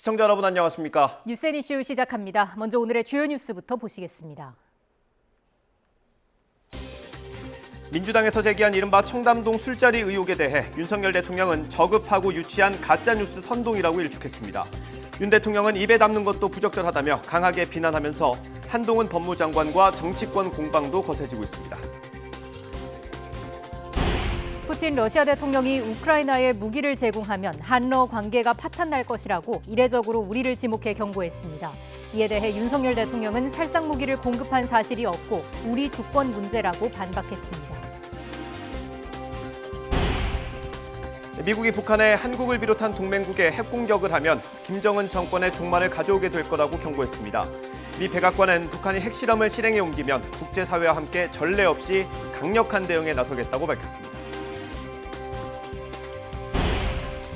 시청자 여러분 안녕하십니까? 뉴스앤 이슈 시작합니다. 먼저 오늘의 주요 뉴스부터 보시겠습니다. 민주당에서 제기한 이른바 청담동 술자리 의혹에 대해 윤석열 대통령은 저급하고 유치한 가짜뉴스 선동이라고 일축했습니다. 윤 대통령은 입에 담는 것도 부적절하다며 강하게 비난하면서 한동훈 법무장관과 정치권 공방도 거세지고 있습니다. 푸틴 러시아 대통령이 우크라이나에 무기를 제공하면 한러 관계가 파탄날 것이라고 이례적으로 우리를 지목해 경고했습니다. 이에 대해 윤석열 대통령은 살상 무기를 공급한 사실이 없고 우리 주권 문제라고 반박했습니다. 미국이 북한에 한국을 비롯한 동맹국에 핵공격을 하면 김정은 정권의 종말을 가져오게 될 거라고 경고했습니다. 미 백악관은 북한이 핵실험을 실행에 옮기면 국제사회와 함께 전례 없이 강력한 대응에 나서겠다고 밝혔습니다.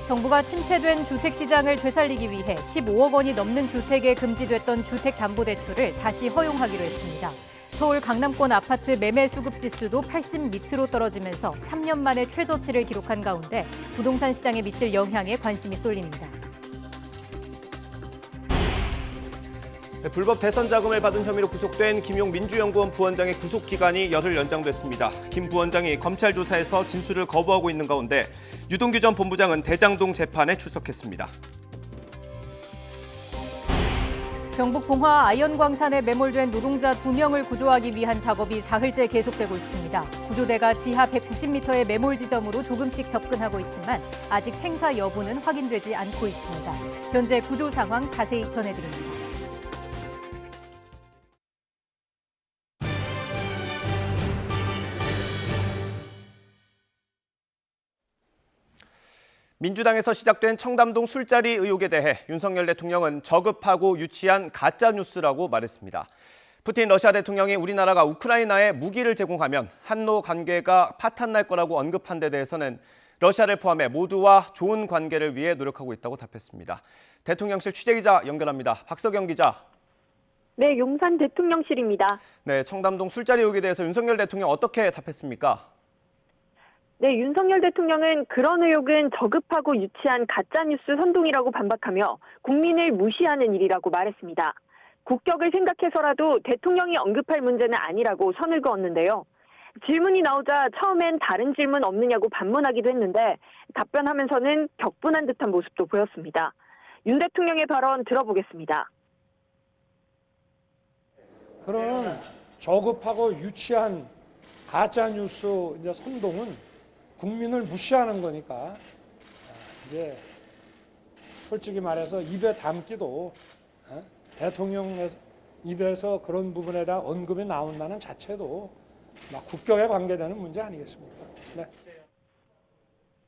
정부가 침체된 주택시장을 되살리기 위해 15억 원이 넘는 주택에 금지됐던 주택담보대출을 다시 허용하기로 했습니다. 서울 강남권 아파트 매매 수급 지수도 80 밑으로 떨어지면서 3년 만에 최저치를 기록한 가운데 부동산 시장에 미칠 영향에 관심이 쏠립니다. 불법 대선 자금을 받은 혐의로 구속된 김용 민주연구원 부원장의 구속 기간이 열흘 연장됐습니다. 김 부원장이 검찰 조사에서 진술을 거부하고 있는 가운데 유동규 전 본부장은 대장동 재판에 출석했습니다. 경북 봉화 아연광산에 매몰된 노동자 2명을 구조하기 위한 작업이 사흘째 계속되고 있습니다. 구조대가 지하 190m의 매몰 지점으로 조금씩 접근하고 있지만 아직 생사 여부는 확인되지 않고 있습니다. 현재 구조 상황 자세히 전해드립니다. 민주당에서 시작된 청담동 술자리 의혹에 대해 윤석열 대통령은 저급하고 유치한 가짜뉴스라고 말했습니다. 푸틴 러시아 대통령이 우리나라가 우크라이나에 무기를 제공하면 한러 관계가 파탄날 거라고 언급한 데 대해서는 러시아를 포함해 모두와 좋은 관계를 위해 노력하고 있다고 답했습니다. 대통령실 취재기자 연결합니다. 박석영 기자. 네, 용산 대통령실입니다. 네, 청담동 술자리 의혹에 대해서 윤석열 대통령 어떻게 답했습니까? 네, 윤석열 대통령은 그런 의혹은 저급하고 유치한 가짜뉴스 선동이라고 반박하며 국민을 무시하는 일이라고 말했습니다. 국격을 생각해서라도 대통령이 언급할 문제는 아니라고 선을 그었는데요. 질문이 나오자 처음엔 다른 질문 없느냐고 반문하기도 했는데 답변하면서는 격분한 듯한 모습도 보였습니다. 윤 대통령의 발언 들어보겠습니다. 그런 저급하고 유치한 가짜뉴스 선동은 국민을 무시하는 거니까 이제 솔직히 말해서 입에 담기도 대통령 입에서 그런 부분에 대한 언급이 나온다는 자체도 국격에 관계되는 문제 아니겠습니까? 네.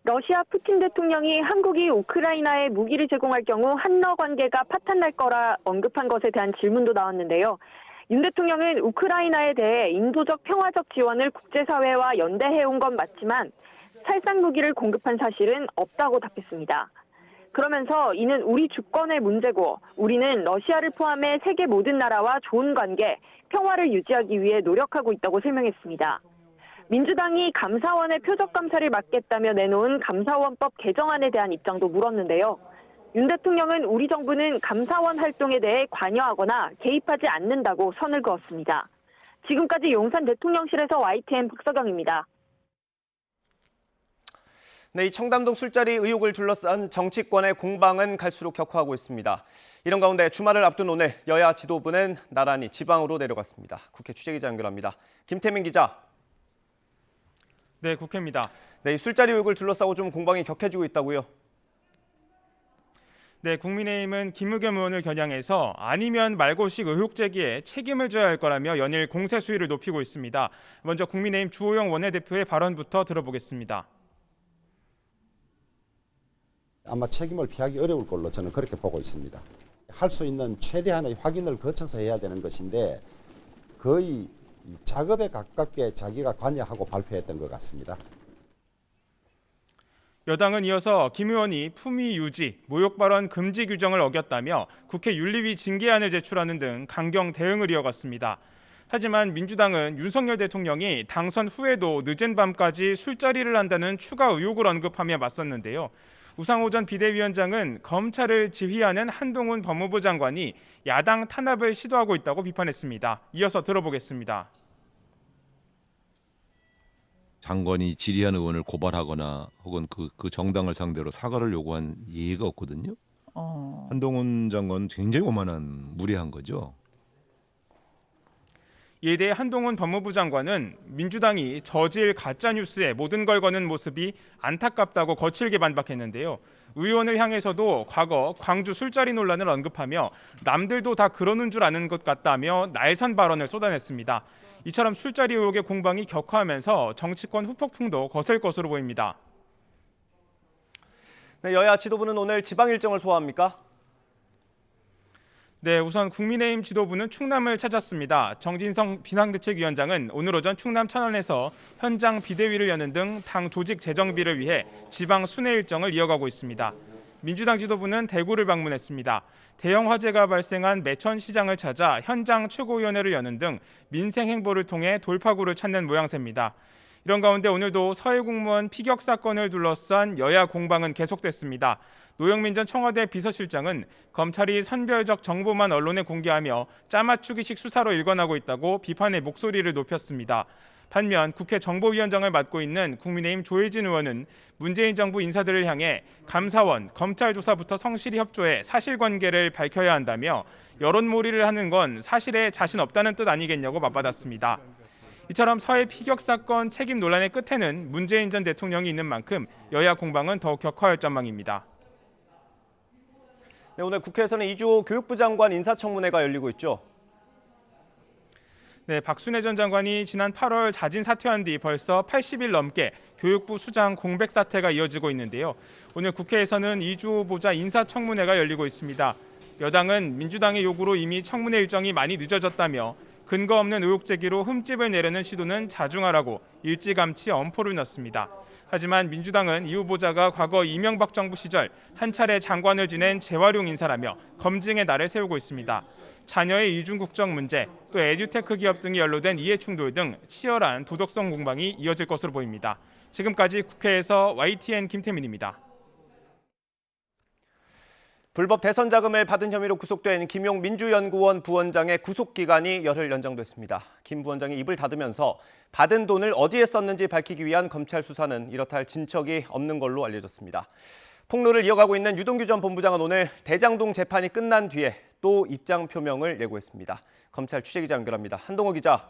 러시아 푸틴 대통령이 한국이 우크라이나에 무기를 제공할 경우 한러 관계가 파탄날 거라 언급한 것에 대한 질문도 나왔는데요. 윤 대통령은 우크라이나에 대해 인도적 평화적 지원을 국제사회와 연대해온 건 맞지만 살상 무기를 공급한 사실은 없다고 답했습니다. 그러면서 이는 우리 주권의 문제고 우리는 러시아를 포함해 세계 모든 나라와 좋은 관계, 평화를 유지하기 위해 노력하고 있다고 설명했습니다. 민주당이 감사원의 표적감사를 맡겠다며 내놓은 감사원법 개정안에 대한 입장도 물었는데요. 윤 대통령은 우리 정부는 감사원 활동에 대해 관여하거나 개입하지 않는다고 선을 그었습니다. 지금까지 용산 대통령실에서 YTN 박석영입니다. 네, 이 청담동 술자리 의혹을 둘러싼 정치권의 공방은 갈수록 격화하고 있습니다. 이런 가운데 주말을 앞둔 오늘 여야 지도부는 나란히 지방으로 내려갔습니다. 국회 취재기자 연결합니다. 김태민 기자. 네, 국회입니다. 네, 이 술자리 의혹을 둘러싸고 좀 공방이 격해지고 있다고요? 네, 국민의힘은 김의겸 의원을 겨냥해서 아니면 말고식 의혹 제기에 책임을 져야 할 거라며 연일 공세 수위를 높이고 있습니다. 먼저 국민의힘 주호영 원내대표의 발언부터 들어보겠습니다. 아마 책임을 피하기 어려울 걸로 저는 그렇게 보고 있습니다. 할 수 있는 최대한의 확인을 거쳐서 해야 되는 것인데 거의 작업에 가깝게 자기가 관여하고 발표했던 것 같습니다. 여당은 이어서 김 의원이 품위 유지, 모욕 발언 금지 규정을 어겼다며 국회 윤리위 징계안을 제출하는 등 강경 대응을 이어갔습니다. 하지만 민주당은 윤석열 대통령이 당선 후에도 늦은 밤까지 술자리를 한다는 추가 의혹을 언급하며 맞섰는데요. 우상호 전 비대위원장은 검찰을 지휘하는 한동훈 법무부 장관이 야당 탄압을 시도하고 있다고 비판했습니다. 이어서 들어보겠습니다. 장관이 질의한 의원을 고발하거나 혹은 그 정당을 상대로 사과를 요구한 예가 없거든요. 한동훈 장관은 굉장히 오만한 무례한 거죠. 이에 대해 한동훈 법무부 장관은 민주당이 저질 가짜뉴스에 모든 걸 거는 모습이 안타깝다고 거칠게 반박했는데요. 의원을 향해서도 과거 광주 술자리 논란을 언급하며 남들도 다 그러는 줄 아는 것 같다며 날선 발언을 쏟아냈습니다. 이처럼 술자리 의혹의 공방이 격화하면서 정치권 후폭풍도 거셀 것으로 보입니다. 네, 여야 지도부는 오늘 지방 일정을 소화합니까? 네, 우선 국민의힘 지도부는 충남을 찾았습니다. 정진성 비상대책위원장은 오늘 오전 충남 천안에서 현장 비대위를 여는 등 당 조직 재정비를 위해 지방 순회 일정을 이어가고 있습니다. 민주당 지도부는 대구를 방문했습니다. 대형 화재가 발생한 매천시장을 찾아 현장 최고위원회를 여는 등 민생 행보를 통해 돌파구를 찾는 모양새입니다. 이런 가운데 오늘도 서해 공무원 피격 사건을 둘러싼 여야 공방은 계속됐습니다. 노영민 전 청와대 비서실장은 검찰이 선별적 정보만 언론에 공개하며 짜맞추기식 수사로 일관하고 있다고 비판의 목소리를 높였습니다. 반면 국회 정보위원장을 맡고 있는 국민의힘 조혜진 의원은 문재인 정부 인사들을 향해 감사원, 검찰 조사부터 성실히 협조해 사실관계를 밝혀야 한다며 여론몰이를 하는 건 사실에 자신 없다는 뜻 아니겠냐고 맞받았습니다. 이처럼 서해 피격 사건 책임 논란의 끝에는 문재인 전 대통령이 있는 만큼 여야 공방은 더욱 격화할 전망입니다. 네, 오늘 국회에서는 이주호 교육부 장관 인사청문회가 열리고 있죠. 네, 박순애 전 장관이 지난 8월 자진 사퇴한 뒤 벌써 80일 넘게 교육부 수장 공백 사태가 이어지고 있는데요. 오늘 국회에서는 이주호 보좌 인사청문회가 열리고 있습니다. 여당은 민주당의 요구로 이미 청문회 일정이 많이 늦어졌다며 근거 없는 의혹 제기로 흠집을 내려는 시도는 자중하라고 일찌감치 엄포를 넣습니다. 하지만 민주당은 이 후보자가 과거 이명박 정부 시절 한 차례 장관을 지낸 재활용 인사라며 검증의 날을 세우고 있습니다. 자녀의 이중 국적 문제, 또 에듀테크 기업 등이 연루된 이해 충돌 등 치열한 도덕성 공방이 이어질 것으로 보입니다. 지금까지 국회에서 YTN 김태민입니다. 불법 대선 자금을 받은 혐의로 구속된 김용 민주연구원 부원장의 구속기간이 열흘 연장됐습니다. 김 부원장이 입을 닫으면서 받은 돈을 어디에 썼는지 밝히기 위한 검찰 수사는 이렇다 할 진척이 없는 걸로 알려졌습니다. 폭로를 이어가고 있는 유동규 전 본부장은 오늘 대장동 재판이 끝난 뒤에 또 입장 표명을 예고했습니다. 검찰 취재기자 연결합니다. 한동호 기자.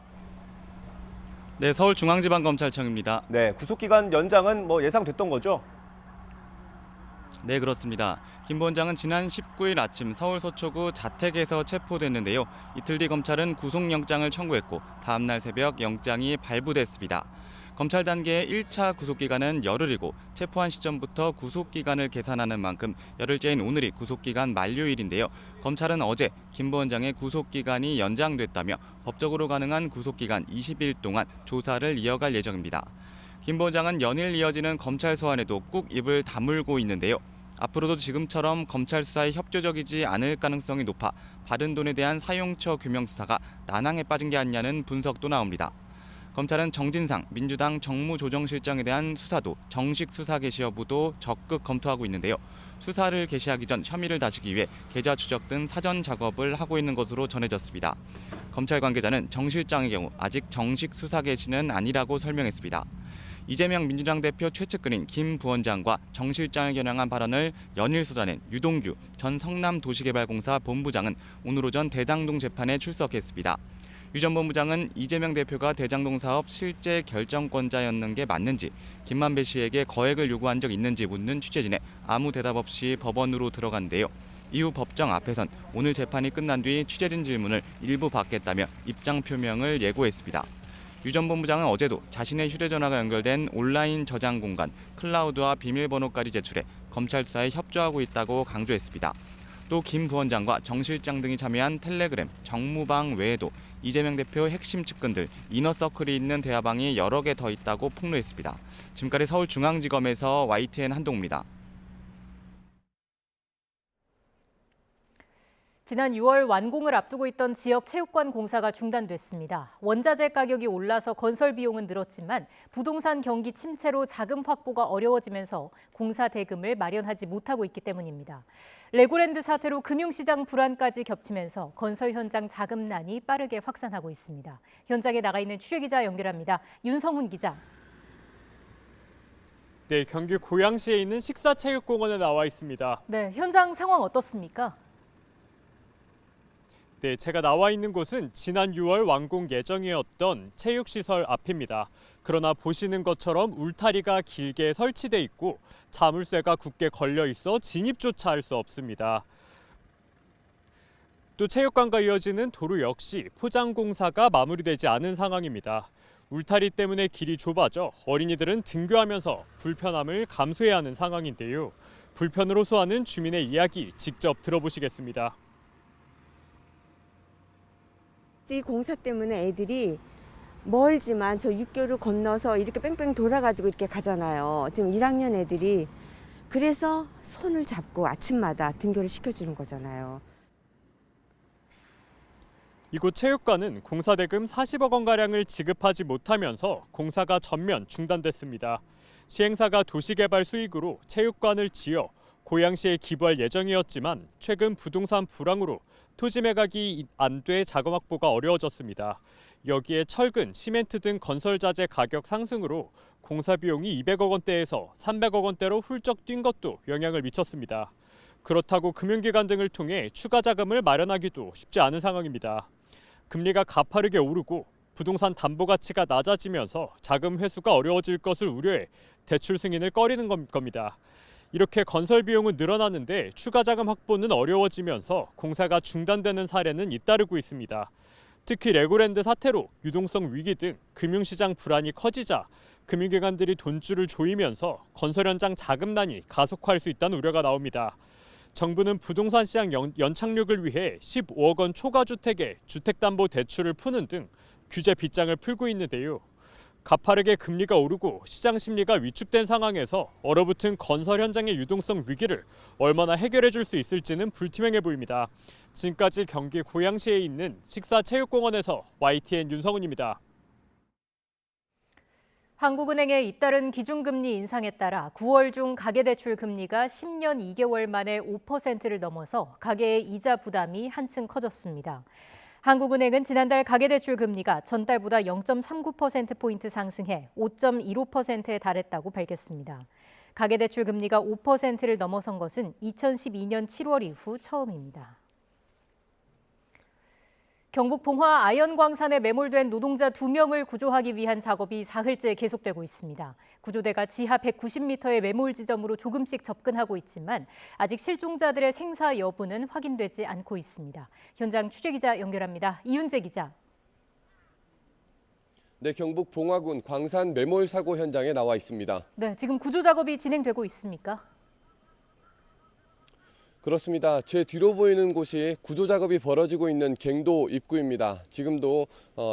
네, 서울중앙지방검찰청입니다. 네, 구속기간 연장은 예상됐던 거죠? 네, 그렇습니다. 김 부원장은 지난 19일 아침 서울 서초구 자택에서 체포됐는데요. 이틀 뒤 검찰은 구속영장을 청구했고 다음 날 새벽 영장이 발부됐습니다. 검찰 단계의 1차 구속기간은 열흘이고 체포한 시점부터 구속기간을 계산하는 만큼 열흘째인 오늘이 구속기간 만료일인데요. 검찰은 어제 김 부원장의 구속기간이 연장됐다며 법적으로 가능한 구속기간 20일 동안 조사를 이어갈 예정입니다. 김 부원장은 연일 이어지는 검찰 소환에도 꾹 입을 다물고 있는데요. 앞으로도 지금처럼 검찰 수사에 협조적이지 않을 가능성이 높아 받은 돈에 대한 사용처 규명 수사가 난항에 빠진 게 아니냐는 분석도 나옵니다. 검찰은 정진상 민주당 정무조정실장에 대한 수사도 정식 수사 개시 여부도 적극 검토하고 있는데요. 수사를 개시하기 전 혐의를 다지기 위해 계좌 추적 등 사전 작업을 하고 있는 것으로 전해졌습니다. 검찰 관계자는 정 실장의 경우 아직 정식 수사 개시는 아니라고 설명했습니다. 이재명 민주당 대표 최측근인 김 부원장과 정 실장을 겨냥한 발언을 연일 쏟아낸 유동규 전 성남도시개발공사 본부장은 오늘 오전 대장동 재판에 출석했습니다. 유 전 본부장은 이재명 대표가 대장동 사업 실제 결정권자였는 게 맞는지, 김만배 씨에게 거액을 요구한 적 있는지 묻는 취재진에 아무 대답 없이 법원으로 들어갔는데요. 이후 법정 앞에선 오늘 재판이 끝난 뒤 취재진 질문을 일부 받겠다며 입장 표명을 예고했습니다. 유 전 본부장은 어제도 자신의 휴대전화가 연결된 온라인 저장 공간 클라우드와 비밀번호까지 제출해 검찰 수사에 협조하고 있다고 강조했습니다. 또 김 부원장과 정 실장 등이 참여한 텔레그램 정무방 외에도 이재명 대표 핵심 측근들 이너서클이 있는 대화방이 여러 개 더 있다고 폭로했습니다. 지금까지 서울중앙지검에서 YTN 한동우입니다. 지난 6월 완공을 앞두고 있던 지역 체육관 공사가 중단됐습니다. 원자재 가격이 올라서 건설 비용은 늘었지만 부동산 경기 침체로 자금 확보가 어려워지면서 공사 대금을 마련하지 못하고 있기 때문입니다. 레고랜드 사태로 금융시장 불안까지 겹치면서 건설 현장 자금난이 빠르게 확산하고 있습니다. 현장에 나가 있는 취재기자 연결합니다. 윤성훈 기자. 네, 경기 고양시에 있는 식사체육공원에 나와 있습니다. 네, 현장 상황 어떻습니까? 네, 제가 나와 있는 곳은 지난 6월 완공 예정이었던 체육시설 앞입니다. 그러나 보시는 것처럼 울타리가 길게 설치돼 있고 자물쇠가 굳게 걸려 있어 진입조차 할 수 없습니다. 또 체육관과 이어지는 도로 역시 포장 공사가 마무리되지 않은 상황입니다. 울타리 때문에 길이 좁아져 어린이들은 등교하면서 불편함을 감수해야 하는 상황인데요. 불편을 호소하는 주민의 이야기 직접 들어보시겠습니다. 이 공사 때문에 애들이 멀지만 저 육교를 건너서 이렇게 뺑뺑 돌아가지고 이렇게 가잖아요. 지금 1학년 애들이. 그래서 손을 잡고 아침마다 등교를 시켜주는 거잖아요. 이곳 체육관은 공사대금 40억 원가량을 지급하지 못하면서 공사가 전면 중단됐습니다. 시행사가 도시개발 수익으로 체육관을 지어 고양시에 기부할 예정이었지만 최근 부동산 불황으로 토지 매각이 안 돼 자금 확보가 어려워졌습니다. 여기에 철근, 시멘트 등 건설 자재 가격 상승으로 공사 비용이 200억 원대에서 300억 원대로 훌쩍 뛴 것도 영향을 미쳤습니다. 그렇다고 금융기관 등을 통해 추가 자금을 마련하기도 쉽지 않은 상황입니다. 금리가 가파르게 오르고 부동산 담보 가치가 낮아지면서 자금 회수가 어려워질 것을 우려해 대출 승인을 꺼리는 겁니다. 이렇게 건설 비용은 늘어나는데 추가 자금 확보는 어려워지면서 공사가 중단되는 사례는 잇따르고 있습니다. 특히 레고랜드 사태로 유동성 위기 등 금융시장 불안이 커지자 금융기관들이 돈줄을 조이면서 건설 현장 자금난이 가속화할 수 있다는 우려가 나옵니다. 정부는 부동산 시장 연착륙을 위해 15억 원 초과주택에 주택담보대출을 푸는 등 규제 빗장을 풀고 있는데요. 가파르게 금리가 오르고 시장 심리가 위축된 상황에서 얼어붙은 건설 현장의 유동성 위기를 얼마나 해결해 줄 수 있을지는 불투명해 보입니다. 지금까지 경기 고양시에 있는 식사체육공원에서 YTN 윤성훈입니다. 한국은행의 잇따른 기준금리 인상에 따라 9월 중 가계대출 금리가 10년 2개월 만에 5%를 넘어서 가계의 이자 부담이 한층 커졌습니다. 한국은행은 지난달 가계대출 금리가 전달보다 0.39%포인트 상승해 5.15%에 달했다고 밝혔습니다. 가계대출 금리가 5%를 넘어선 것은 2012년 7월 이후 처음입니다. 경북 봉화 아연광산에 매몰된 노동자 2명을 구조하기 위한 작업이 사흘째 계속되고 있습니다. 구조대가 지하 190m의 매몰 지점으로 조금씩 접근하고 있지만 아직 실종자들의 생사 여부는 확인되지 않고 있습니다. 현장 취재기자 연결합니다. 이윤재 기자. 네, 경북 봉화군 광산 매몰 사고 현장에 나와 있습니다. 네, 지금 구조 작업이 진행되고 있습니까? 그렇습니다. 제 뒤로 보이는 곳이 구조 작업이 벌어지고 있는 갱도 입구입니다. 지금도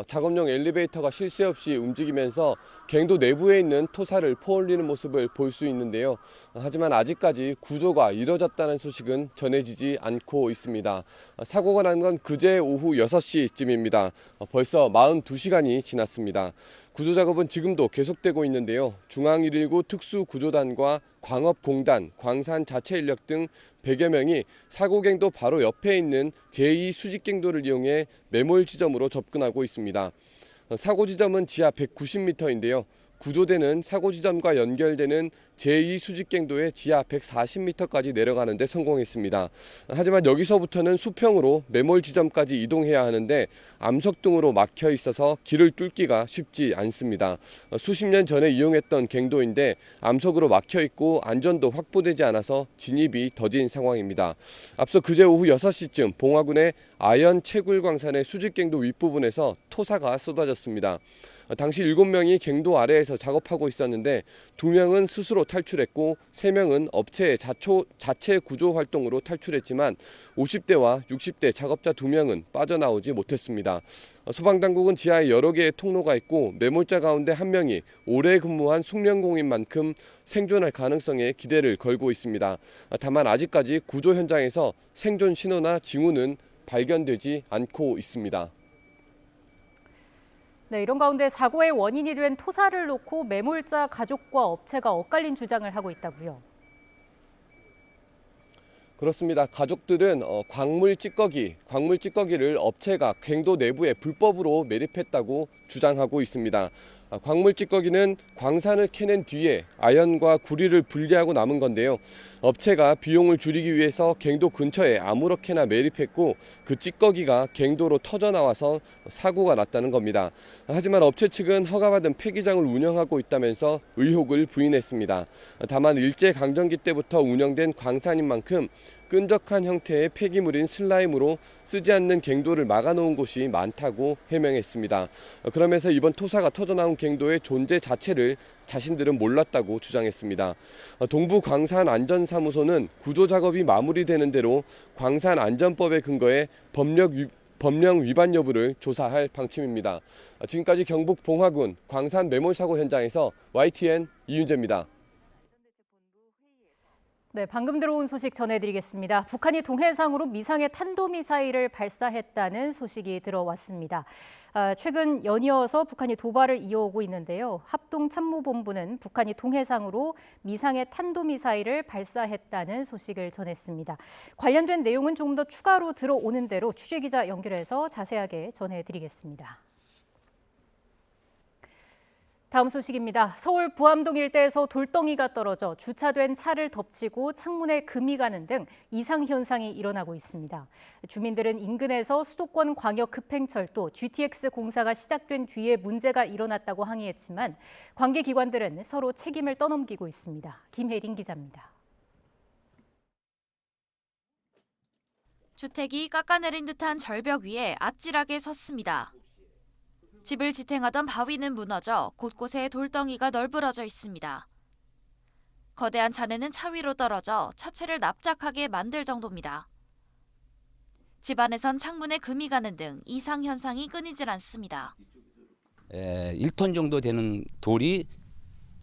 작업용 엘리베이터가 쉴 새 없이 움직이면서 갱도 내부에 있는 토사를 퍼올리는 모습을 볼 수 있는데요. 하지만 아직까지 구조가 이뤄졌다는 소식은 전해지지 않고 있습니다. 사고가 난 건 그제 오후 6시쯤입니다. 벌써 42시간이 지났습니다. 구조 작업은 지금도 계속되고 있는데요. 중앙119 특수구조단과 광업공단, 광산자체인력 등 100여 명이 사고갱도 바로 옆에 있는 제2수직갱도를 이용해 매몰 지점으로 접근하고 있습니다. 사고 지점은 지하 190m인데요. 구조대는 사고 지점과 연결되는 제2수직갱도의 지하 140m까지 내려가는 데 성공했습니다. 하지만 여기서부터는 수평으로 매몰 지점까지 이동해야 하는데 암석등으로 막혀 있어서 길을 뚫기가 쉽지 않습니다. 수십 년 전에 이용했던 갱도인데 암석으로 막혀 있고 안전도 확보되지 않아서 진입이 더딘 상황입니다. 앞서 그제 오후 6시쯤 봉화군의 아연 채굴광산의 수직갱도 윗부분에서 토사가 쏟아졌습니다. 당시 7명이 갱도 아래에서 작업하고 있었는데 2명은 스스로 탈출했고 3명은 업체의 자체 구조 활동으로 탈출했지만 50대와 60대 작업자 2명은 빠져나오지 못했습니다. 소방당국은 지하에 여러 개의 통로가 있고 매몰자 가운데 1명이 오래 근무한 숙련공인 만큼 생존할 가능성에 기대를 걸고 있습니다. 다만 아직까지 구조 현장에서 생존 신호나 징후는 발견되지 않고 있습니다. 네, 이런 가운데 사고의 원인이 된 토사를 놓고 매몰자 가족과 업체가 엇갈린 주장을 하고 있다고요. 그렇습니다. 가족들은 광물 찌꺼기를 업체가 갱도 내부에 불법으로 매립했다고 주장하고 있습니다. 광물 찌꺼기는 광산을 캐낸 뒤에 아연과 구리를 분리하고 남은 건데요. 업체가 비용을 줄이기 위해서 갱도 근처에 아무렇게나 매립했고 그 찌꺼기가 갱도로 터져나와서 사고가 났다는 겁니다. 하지만 업체 측은 허가받은 폐기장을 운영하고 있다면서 의혹을 부인했습니다. 다만 일제강점기 때부터 운영된 광산인 만큼 끈적한 형태의 폐기물인 슬라임으로 쓰지 않는 갱도를 막아놓은 곳이 많다고 해명했습니다. 그러면서 이번 토사가 터져나온 갱도의 존재 자체를 자신들은 몰랐다고 주장했습니다. 동부광산안전사무소는 구조작업이 마무리되는 대로 광산안전법에 근거해 법령 위반 여부를 조사할 방침입니다. 지금까지 경북 봉화군 광산 매몰사고 현장에서 YTN 이윤재입니다. 네, 방금 들어온 소식 전해드리겠습니다. 북한이 동해상으로 미상의 탄도미사일을 발사했다는 소식이 들어왔습니다. 최근 연이어서 북한이 도발을 이어오고 있는데요. 합동참모본부는 북한이 동해상으로 미상의 탄도미사일을 발사했다는 소식을 전했습니다. 관련된 내용은 조금 더 추가로 들어오는 대로 취재기자 연결해서 자세하게 전해드리겠습니다. 다음 소식입니다. 서울 부암동 일대에서 돌덩이가 떨어져 주차된 차를 덮치고 창문에 금이 가는 등 이상현상이 일어나고 있습니다. 주민들은 인근에서 수도권 광역급행철도 GTX 공사가 시작된 뒤에 문제가 일어났다고 항의했지만 관계기관들은 서로 책임을 떠넘기고 있습니다. 김혜린 기자입니다. 주택이 깎아내린 듯한 절벽 위에 아찔하게 섰습니다. 집을 지탱하던 바위는 무너져 곳곳에 돌덩이가 널브러져 있습니다. 거대한 잔해는 차 위로 떨어져 차체를 납작하게 만들 정도입니다. 집안에선 창문에 금이 가는 등 이상 현상이 끊이질 않습니다. 1톤 정도 되는 돌이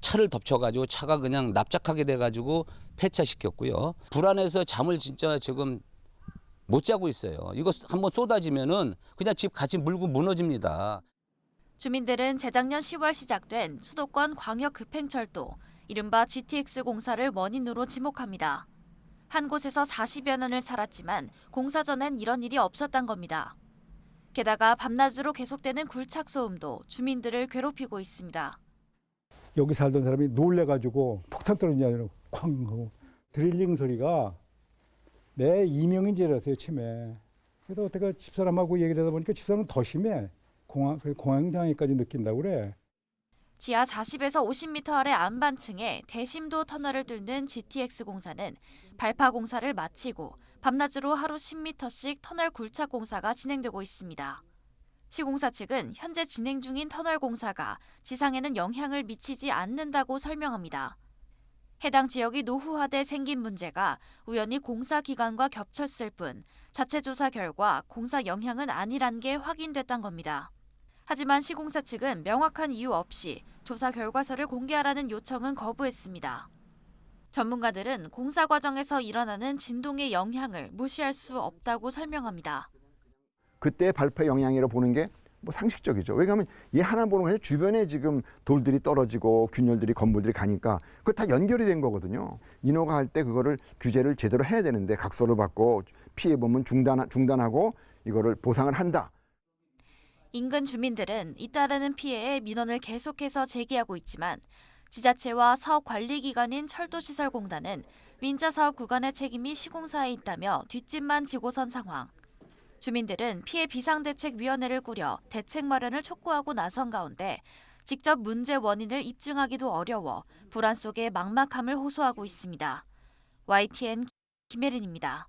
차를 덮쳐가지고 차가 그냥 납작하게 돼가지고 폐차시켰고요. 불안해서 잠을 진짜 지금 못 자고 있어요. 이거 한번 쏟아지면은 그냥 집 같이 물고 무너집니다. 주민들은 재작년 10월 시작된 수도권 광역급행철도, 이른바 GTX 공사를 원인으로 지목합니다. 한 곳에서 40여 년을 살았지만 공사 전엔 이런 일이 없었단 겁니다. 게다가 밤낮으로 계속되는 굴착 소음도 주민들을 괴롭히고 있습니다. 여기 살던 사람이 놀래가지고 폭탄 떨어지냐고 쾅 하고 드릴링 소리가 내 이명인 줄 알았어요, 치매. 그래서 어떻게 집사람하고 얘기를 하다 보니까 집사람은 더 심해. 공황장애까지 느낀다고 그래. 지하 40에서 50m 아래 안반층에 대심도 터널을 뚫는 GTX 공사는 발파 공사를 마치고 밤낮으로 하루 10m씩 터널 굴착 공사가 진행되고 있습니다. 시공사 측은 현재 진행 중인 터널 공사가 지상에는 영향을 미치지 않는다고 설명합니다. 해당 지역이 노후화돼 생긴 문제가 우연히 공사 기간과 겹쳤을 뿐 자체 조사 결과 공사 영향은 아니란 게 확인됐단 겁니다. 하지만 시공사 측은 명확한 이유 없이 조사 결과서를 공개하라는 요청은 거부했습니다. 전문가들은 공사 과정에서 일어나는 진동의 영향을 무시할 수 없다고 설명합니다. 그때 발파 영향이라고 보는 게 뭐 상식적이죠. 왜냐하면 얘 하나 보는 거에 주변에 지금 돌들이 떨어지고 균열들이 건물들이 가니까 그거 다 연결이 된 거거든요. 인허가 할 때 그거를 규제를 제대로 해야 되는데 각서를 받고 피해 보면 중단하고 이거를 보상을 한다. 인근 주민들은 잇따르는 피해에 민원을 계속해서 제기하고 있지만 지자체와 사업관리기관인 철도시설공단은 민자사업 구간의 책임이 시공사에 있다며 뒷짐만 지고 선 상황. 주민들은 피해 비상대책위원회를 꾸려 대책 마련을 촉구하고 나선 가운데 직접 문제 원인을 입증하기도 어려워 불안 속에 막막함을 호소하고 있습니다. YTN 김혜린입니다.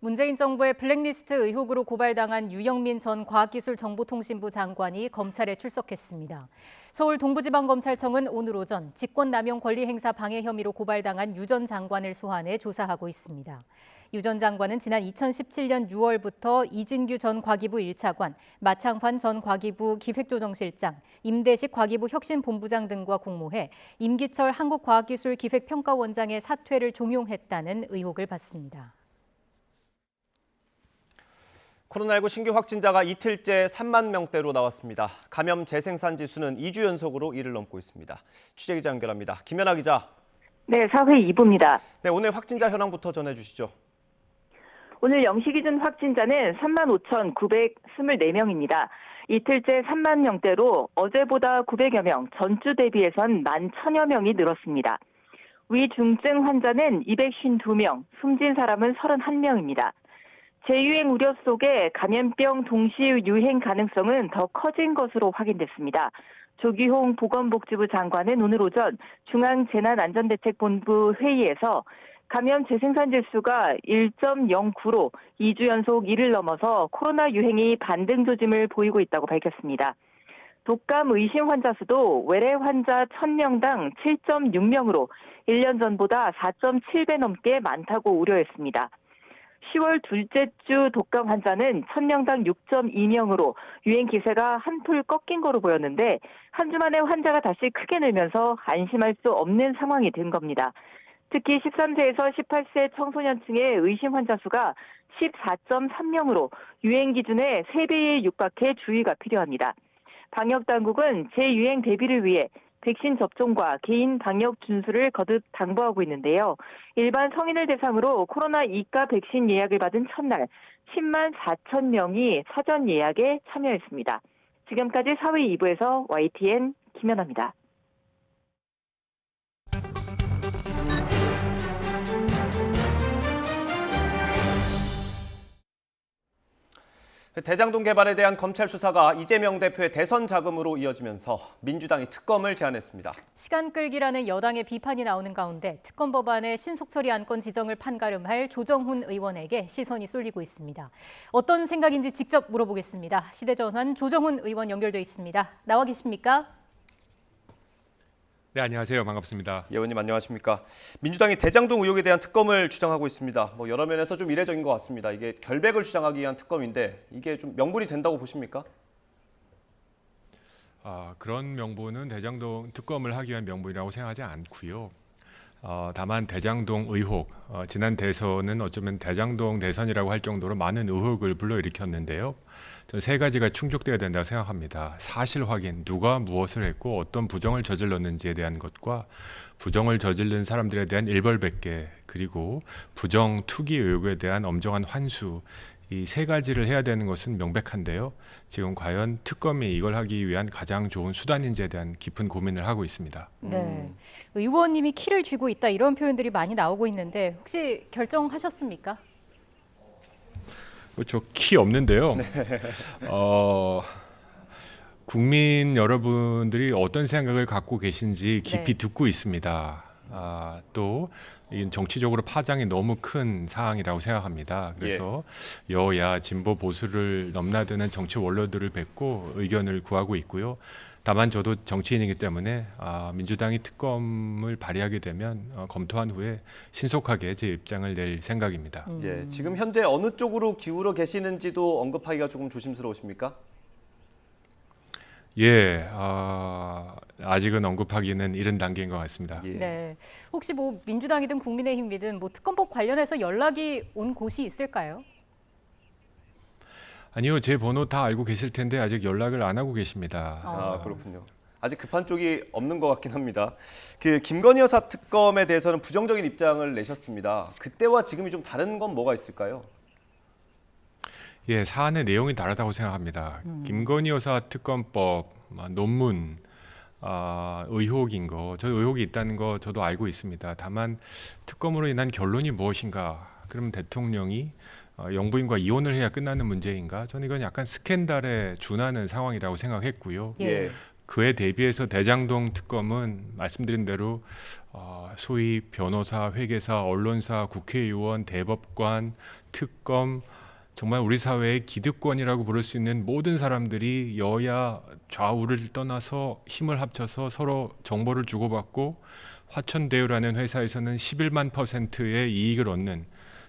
문재인 정부의 블랙리스트 의혹으로 고발당한 유영민 전 과학기술정보통신부 장관이 검찰에 출석했습니다. 서울 동부지방검찰청은 오늘 오전 직권남용 권리행사 방해 혐의로 고발당한 유 전 장관을 소환해 조사하고 있습니다. 유 전 장관은 지난 2017년 6월부터 이진규 전 과기부 1차관, 마창환 전 과기부 기획조정실장, 임대식 과기부 혁신본부장 등과 공모해 임기철 한국과학기술기획평가원장의 사퇴를 종용했다는 의혹을 받습니다. 코로나19 신규 확진자가 이틀째 3만 명대로 나왔습니다. 감염 재생산 지수는 2주 연속으로 1을 넘고 있습니다. 취재기자 연결합니다. 김연아 기자. 네, 사회 2부입니다. 네, 오늘 확진자 현황부터 전해주시죠. 오늘 0시 기준 확진자는 35,924명입니다. 이틀째 3만 명대로 어제보다 900여 명, 전주 대비해선 11,000여 명이 늘었습니다. 위중증 환자는 252명, 숨진 사람은 31명입니다. 재유행 우려 속에 감염병 동시 유행 가능성은 더 커진 것으로 확인됐습니다. 조기홍 보건복지부 장관은 오늘 오전 중앙재난안전대책본부 회의에서 감염 재생산指수가 1.09로 2주 연속 1을 넘어서 코로나 유행이 반등 조짐을 보이고 있다고 밝혔습니다. 독감 의심 환자 수도 외래 환자 1,000명당 7.6명으로 1년 전보다 4.7배 넘게 많다고 우려했습니다. 10월 둘째 주 독감 환자는 1,000명당 6.2명으로 유행 기세가 한풀 꺾인 거로 보였는데 한 주 만에 환자가 다시 크게 늘면서 안심할 수 없는 상황이 된 겁니다. 특히 13세에서 18세 청소년층의 의심 환자 수가 14.3명으로 유행 기준의 3배에 육박해 주의가 필요합니다. 방역당국은 재유행 대비를 위해 백신 접종과 개인 방역 준수를 거듭 당부하고 있는데요. 일반 성인을 대상으로 코로나 2가 백신 예약을 받은 첫날 10만 4천 명이 사전 예약에 참여했습니다. 지금까지 사회 2부에서 YTN 김연아입니다. 대장동 개발에 대한 검찰 수사가 이재명 대표의 대선 자금으로 이어지면서 민주당이 특검을 제안했습니다. 시간 끌기라는 여당의 비판이 나오는 가운데 특검 법안의 신속 처리 안건 지정을 판가름할 조정훈 의원에게 시선이 쏠리고 있습니다. 어떤 생각인지 직접 물어보겠습니다. 시대전환 조정훈 의원 연결돼 있습니다. 나와 계십니까? 네, 안녕하세요. 반갑습니다. 의원님 안녕하십니까? 민주당이 대장동 의혹에 대한 특검을 주장하고 있습니다. 여러 면에서 좀 이례적인 것 같습니다. 이게 결백을 주장하기 위한 특검인데 이게 좀 명분이 된다고 보십니까? 그런 명분은 대장동 특검을 하기 위한 명분이라고 생각하지 않고요. 다만 대장동 의혹, 지난 대선은 어쩌면 대장동 대선이라고 할 정도로 많은 의혹을 불러일으켰는데요. 저는 세 가지가 충족돼야 된다고 생각합니다. 사실 확인, 누가 무엇을 했고 어떤 부정을 저질렀는지에 대한 것과 부정을 저지른 사람들에 대한 일벌백계, 그리고 부정 투기 의혹에 대한 엄정한 환수, 이 세 가지를 해야 되는 것은 명백한데요. 지금 과연 특검이 이걸 하기 위한 가장 좋은 수단인지에 대한 깊은 고민을 하고 있습니다. 네, 의원님이 키를 쥐고 있다 이런 표현들이 많이 나오고 있는데 혹시 결정하셨습니까? 저 키 없는데요. 네. 국민 여러분들이 어떤 생각을 갖고 계신지 깊이 네. 듣고 있습니다. 또 정치적으로 파장이 너무 큰 사항이라고 생각합니다. 그래서 여야 진보 보수를 넘나드는 정치 원로들을 뵙고 의견을 구하고 있고요. 다만 저도 정치인이기 때문에 민주당이 특검을 발의하게 되면 검토한 후에 신속하게 제 입장을 낼 생각입니다. 예, 지금 현재 어느 쪽으로 기울어 계시는지도 언급하기가 조금 조심스러우십니까? 예, 아직은 언급하기는 이른 단계인 것 같습니다. 네, 혹시 민주당이든 국민의힘이든 특검법 관련해서 연락이 온 곳이 있을까요? 아니요, 제 번호 다 알고 계실 텐데 아직 연락을 안 하고 계십니다. 그렇군요. 아직 급한 쪽이 없는 것 같긴 합니다. 김건희 여사 특검에 대해서는 부정적인 입장을 내셨습니다. 그때와 지금이 좀 다른 건 뭐가 있을까요? 예, 사안의 내용이 다르다고 생각합니다. 김건희 여사 특검법 논문 의혹인 거, 저 의혹이 있다는 거 저도 알고 있습니다. 다만 특검으로 인한 결론이 무엇인가? 그럼 대통령이 영부인과 이혼을 해야 끝나는 문제인가? 저는 이건 약간 스캔들에 준하는 상황이라고 생각했고요. 그에 대비해서 대장동 특검은 말씀드린 대로 소위 변호사, 회계사, 언론사, 국회의원, 대법관, 특검, 정말 우리 사회의 기득권이라고 부를 수 있는 모든 사람들이 여야 좌우를 떠나서 힘을 합쳐서 서로 정보를 주고받고 화천대유라는 회사에서는 11만 %의 이익을 얻는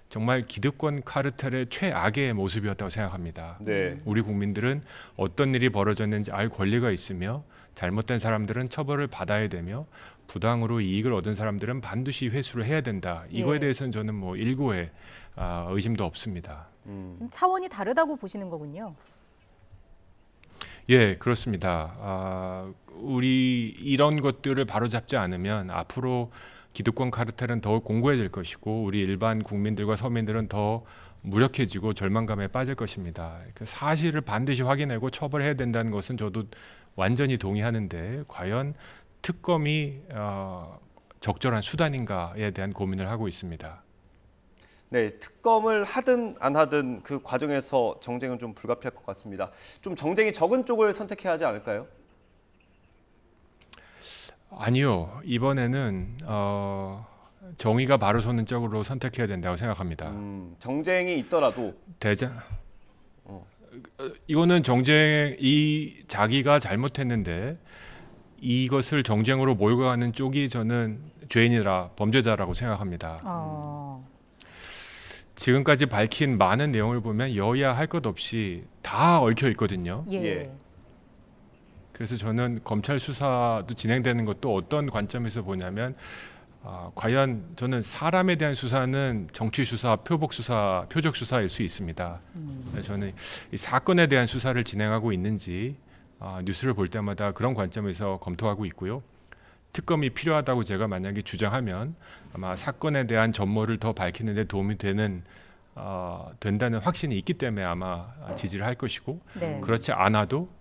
정말 기득권 카르텔의 최악의 모습이었다고 생각합니다. 네. 우리 국민들은 어떤 일이 벌어졌는지 알 권리가 있으며 잘못된 사람들은 처벌을 받아야 되며 부당으로 이익을 얻은 사람들은 반드시 회수를 해야 된다. 이거에 예. 대해서는 저는 뭐 일고의 의심도 없습니다. 지금 차원이 다르다고 보시는 거군요. 예, 그렇습니다. 우리 이런 것들을 바로잡지 않으면 앞으로 기득권 카르텔은 더욱 공고해질 것이고 우리 일반 국민들과 서민들은 더 무력해지고 절망감에 빠질 것입니다. 그 사실을 반드시 확인하고 처벌해야 된다는 것은 저도 완전히 동의하는데 과연 특검이 적절한 수단인가에 대한 고민을 하고 있습니다. 네, 특검을 하든 안 하든 그 과정에서 정쟁은 좀 불가피할 것 같습니다. 좀 정쟁이 적은 쪽을 선택해야 하지 않을까요? 아니요. 이번에는 정의가 바로 서는 쪽으로 선택해야 된다고 생각합니다. 정쟁이 있더라도 이거는 정쟁이 자기가 잘못했는데 이것을 정쟁으로 몰고 가는 쪽이 저는 죄인이라 범죄자라고 생각합니다. 지금까지 밝힌 많은 내용을 보면 여야 할 것 없이 다 얽혀 있거든요. 예. 그래서 저는 검찰 수사도 진행되는 것도 어떤 관점에서 보냐면 과연 저는 사람에 대한 수사는 정치 수사, 표복 수사, 표적 수사일 수 있습니다. 저는 이 사건에 대한 수사를 진행하고 있는지 뉴스를 볼 때마다 그런 관점에서 검토하고 있고요. 특검이 필요하다고 제가 만약에 주장하면 아마 사건에 대한 전모를 더 밝히는 데 도움이 된다는 확신이 있기 때문에 아마 지지를 할 것이고 네. 그렇지 않아도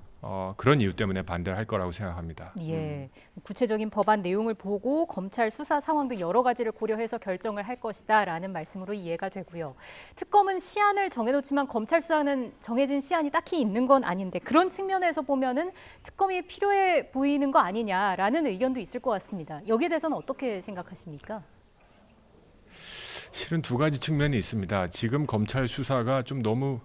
그런 이유 때문에 반대를 할 거라고 생각합니다. 예. 구체적인 법안 내용을 보고 검찰 수사 상황 등 여러 가지를 고려해서 결정을 할 것이다라는 말씀으로 이해가 되고요. 특검은 시한을 정해놓지만 검찰 수사는 정해진 시한이 딱히 있는 건 아닌데 그런 측면에서 보면은 특검이 필요해 보이는 거 아니냐라는 의견도 있을 것 같습니다. 여기에 대해서는 어떻게 생각하십니까? 실은 두 가지 측면이 있습니다. 지금 검찰 수사가 좀 너무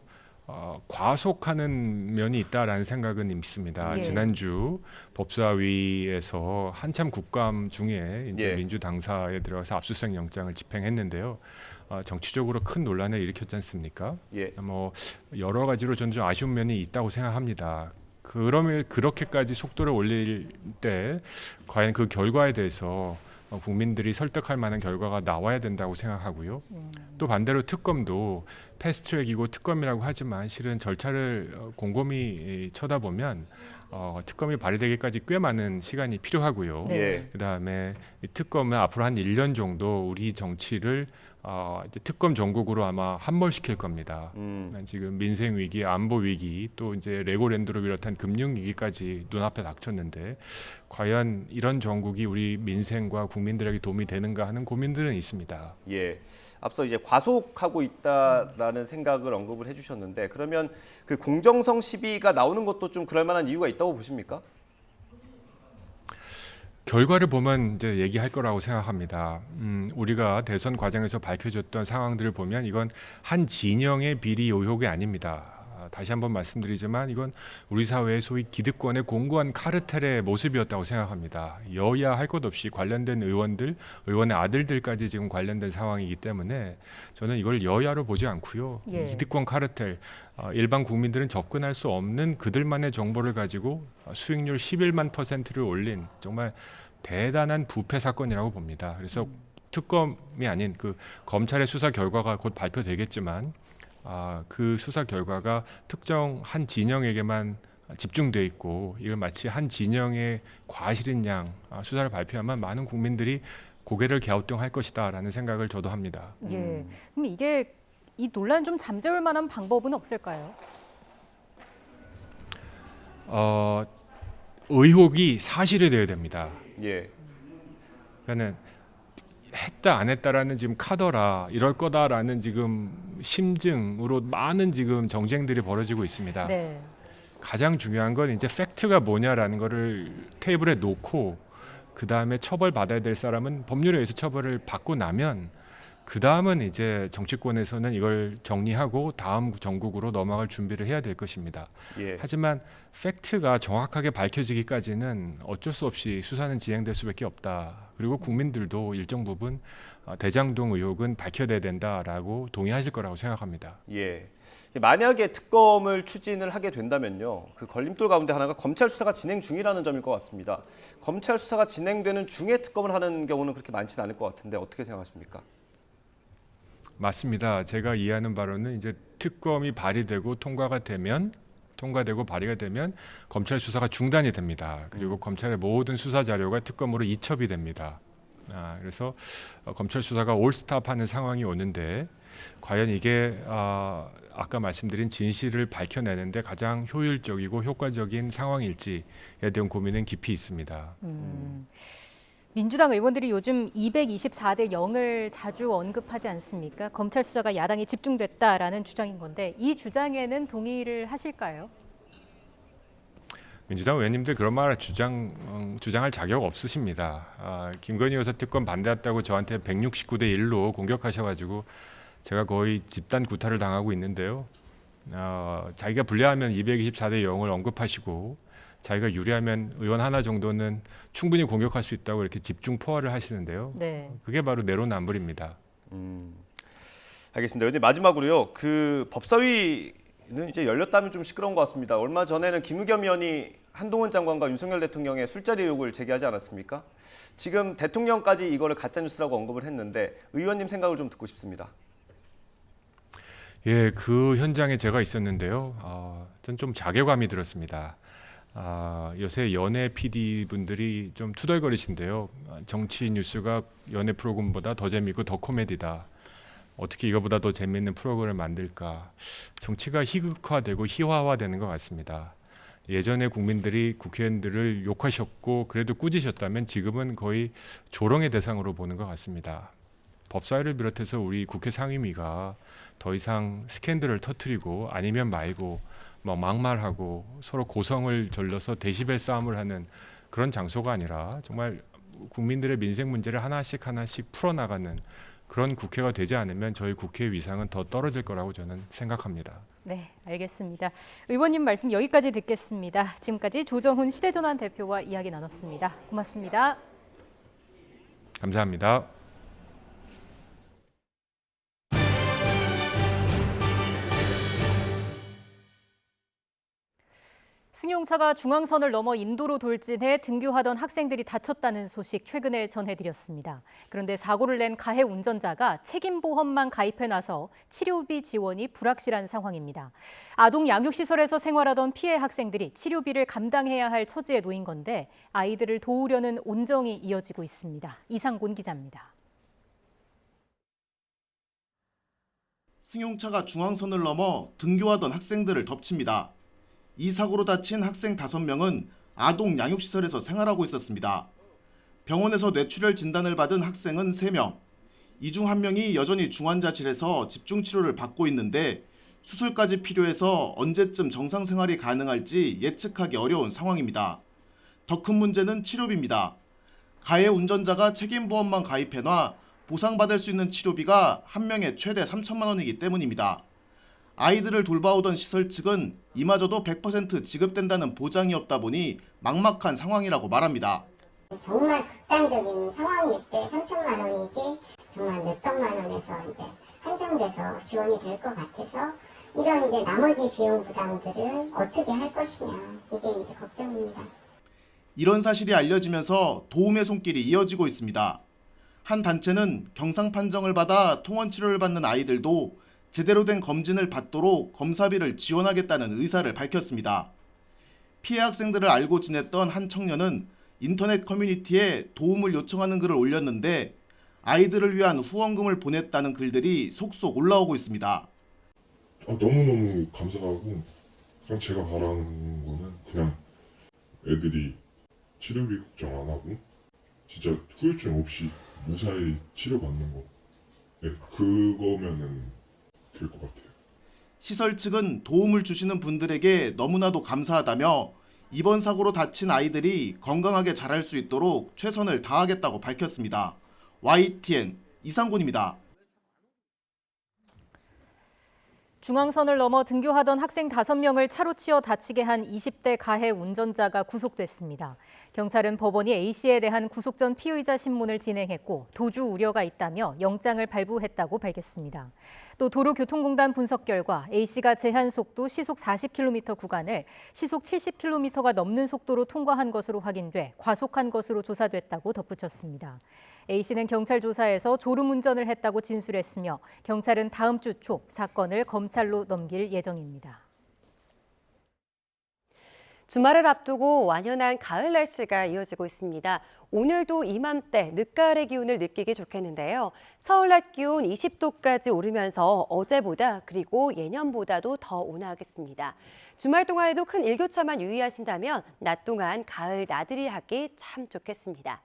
과속하는 면이 있다라는 생각은 있습니다. 예. 지난주 법사위에서 한참 국감 중에 이제 예. 민주 당사에 들어가서 압수수색 영장을 집행했는데요. 정치적으로 큰 논란을 일으켰지 않습니까? 예. 뭐 여러 가지로 저는 좀 아쉬운 면이 있다고 생각합니다. 그러면 그렇게까지 속도를 올릴 때 과연 그 결과에 대해서 국민들이 설득할 만한 결과가 나와야 된다고 생각하고요. 또 반대로 특검도 패스트트랙이고 특검이라고 하지만 실은 절차를 곰곰이 쳐다보면 특검이 발의되기까지 꽤 많은 시간이 필요하고요. 네. 그다음에 이 특검은 앞으로 한 1년 정도 우리 정치를 이제 특검 전국으로 아마 함몰시킬 겁니다. 지금 민생 위기, 안보 위기, 또 이제 레고랜드로 비롯한 금융 위기까지 눈앞에 닥쳤는데 과연 이런 정국이 우리 민생과 국민들에게 도움이 되는가 하는 고민들은 있습니다. 예. 앞서 이제 과속하고 있다라는 생각을 언급을 해주셨는데 그러면 그 공정성 시비가 나오는 것도 좀 그럴 만한 이유가 있다고 보십니까? 결과를 보면 이제 얘기할 거라고 생각합니다. 우리가 대선 과정에서 밝혀졌던 상황들을 보면 이건 한 진영의 비리 의혹이 아닙니다. 다시 한번 말씀드리지만 이건 우리 사회의 소위 기득권의 공고한 카르텔의 모습이었다고 생각합니다. 여야 할 것 없이 관련된 의원들, 의원의 아들들까지 지금 관련된 상황이기 때문에 저는 이걸 여야로 보지 않고요. 예. 기득권 카르텔, 일반 국민들은 접근할 수 없는 그들만의 정보를 가지고 수익률 11만 %를 올린 정말 대단한 부패 사건이라고 봅니다. 그래서 특검이 아닌 그 검찰의 수사 결과가 곧 발표되겠지만 그 수사 결과가 특정 한 진영에게만 집중돼 있고 이걸 마치 한 진영의 과실인 양 수사를 발표하면 많은 국민들이 고개를 갸우뚱할 것이다라는 생각을 저도 합니다. 예. 그럼 이게 이 논란 좀 잠재울 만한 방법은 없을까요? 의혹이 사실이 되어야 됩니다. 예. 그러니까는 했다 안 했다라는 지금 카더라 이럴 거다라는 지금 심증으로 많은 지금 정쟁들이 벌어지고 있습니다. 네. 가장 중요한 건 이제 팩트가 뭐냐라는 거를 테이블에 놓고 그 다음에 처벌받아야 될 사람은 법률에 의해서 처벌을 받고 나면 그 다음은 이제 정치권에서는 이걸 정리하고 다음 정국으로 넘어갈 준비를 해야 될 것입니다. 예. 하지만 팩트가 정확하게 밝혀지기까지는 어쩔 수 없이 수사는 진행될 수밖에 없다. 그리고 국민들도 일정 부분 대장동 의혹은 밝혀야 된다라고 동의하실 거라고 생각합니다. 예. 만약에 특검을 추진을 하게 된다면요. 그 걸림돌 가운데 하나가 검찰 수사가 진행 중이라는 점일 것 같습니다. 검찰 수사가 진행되는 중에 특검을 하는 경우는 그렇게 많지는 않을 것 같은데 어떻게 생각하십니까? 맞습니다. 제가 이해하는 바로는 이제 특검이 발의되고 통과되고 발의가 되면 검찰 수사가 중단이 됩니다. 그리고 검찰의 모든 수사 자료가 특검으로 이첩이 됩니다. 그래서 검찰 수사가 올스탑하는 상황이 오는데 과연 이게 아까 말씀드린 진실을 밝혀내는데 가장 효율적이고 효과적인 상황일지에 대한 고민은 깊이 있습니다. 민주당 의원들이 요즘 224대 0을 자주 언급하지 않습니까? 검찰 수사가 야당에 집중됐다라는 주장인 건데 이 주장에는 동의를 하실까요? 민주당 의원님들 그런 말 주장할 자격 없으십니다. 김건희 여사 특검 반대했다고 저한테 169대 1로 공격하셔가지고 제가 거의 집단 구타를 당하고 있는데요. 자기가 불리하면 224대 0을 언급하시고 자기가 유리하면 의원 하나 정도는 충분히 공격할 수 있다고 이렇게 집중 포화를 하시는데요. 네. 그게 바로 내로남불입니다. 알겠습니다. 의원님 마지막으로요. 그 법사위는 이제 열렸다면 좀 시끄러운 것 같습니다. 얼마 전에는 김의겸 의원이 한동훈 장관과 윤석열 대통령의 술자리 의혹을 제기하지 않았습니까? 지금 대통령까지 이거를 가짜뉴스라고 언급을 했는데 의원님 생각을 좀 듣고 싶습니다. 예, 그 현장에 제가 있었는데요. 전 좀 자괴감이 들었습니다. 요새 연예 PD 분들이 좀 투덜거리신데요. 정치 뉴스가 연예 프로그램보다 더 재미있고 더 코미디다. 어떻게 이거보다 더 재미있는 프로그램을 만들까. 정치가 희극화되고 희화화되는 것 같습니다. 예전에 국민들이 국회의원들을 욕하셨고 그래도 꾸짖으셨다면 지금은 거의 조롱의 대상으로 보는 것 같습니다. 법사위를 비롯해서 우리 국회 상임위가 더 이상 스캔들을 터뜨리고 아니면 말고 뭐 막말하고 서로 고성을 절러서 데시벨 싸움을 하는 그런 장소가 아니라 정말 국민들의 민생 문제를 하나씩 풀어나가는 그런 국회가 되지 않으면 저희 국회의 위상은 더 떨어질 거라고 저는 생각합니다. 네, 알겠습니다. 의원님 말씀 여기까지 듣겠습니다. 지금까지 조정훈 시대전환 대표와 이야기 나눴습니다. 고맙습니다. 감사합니다. 승용차가 중앙선을 넘어 인도로 돌진해 등교하던 학생들이 다쳤다는 소식 최근에 전해드렸습니다. 그런데 사고를 낸 가해 운전자가 책임보험만 가입해 나서 치료비 지원이 불확실한 상황입니다. 아동 양육시설에서 생활하던 피해 학생들이 치료비를 감당해야 할 처지에 놓인 건데 아이들을 도우려는 온정이 이어지고 있습니다. 이상곤 기자입니다. 승용차가 중앙선을 넘어 등교하던 학생들을 덮칩니다. 이 사고로 다친 학생 5명은 아동 양육시설에서 생활하고 있었습니다. 병원에서 뇌출혈 진단을 받은 학생은 3명. 이 중 1명이 여전히 중환자실에서 집중치료를 받고 있는데 수술까지 필요해서 언제쯤 정상 생활이 가능할지 예측하기 어려운 상황입니다. 더 큰 문제는 치료비입니다. 가해 운전자가 책임보험만 가입해놔 보상받을 수 있는 치료비가 한 명에 최대 3천만 원이기 때문입니다. 아이들을 돌봐오던 시설 측은 이마저도 100% 지급된다는 보장이 없다 보니 막막한 상황이라고 말합니다. 정말 극단적인 상황일 때 3천만 원이지 정말 몇백만 원에서 이제 한정돼서 지원이 될 것 같아서 이런 이제 나머지 비용 부담들을 어떻게 할 것이냐 이게 이제 걱정입니다. 이런 사실이 알려지면서 도움의 손길이 이어지고 있습니다. 한 단체는 경상 판정을 받아 통원 치료를 받는 아이들도 제대로 된 검진을 받도록 검사비를 지원하겠다는 의사를 밝혔습니다. 피해 학생들을 알고 지냈던 한 청년은 인터넷 커뮤니티에 도움을 요청하는 글을 올렸는데 아이들을 위한 후원금을 보냈다는 글들이 속속 올라오고 있습니다. 너무너무 감사하고 그냥 제가 바라는 거는 그냥 애들이 치료비 걱정 안 하고 진짜 후유증 없이 무사히 치료받는 거. 네, 그거면은 될 것 같아요. 시설 측은 도움을 주시는 분들에게 너무나도 감사하다며 이번 사고로 다친 아이들이 건강하게 자랄 수 있도록 최선을 다하겠다고 밝혔습니다. YTN 이상곤입니다. 중앙선을 넘어 등교하던 학생 5명을 차로 치어 다치게 한 20대 가해 운전자가 구속됐습니다. 경찰은 법원이 A씨에 대한 구속 전 피의자 신문을 진행했고 도주 우려가 있다며 영장을 발부했다고 밝혔습니다. 또 도로교통공단 분석 결과 A씨가 제한 속도 시속 40km 구간을 시속 70km가 넘는 속도로 통과한 것으로 확인돼 과속한 것으로 조사됐다고 덧붙였습니다. A씨는 경찰 조사에서 졸음운전을 했다고 진술했으며 경찰은 다음 주 초 사건을 검찰로 넘길 예정입니다. 주말을 앞두고 완연한 가을 날씨가 이어지고 있습니다. 오늘도 이맘때 늦가을의 기온을 느끼기 좋겠는데요. 서울 낮 기온 20도까지 오르면서 어제보다 그리고 예년보다도 더 온화하겠습니다. 주말 동안에도 큰 일교차만 유의하신다면 낮 동안 가을 나들이 하기 참 좋겠습니다.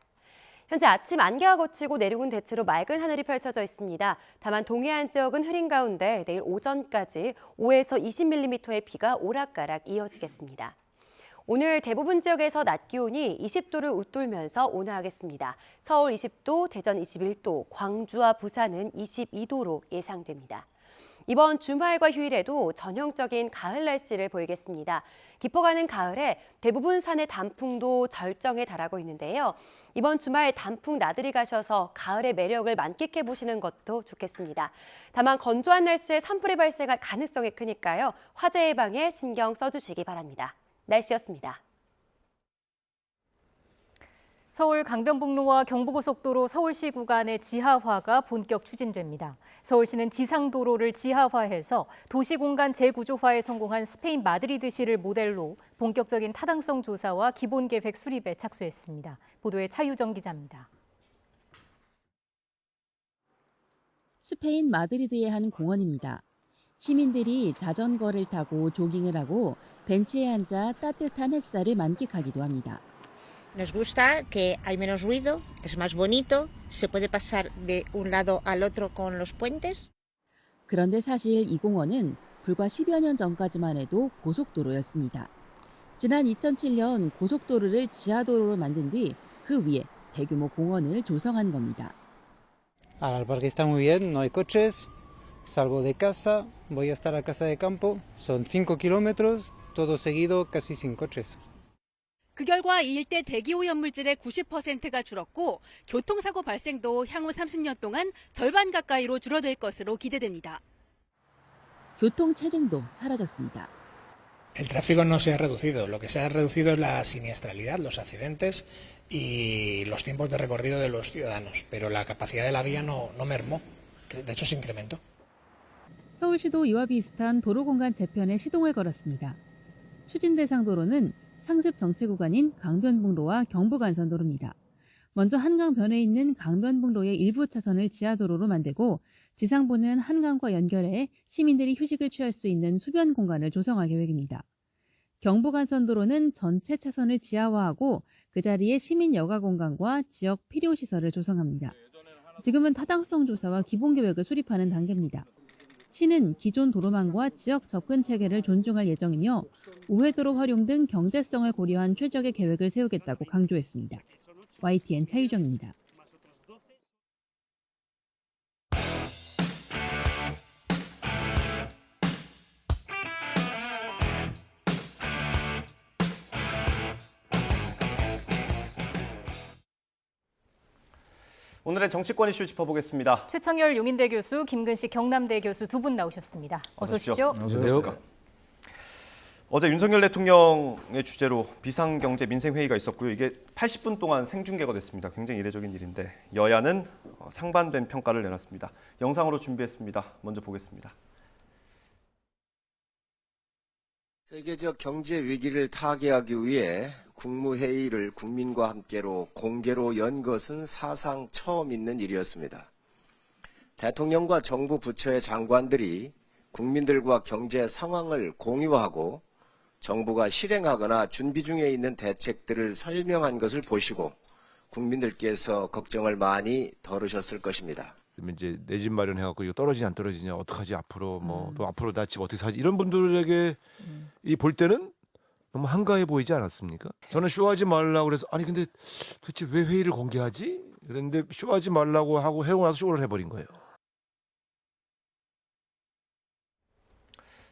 현재 아침 안개가 걷히고 내륙은 대체로 맑은 하늘이 펼쳐져 있습니다. 다만 동해안 지역은 흐린 가운데 내일 오전까지 5에서 20mm의 비가 오락가락 이어지겠습니다. 오늘 대부분 지역에서 낮 기온이 20도를 웃돌면서 온화하겠습니다. 서울 20도, 대전 21도, 광주와 부산은 22도로 예상됩니다. 이번 주말과 휴일에도 전형적인 가을 날씨를 보이겠습니다. 깊어가는 가을에 대부분 산의 단풍도 절정에 달하고 있는데요. 이번 주말 단풍 나들이 가셔서 가을의 매력을 만끽해 보시는 것도 좋겠습니다. 다만 건조한 날씨에 산불이 발생할 가능성이 크니까요. 화재 예방에 신경 써주시기 바랍니다. 날씨였습니다. 서울 강변북로와 경부고속도로 서울시 구간의 지하화가 본격 추진됩니다. 서울시는 지상도로를 지하화해서 도시공간 재구조화에 성공한 스페인 마드리드시를 모델로 본격적인 타당성 조사와 기본계획 수립에 착수했습니다. 보도에 차유정 기자입니다. 스페인 마드리드의 한 공원입니다. 시민들이 자전거를 타고 조깅을 하고 벤치에 앉아 따뜻한 햇살을 만끽하기도 합니다. Nos gusta que hay menos ruido, es más bonito, se puede pasar de un lado al otro con los puentes. 그런데 사실 이 공원은 불과 10여 년 전까지만 해도 고속도로였습니다. 지난 2007년 고속도로를 지하도로로 만든 뒤 그 위에 대규모 공원을 조성한 겁니다. El parque está muy bien, no hay coches, salgo de casa, voy a estar a casa de campo, son 5 kilómetros, todo seguido, casi sin coches. 그 결과 이 일대 대기오염물질의 90%가 줄었고 교통사고 발생도 향후 30년 동안 절반 가까이로 줄어들 것으로 기대됩니다. 교통체증도 사라졌습니다. El tráfico no se ha reducido, lo que se ha reducido es la siniestralidad, los accidentes y los tiempos de recorrido de los ciudadanos, pero la capacidad de la vía no mermó, de hecho se incrementó. 서울시도 이와 비슷한 도로공간 재편에 시동을 걸었습니다. 추진 대상 도로는 상습 정체 구간인 강변북로와 경부간선도로입니다. 먼저 한강변에 있는 강변북로의 일부 차선을 지하도로로 만들고 지상부는 한강과 연결해 시민들이 휴식을 취할 수 있는 수변 공간을 조성할 계획입니다. 경부간선도로는 전체 차선을 지하화하고 그 자리에 시민 여가 공간과 지역 필요시설을 조성합니다. 지금은 타당성 조사와 기본계획을 수립하는 단계입니다. 시는 기존 도로망과 지역 접근 체계를 존중할 예정이며 우회도로 활용 등 경제성을 고려한 최적의 계획을 세우겠다고 강조했습니다. YTN 차유정입니다. 오늘의 정치권 이슈 짚어보겠습니다. 최창열 용인대 교수, 김근식 경남대 교수 두 분 나오셨습니다. 어서 오십시오. 안녕하세요. 어제 윤석열 대통령의 주재로 비상경제 민생회의가 있었고요. 이게 80분 동안 생중계가 됐습니다. 굉장히 이례적인 일인데 여야는 상반된 평가를 내놨습니다. 영상으로 준비했습니다. 먼저 보겠습니다. 세계적 경제 위기를 타개하기 위해 국무회의를 국민과 함께로 공개로 연 것은 사상 처음 있는 일이었습니다. 대통령과 정부 부처의 장관들이 국민들과 경제 상황을 공유하고 정부가 실행하거나 준비 중에 있는 대책들을 설명한 것을 보시고 국민들께서 걱정을 많이 덜으셨을 것입니다. 그러면 이제 내 집 마련해갖고 이거 떨어지냐 안 떨어지냐 어떡하지 앞으로 뭐 또 앞으로 나 집 어떻게 사지 이런 분들에게 이 볼 때는 너무 한가해 보이지 않았습니까? 저는 쇼하지 말라고 그래서 아니 근데 도대체 왜 회의를 공개하지? 그런데 쇼하지 말라고 하고 해오고 나서 쇼를 해버린 거예요.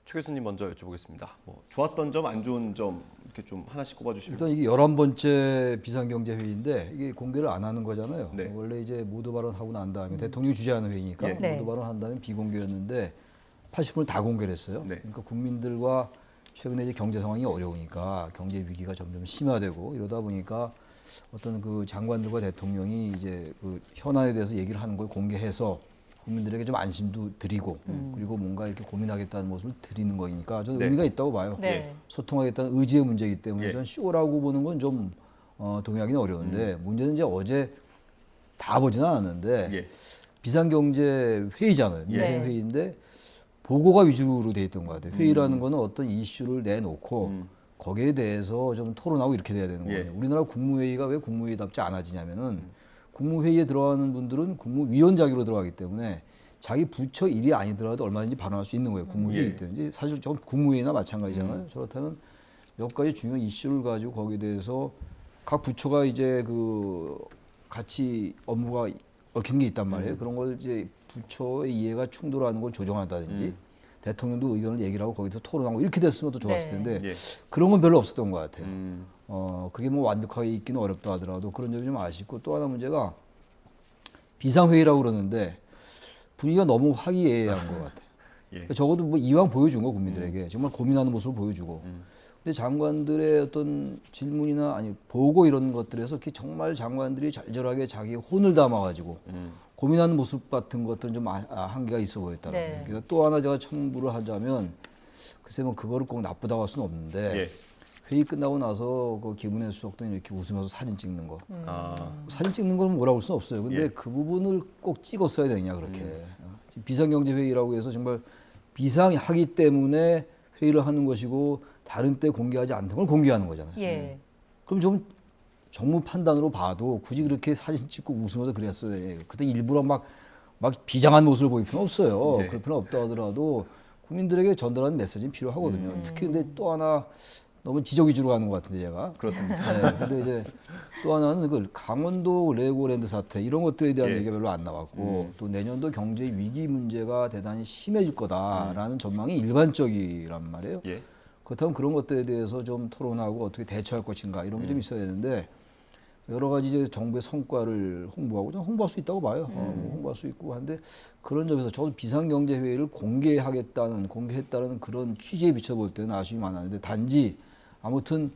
최 교수님 먼저 여쭤보겠습니다. 뭐 좋았던 점, 안 좋은 점 이렇게 좀 하나씩 꼽아주시면. 일단 이게 11번째 비상경제회의인데 이게 공개를 안 하는 거잖아요. 네. 원래 이제 모두 발언하고 난 다음에 대통령이 주재하는 회의니까 예. 모두 발언한 다음에 비공개였는데 80분을 다 공개를 했어요. 네. 그러니까 국민들과 최근에 이제 경제 상황이 어려우니까 경제 위기가 점점 심화되고 이러다 보니까 어떤 그 장관들과 대통령이 이제 그 현안에 대해서 얘기를 하는 걸 공개해서 국민들에게 좀 안심도 드리고 그리고 뭔가 이렇게 고민하겠다는 모습을 드리는 거니까 저는 네. 의미가 있다고 봐요. 네. 소통하겠다는 의지의 문제이기 때문에 예. 저는 쇼라고 보는 건 좀 동의하기는 어려운데 문제는 이제 어제 다 보지는 않았는데 예. 비상경제 회의잖아요. 민생 네. 회의인데 보고가 위주로 돼 있던 것 같아요. 회의라는 거는 어떤 이슈를 내놓고 거기에 대해서 좀 토론하고 이렇게 돼야 되는 거예요. 우리나라 국무회의가 왜 국무회의답지 않아지냐면은 국무회의에 들어가는 분들은 국무위원 자격으로 들어가기 때문에 자기 부처 일이 아니더라도 얼마든지 발언할 수 있는 거예요. 국무회의이기 때문에. 사실 저 국무회의나 마찬가지잖아요. 저렇다면 몇 가지 중요한 이슈를 가지고 거기에 대해서 각 부처가 이제 그 같이 업무가 얽힌 게 있단 말이에요. 그런 걸 이제 부처의 이해가 충돌하는 걸 조정한다든지 대통령도 의견을 얘기를 하고 거기서 토론하고 이렇게 됐으면 더 좋았을 텐데 예. 그런 건 별로 없었던 것 같아요. 그게 뭐 완벽하게 있기는 어렵다 하더라도 그런 점이 좀 아쉽고 또 하나 문제가 비상회의라고 그러는데 분위기가 너무 화기애애한 것 같아요. 예. 그러니까 적어도 뭐 이왕 보여준 거 국민들에게 정말 고민하는 모습을 보여주고 근데 장관들의 어떤 질문이나 아니 보고 이런 것들에서 정말 장관들이 절절하게 자기 혼을 담아가지고 고민하는 모습 같은 것들은 좀 한계가 있어 보였다는 네. 거예요. 그래서 또 하나 제가 첨부를 하자면 글쎄 뭐 그거를 꼭 나쁘다고 할 수는 없는데 예. 회의 끝나고 나서 그 김은혜 수석도 이렇게 웃으면서 사진 찍는 거. 아. 사진 찍는 건 뭐라고 할 수는 없어요. 근데 예. 그 부분을 꼭 찍었어야 되냐 그렇게. 비상경제회의라고 해서 정말 비상하기 때문에 회의를 하는 것이고 다른 때 공개하지 않던 걸 공개하는 거잖아요. 예. 그럼 좀 정무 판단으로 봐도 굳이 그렇게 사진 찍고 웃으면서 그랬어야 돼요. 그때 일부러 막 비장한 모습을 보일 필요는 없어요. 네. 그럴 필요는 없다 하더라도 국민들에게 전달하는 메시지는 필요하거든요. 특히 근데 또 하나 너무 지적 위주로 가는 것 같은데 제가. 그렇습니다. 네, 근데 이제 또 하나는 그 강원도 레고랜드 사태 이런 것들에 대한 예. 얘기가 별로 안 나왔고 또 내년도 경제 위기 문제가 대단히 심해질 거다라는 전망이 일반적이란 말이에요. 예. 그렇다면 그런 것들에 대해서 좀 토론하고 어떻게 대처할 것인가 이런 게 좀 있어야 되는데 여러 가지 이제 정부의 성과를 홍보하고 저는 홍보할 수 있다고 봐요. 홍보할 수 있고 한데 그런 점에서 저도 비상경제회의를 공개했다는 그런 취지에 비춰볼 때는 아쉬움이 많았는데 단지 아무튼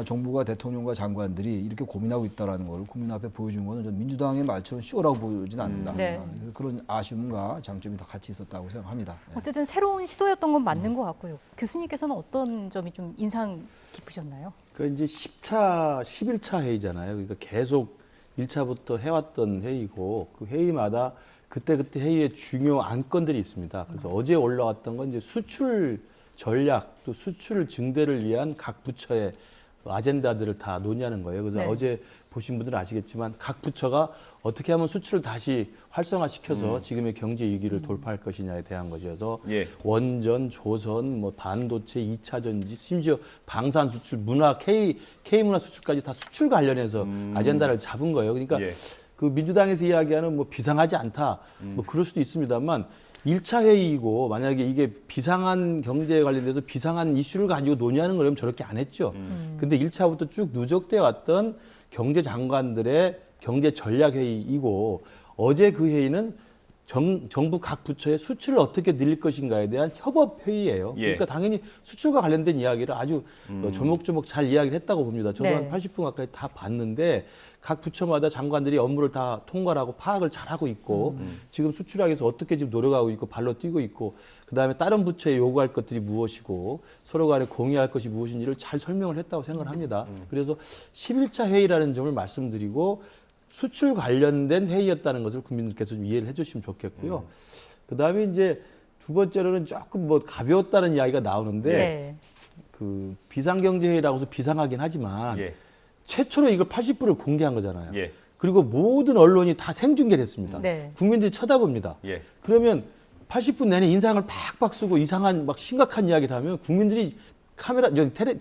정부가 대통령과 장관들이 이렇게 고민하고 있다는 걸 국민 앞에 보여준 거는 전 민주당의 말처럼 쇼라고 보진 않는다. 네. 그래서 그런 아쉬움과 장점이 다 같이 있었다고 생각합니다. 네. 어쨌든 새로운 시도였던 건 맞는 것 같고요. 교수님께서는 어떤 점이 좀 인상 깊으셨나요? 그 이제 11차 회의잖아요. 그러니까 계속 1차부터 해왔던 회의고 그 회의마다 그때그때 회의에 중요 안건들이 있습니다. 그래서 어제 올라왔던 건 이제 수출 전략 또 수출 증대를 위한 각 부처의 아젠다들을 다 논의하는 거예요. 그래서 네. 어제 보신 분들은 아시겠지만 각 부처가 어떻게 하면 수출을 다시 활성화시켜서 지금의 경제 위기를 돌파할 것이냐에 대한 것이어서 예. 원전, 조선, 뭐 반도체, 2차 전지, 심지어 방산 수출, 문화, K 문화 수출까지 다 수출 관련해서 아젠다를 잡은 거예요. 그러니까 예. 그 민주당에서 이야기하는 뭐 비상하지 않다, 뭐 그럴 수도 있습니다만 1차 회의이고 만약에 이게 비상한 경제에 관련돼서 비상한 이슈를 가지고 논의하는 거라면 저렇게 안 했죠. 근데 1차부터 쭉 누적돼 왔던 경제 장관들의 경제 전략 회의이고 어제 그 회의는 정부 각 부처의 수출을 어떻게 늘릴 것인가에 대한 협업 회의예요. 예. 그러니까 당연히 수출과 관련된 이야기를 아주 조목조목 잘 이야기를 했다고 봅니다. 저도 네. 한 80분 가까이 다 봤는데 각 부처마다 장관들이 업무를 다 통과하고 파악을 잘하고 있고 지금 수출하기 위해서 어떻게 지금 노력하고 있고 발로 뛰고 있고 그다음에 다른 부처에 요구할 것들이 무엇이고 서로 간에 공유할 것이 무엇인지를 잘 설명을 했다고 생각을 합니다. 그래서 11차 회의라는 점을 말씀드리고 수출 관련된 회의였다는 것을 국민들께서 좀 이해를 해주시면 좋겠고요. 그다음에 이제 두 번째로는 조금 뭐 가벼웠다는 이야기가 나오는데 네. 그 비상경제회의라고 해서 비상하긴 하지만 예. 최초로 이걸 80분을 공개한 거잖아요. 예. 그리고 모든 언론이 다 생중계를 했습니다. 네. 국민들이 쳐다봅니다. 예. 그러면 80분 내내 인상을 팍팍 쓰고 이상한 막 심각한 이야기를 하면 국민들이 카메라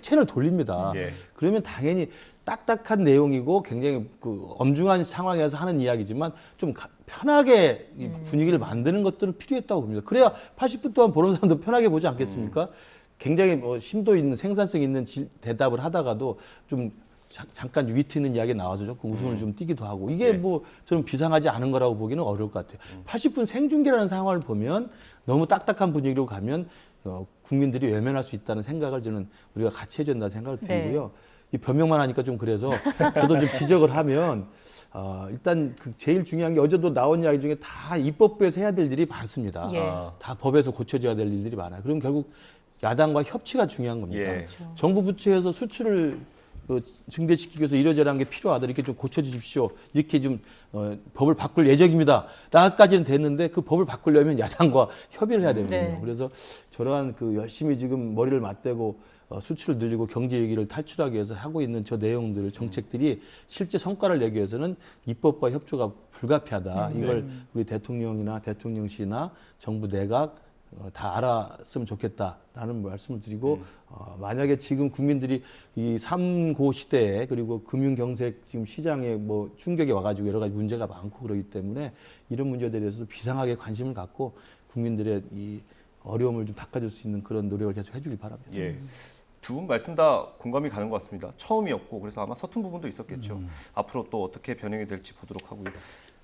채널 돌립니다. 예. 그러면 당연히 딱딱한 내용이고 굉장히 그 엄중한 상황에서 하는 이야기지만 좀 편하게 이 분위기를 만드는 것들은 필요했다고 봅니다. 그래야 80분 동안 보는 사람도 편하게 보지 않겠습니까? 굉장히 뭐 심도 있는 생산성 있는 대답을 하다가도 좀 잠깐 위트 있는 이야기 나와서 조금 웃음을 좀 띠기도 하고 이게 뭐 저는 비상하지 않은 거라고 보기는 어려울 것 같아요. 80분 생중계라는 상황을 보면 너무 딱딱한 분위기로 가면 국민들이 외면할 수 있다는 생각을 저는 우리가 같이 해야 된다는 생각을 들고요. 이 변명만 하니까 좀 그래서 저도 좀 지적을 하면 일단 그 제일 중요한 게 어제도 나온 이야기 중에 다 입법부에서 해야 될 일이 많습니다. 다 법에서 고쳐져야 될 일들이 많아요. 그럼 결국 야당과 협치가 중요한 겁니다. 그렇죠. 정부 부처에서 수출을 증대시키기 위해서 이러저러한 게 필요하다. 이렇게 좀 고쳐주십시오. 이렇게 좀 법을 바꿀 예정입니다. 라까지는 됐는데 그 법을 바꾸려면 야당과 협의를 해야 되거든요. 그래서 저러한 그 열심히 지금 머리를 맞대고 수출을 늘리고 경제 위기를 탈출하기 위해서 하고 있는 저 내용들, 정책들이 실제 성과를 내기 위해서는 입법과 협조가 불가피하다. 이걸 우리 대통령이나 대통령실이나 정부 내각 다 알았으면 좋겠다라는 말씀을 드리고 만약에 지금 국민들이 이 3고 시대에 그리고 금융경색 지금 시장에 뭐 충격이 와가지고 여러 가지 문제가 많고 그러기 때문에 이런 문제들에 대해서도 비상하게 관심을 갖고 국민들의 이 어려움을 좀 닦아줄 수 있는 그런 노력을 계속 해주길 바랍니다. 예. 두 분 말씀 다 공감이 가는 것 같습니다. 처음이었고 그래서 아마 서툰 부분도 있었겠죠. 앞으로 또 어떻게 변형이 될지 보도록 하고요.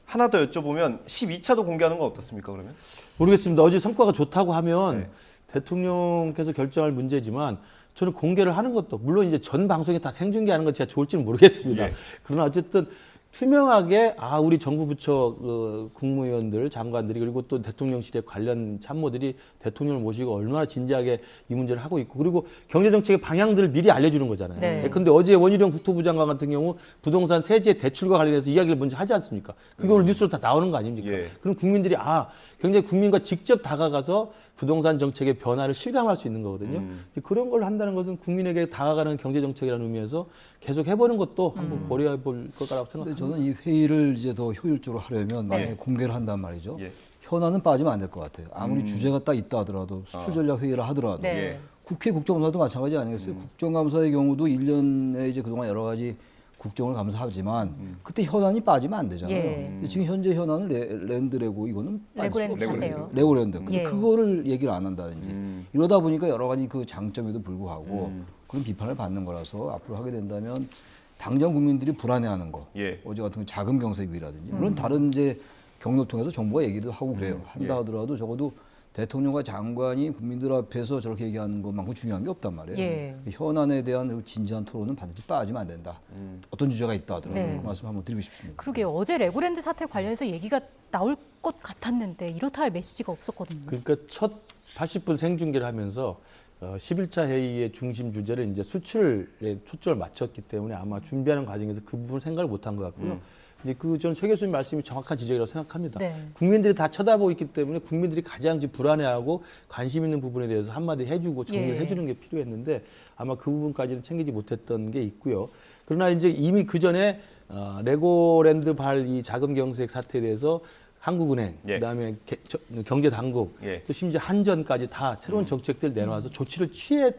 하나 더 여쭤보면 12차도 공개하는 건 어떻습니까, 그러면? 모르겠습니다. 어제 성과가 좋다고 하면 대통령께서 결정할 문제지만 저는 공개를 하는 것도 물론 이제 전 방송에 다 생중계하는 건 제가 좋을지는 모르겠습니다. 그러나 어쨌든 투명하게 우리 정부 부처 국무위원들, 장관들이 그리고 또 대통령실의 관련 참모들이 대통령을 모시고 얼마나 진지하게 이 문제를 하고 있고 그리고 경제정책의 방향들을 미리 알려주는 거잖아요. 그런데 어제 원희룡 국토부 장관 같은 경우 부동산 세제 대출과 관련해서 이야기를 먼저 하지 않습니까? 그게 오늘 뉴스로 다 나오는 거 아닙니까? 그럼 국민들이 굉장히 국민과 직접 다가가서 부동산 정책의 변화를 실감할 수 있는 거거든요. 그런 걸 한다는 것은 국민에게 다가가는 경제정책이라는 의미에서 계속 해보는 것도 한번 고려해 볼 거라고 생각합니다. 저는 이 회의를 이제 더 효율적으로 하려면 만약에 공개를 한단 말이죠. 현안은 빠지면 안 될 것 같아요. 아무리 주제가 딱 있다 하더라도 수출 전략 회의를 하더라도 국회 국정감사도 마찬가지 아니겠어요? 국정감사의 경우도 1년에 이제 그동안 여러 가지 국정을 감사하지만 그때 현안이 빠지면 안 되잖아요. 근데 지금 현재 현안은 랜드레고 이거는 빠질 수 없어요. 레고랜드. 근데 그거를 얘기를 안 한다든지 이러다 보니까 여러 가지 그 장점에도 불구하고 그런 비판을 받는 거라서 앞으로 하게 된다면 당장 국민들이 불안해하는 거 어제 같은 자금 경색 위기라든지 물론 다른 이제 경로 통해서 정부가 얘기도 하고 그래요. 한다 하더라도 적어도 대통령과 장관이 국민들 앞에서 저렇게 얘기하는 것만큼 중요한 게 없단 말이에요. 현안에 대한 진지한 토론은 반드시 빠지면 안 된다. 어떤 주제가 있다 하더라도 그 말씀 한번 드리고 싶습니다. 그러게요. 어제 레고랜드 사태 관련해서 얘기가 나올 것 같았는데 이렇다 할 메시지가 없었거든요. 그러니까 첫 80분 생중계를 하면서 11차 회의의 중심 주제를 이제 수출에 초점을 맞췄기 때문에 아마 준비하는 과정에서 그 부분 생각을 못한 것 같고요. 이제 전 최 교수님 말씀이 정확한 지적이라고 생각합니다. 국민들이 다 쳐다보고 있기 때문에 국민들이 가장 불안해하고 관심 있는 부분에 대해서 한마디 해주고 정리를 해주는 게 필요했는데 아마 그 부분까지는 챙기지 못했던 게 있고요. 그러나 이제 이미 그 전에 레고랜드 발 이 자금 경색 사태에 대해서 한국은행, 그다음에 경제당국, 또 심지어 한전까지 다 새로운 정책들 내놔서 조치를 취해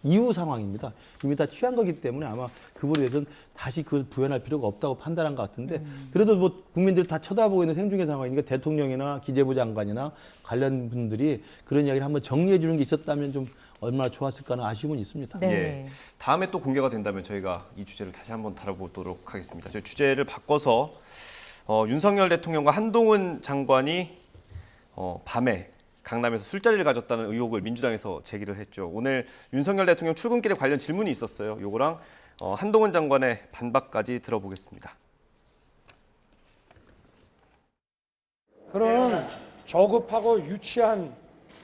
이후 상황입니다. 이미 다 취한 거기 때문에 아마 그 부분에 대해서는 다시 그걸 부연할 필요가 없다고 판단한 것 같은데 그래도 뭐 국민들이 다 쳐다보고 있는 생중계 상황이니까 대통령이나 기재부 장관이나 관련 분들이 그런 이야기를 한번 정리해 주는 게 있었다면 좀 얼마나 좋았을까 하는 아쉬움은 있습니다. 다음에 또 공개가 된다면 저희가 이 주제를 다시 한번 다뤄보도록 하겠습니다. 저희 주제를 바꿔서 윤석열 대통령과 한동훈 장관이 밤에 강남에서 술자리를 가졌다는 의혹을 민주당에서 제기를 했죠. 오늘 윤석열 대통령 출근길에 관련 질문이 있었어요. 요거랑 한동훈 장관의 반박까지 들어보겠습니다. 그런 저급하고 유치한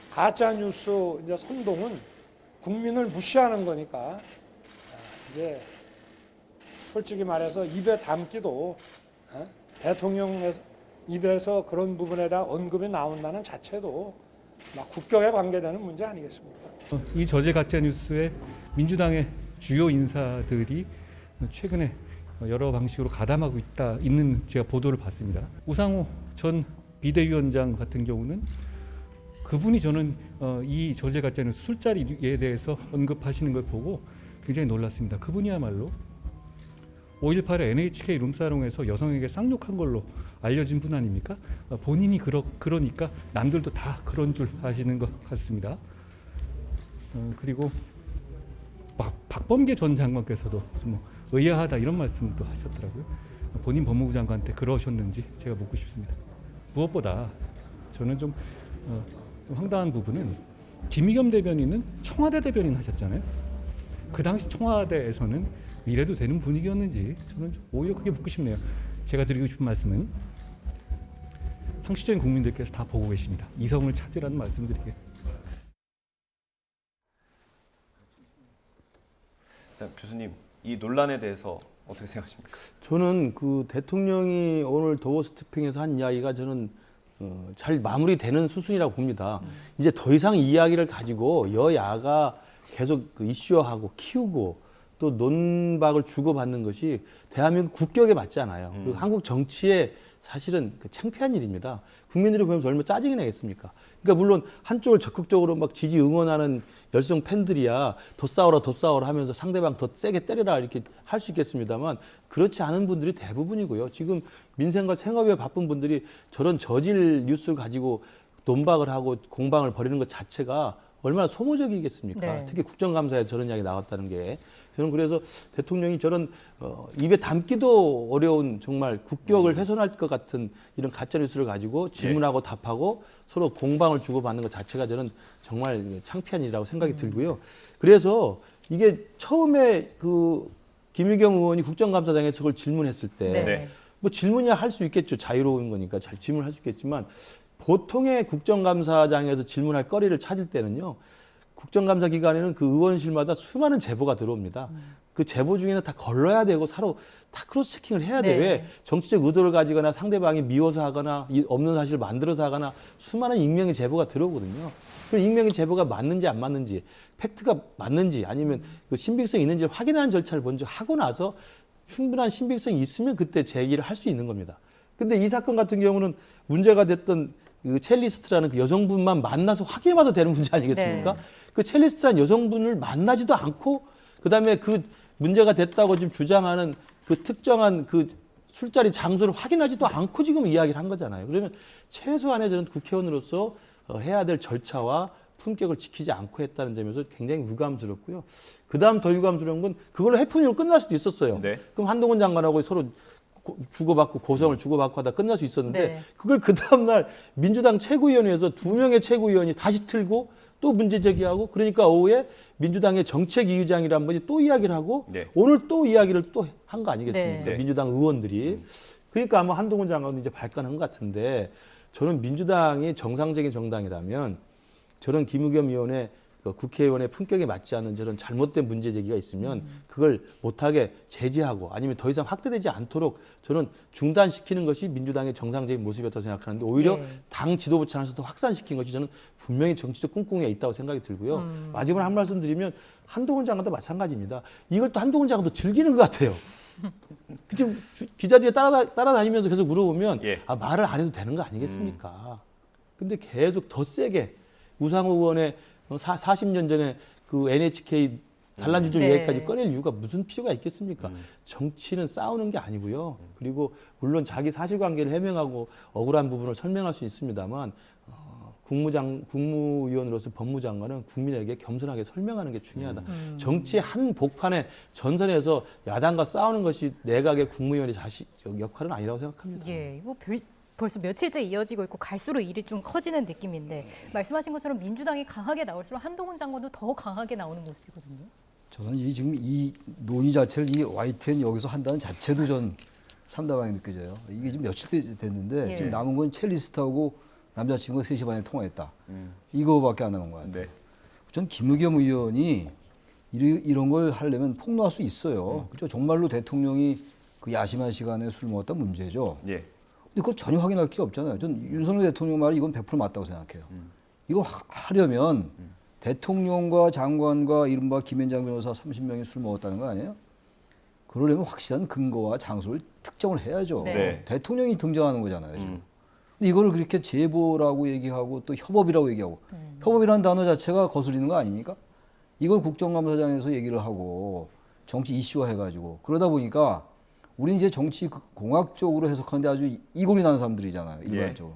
가짜 뉴스 이제 선동은 국민을 무시하는 거니까 이제 솔직히 말해서 입에 담기도 대통령 입에서 그런 부분에 대한 언급이 나온다는 자체도 막 국격에 관계되는 문제 아니겠습니까? 이 저질 가짜 뉴스에 민주당의 주요 인사들이 최근에 여러 방식으로 가담하고 있는 제가 보도를 봤습니다. 우상호 전 비대위원장 같은 경우는 그분이 저는 이 저질 가짜뉴스 술자리에 대해서 언급하시는 걸 보고 굉장히 놀랐습니다. 그분이야말로 5.18에 NHK 룸사롱에서 여성에게 쌍욕한 걸로 알려진 분 아닙니까? 본인이 그러니까 남들도 다 그런 줄 아시는 것 같습니다. 그리고 박범계 전 장관께서도 좀 의아하다 이런 말씀도 하셨더라고요. 본인 법무부 장관 때 그러셨는지 제가 묻고 싶습니다. 무엇보다 저는 좀 황당한 부분은 김의겸 대변인은 청와대 대변인 하셨잖아요. 그 당시 청와대에서는 이래도 되는 분위기였는지 저는 오히려 그게 묻고 싶네요. 제가 드리고 싶은 말씀은 상식적인 국민들께서 다 보고 계십니다. 이성을 찾으라는 말씀드리게. 교수님, 이 논란에 대해서 어떻게 생각하십니까? 저는 그 대통령이 오늘 도어스 태핑에서 한 이야기가 저는 잘 마무리되는 수순이라고 봅니다. 이제 더 이상 이야기를 가지고 여야가 계속 그 이슈화하고 키우고 또 논박을 주고받는 것이 대한민국 국격에 맞지 않아요. 그리고 한국 정치에 사실은 그 창피한 일입니다. 국민들이 보면서 얼마나 짜증이 나겠습니까? 그러니까 물론 한쪽을 적극적으로 막 지지 응원하는 열성 팬들이야 더 싸워라 하면서 상대방 더 세게 때려라 이렇게 할 수 있겠습니다만 그렇지 않은 분들이 대부분이고요. 지금 민생과 생업에 바쁜 분들이 저런 저질 뉴스를 가지고 논박을 하고 공방을 벌이는 것 자체가 얼마나 소모적이겠습니까? 네. 특히 국정감사에 저런 이야기 나왔다는 게 저는 그래서 대통령이 저런 입에 담기도 어려운 정말 국격을 훼손할 것 같은 이런 가짜 뉴스를 가지고 질문하고 답하고 서로 공방을 주고받는 것 자체가 저는 정말 창피한 일이라고 생각이 들고요. 그래서 이게 처음에 그 김의겸 의원이 국정감사장에서 그걸 질문했을 때 뭐 질문이야 할 수 있겠죠. 자유로운 거니까 잘 질문할 수 있겠지만 보통의 국정감사장에서 질문할 거리를 찾을 때는요. 국정감사 기간에는 그 의원실마다 수많은 제보가 들어옵니다. 그 제보 중에는 다 걸러야 되고 서로 다 크로스 체킹을 해야 돼요. 왜? 정치적 의도를 가지거나 상대방이 미워서 하거나 없는 사실을 만들어서 하거나 수많은 익명의 제보가 들어오거든요. 그 익명의 제보가 맞는지 안 맞는지, 팩트가 맞는지 아니면 그 신빙성이 있는지 확인하는 절차를 먼저 하고 나서 충분한 신빙성이 있으면 그때 제기를 할 수 있는 겁니다. 근데 이 사건 같은 경우는 문제가 됐던 그 첼리스트라는 그 여성분만 만나서 확인해봐도 되는 문제 아니겠습니까? 그 첼리스트라는 여성분을 만나지도 않고 그다음에 그 문제가 됐다고 지금 주장하는 그 특정한 그 술자리 장소를 확인하지도 않고 지금 이야기를 한 거잖아요. 그러면 최소한의 저는 국회의원으로서 해야 될 절차와 품격을 지키지 않고 했다는 점에서 굉장히 유감스럽고요. 그다음 더 유감스러운 건 그걸로 해프닝으로 끝날 수도 있었어요. 그럼 한동훈 장관하고 서로 주고받고 고성을 주고받고 하다 끝날 수 있었는데 그걸 그 다음날 민주당 최고위원회에서 2명의 최고위원이 다시 틀고 또 문제 제기하고 그러니까 오후에 민주당의 정책위의장이란 분이 또 이야기를 하고 오늘 또 이야기를 또 한 거 아니겠습니까? 민주당 의원들이. 그러니까 아마 한동훈 장관도 이제 발끈한 것 같은데 저는 민주당이 정상적인 정당이라면 저런 김의겸 의원의 국회의원의 품격에 맞지 않는 저런 잘못된 문제 제기가 있으면 그걸 못하게 제지하고 아니면 더 이상 확대되지 않도록 저는 중단시키는 것이 민주당의 정상적인 모습이었다고 생각하는데 오히려 당 지도부 차원에서도 확산시킨 것이 저는 분명히 정치적 꿍꿍이가 있다고 생각이 들고요. 마지막으로 한 말씀 드리면 한동훈 장관도 마찬가지입니다. 이걸 또 한동훈 장관도 즐기는 것 같아요. 지금 기자들이 따라다니면서 계속 물어보면 말을 안 해도 되는 거 아니겠습니까? 근데 계속 더 세게 우상호 의원의 40년 전에 그 NHK 단란주절 얘기까지 꺼낼 이유가 무슨 필요가 있겠습니까? 정치는 싸우는 게 아니고요. 그리고 물론 자기 사실관계를 해명하고 억울한 부분을 설명할 수 있습니다만 국무위원으로서 법무장관은 국민에게 겸손하게 설명하는 게 중요하다. 정치의 한 복판에 전선에서 야당과 싸우는 것이 내각의 국무위원의 역할은 아니라고 생각합니다. 이거 벌써 며칠째 이어지고 있고 갈수록 일이 좀 커지는 느낌인데 말씀하신 것처럼 민주당이 강하게 나올수록 한동훈 장관도 더 강하게 나오는 모습이거든요. 저는 지금 이 논의 자체를 이 YTN 여기서 한다는 자체도 전 참담하게 느껴져요. 이게 지금 며칠 됐는데 지금 남은 건 첼리스트하고 남자친구가 3시 반에 통화했다. 이거밖에 안 남은 거 같아요. 전 김의겸 의원이 이런 걸 하려면 폭로할 수 있어요. 그렇죠? 정말로 대통령이 그 야심한 시간에 술 먹었다 문제죠. 근데 그걸 전혀 확인할 게 없잖아요. 전 윤석열 대통령 말이 이건 100% 맞다고 생각해요. 이걸 하려면 대통령과 장관과 이른바 김현장 변호사 30명이 술 먹었다는 거 아니에요? 그러려면 확실한 근거와 장소를 특정을 해야죠. 네. 대통령이 등장하는 거잖아요. 지금. 근데 이거를 그렇게 제보라고 얘기하고 또 협업이라고 얘기하고 협업이라는 단어 자체가 거슬리는 거 아닙니까? 이걸 국정감사장에서 얘기를 하고 정치 이슈화 해가지고 그러다 보니까 우리는 이제 정치 공학적으로 해석하는데 아주 이골이 나는 사람들이잖아요. 일반적으로.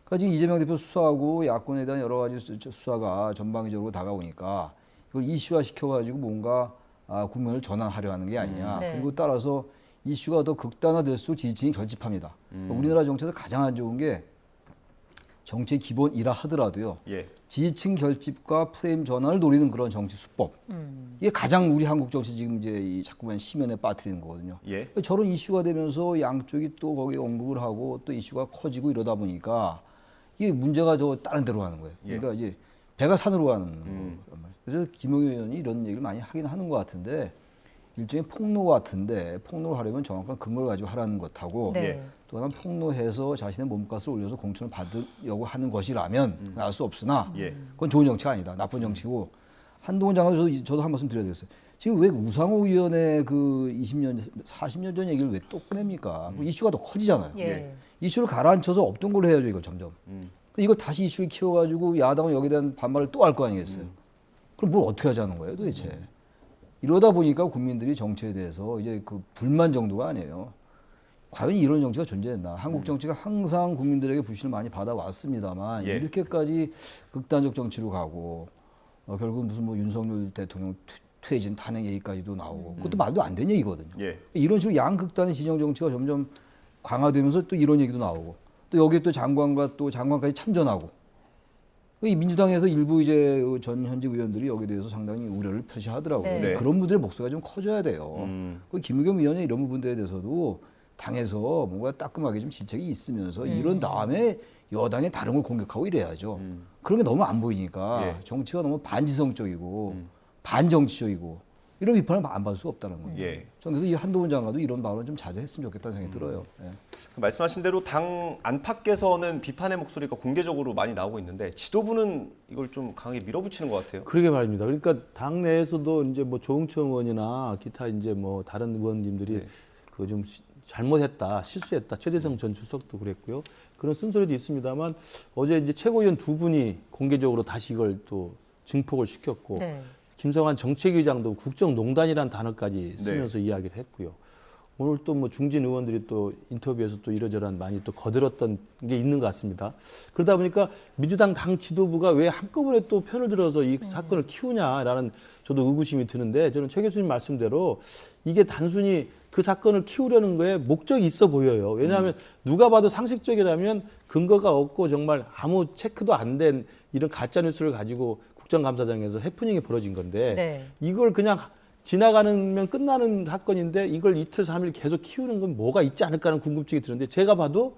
그러니까 지금 이재명 대표 수사하고 야권에 대한 여러 가지 수사가 전방위적으로 다가오니까 이걸 이슈화 시켜가지고 뭔가 국면을 전환하려 하는 게 아니냐. 네. 그리고 따라서 이슈가 더 극단화될수록 지지층이 결집합니다. 우리나라 정치에서 가장 안 좋은 게 정치의 기본이라 하더라도요. 예. 지지층 결집과 프레임 전환을 노리는 그런 정치 수법. 이게 가장 우리 한국 정치 지금 이제 이 자꾸만 심연에 빠뜨리는 거거든요. 예. 저런 이슈가 되면서 양쪽이 또 거기에 언급을 하고 또 이슈가 커지고 이러다 보니까 이게 문제가 더 다른 데로 가는 거예요. 예. 그러니까 이제 배가 산으로 가는 거예요. 그래서 김용희 의원이 이런 얘기를 많이 하긴 하는 것 같은데 일종의 폭로 같은데 폭로를 하려면 정확한 근거를 가지고 하라는 것하고 네. 또 하나는 폭로해서 자신의 몸값을 올려서 공천을 받으려고 하는 것이라면 알 수 없으나 예. 그건 좋은 정치가 아니다. 나쁜 정치고 한동훈 장관도 저도 한 말씀 드려야 되겠어요. 지금 왜 우상호 의원의 그 20년, 40년 전 얘기를 왜 또 꺼냅니까? 이슈가 더 커지잖아요. 예. 이슈를 가라앉혀서 없던 걸로 해야죠, 이걸 점점. 이거 다시 이슈를 키워가지고 야당은 여기에 대한 반발을 또 할 거 아니겠어요? 그럼 뭘 어떻게 하자는 거예요, 도대체? 이러다 보니까 국민들이 정치에 대해서 이제 그 불만 정도가 아니에요. 과연 이런 정치가 존재했나? 한국 정치가 항상 국민들에게 불신을 많이 받아왔습니다만 예. 이렇게까지 극단적 정치로 가고 결국 무슨 뭐 윤석열 대통령 퇴진 탄핵 얘기까지도 나오고 그것도 말도 안 되는 얘기거든요. 예. 이런 식으로 양극단의 진영 정치가 점점 강화되면서 또 이런 얘기도 나오고 또 여기에 또 장관과 또 장관까지 참전하고 이 민주당에서 일부 이제 전 현직 의원들이 여기에 대해서 상당히 우려를 표시하더라고요. 네. 근데 그런 분들의 목소리가 좀 커져야 돼요. 그 김의겸 의원의 이런 부분들에 대해서도 당에서 뭔가 따끔하게 좀 질책이 있으면서 이런 다음에 여당의 다른 걸 공격하고 이래야죠. 그런 게 너무 안 보이니까 예. 정치가 너무 반지성적이고 반정치적이고 이런 비판을 안 받을 수가 없다는 거예요. 예. 저는 그래서 이 한동훈 장관도 이런 발언 좀 자제했으면 좋겠다는 생각이 들어요. 예. 그 말씀하신 대로 당 안팎에서는 비판의 목소리가 공개적으로 많이 나오고 있는데 지도부는 이걸 좀 강하게 밀어붙이는 것 같아요. 그러게 말입니다. 그러니까 당 내에서도 이제 뭐 조응천 의원이나 기타 이제 뭐 다른 의원님들이 그 좀 잘못했다, 실수했다. 최재성 전 주석도 그랬고요. 그런 쓴소리도 있습니다만 어제 이제 최고위원 두 분이 공개적으로 다시 이걸 또 증폭을 시켰고 네. 김성환 정책위장도 국정농단이라는 단어까지 쓰면서 이야기를 했고요. 오늘 또 뭐 중진 의원들이 또 인터뷰에서 또 이러저러한 많이 또 거들었던 게 있는 것 같습니다. 그러다 보니까 민주당 당 지도부가 왜 한꺼번에 또 편을 들어서 이 사건을 키우냐라는 저도 의구심이 드는데 저는 최 교수님 말씀대로 이게 단순히 그 사건을 키우려는 거에 목적이 있어 보여요. 왜냐하면 누가 봐도 상식적이라면 근거가 없고 정말 아무 체크도 안 된 이런 가짜 뉴스를 가지고 국정감사장에서 해프닝이 벌어진 건데 네. 이걸 그냥 지나가면 끝나는 사건인데 이걸 이틀, 3일 계속 키우는 건 뭐가 있지 않을까 하는 궁금증이 드는데 제가 봐도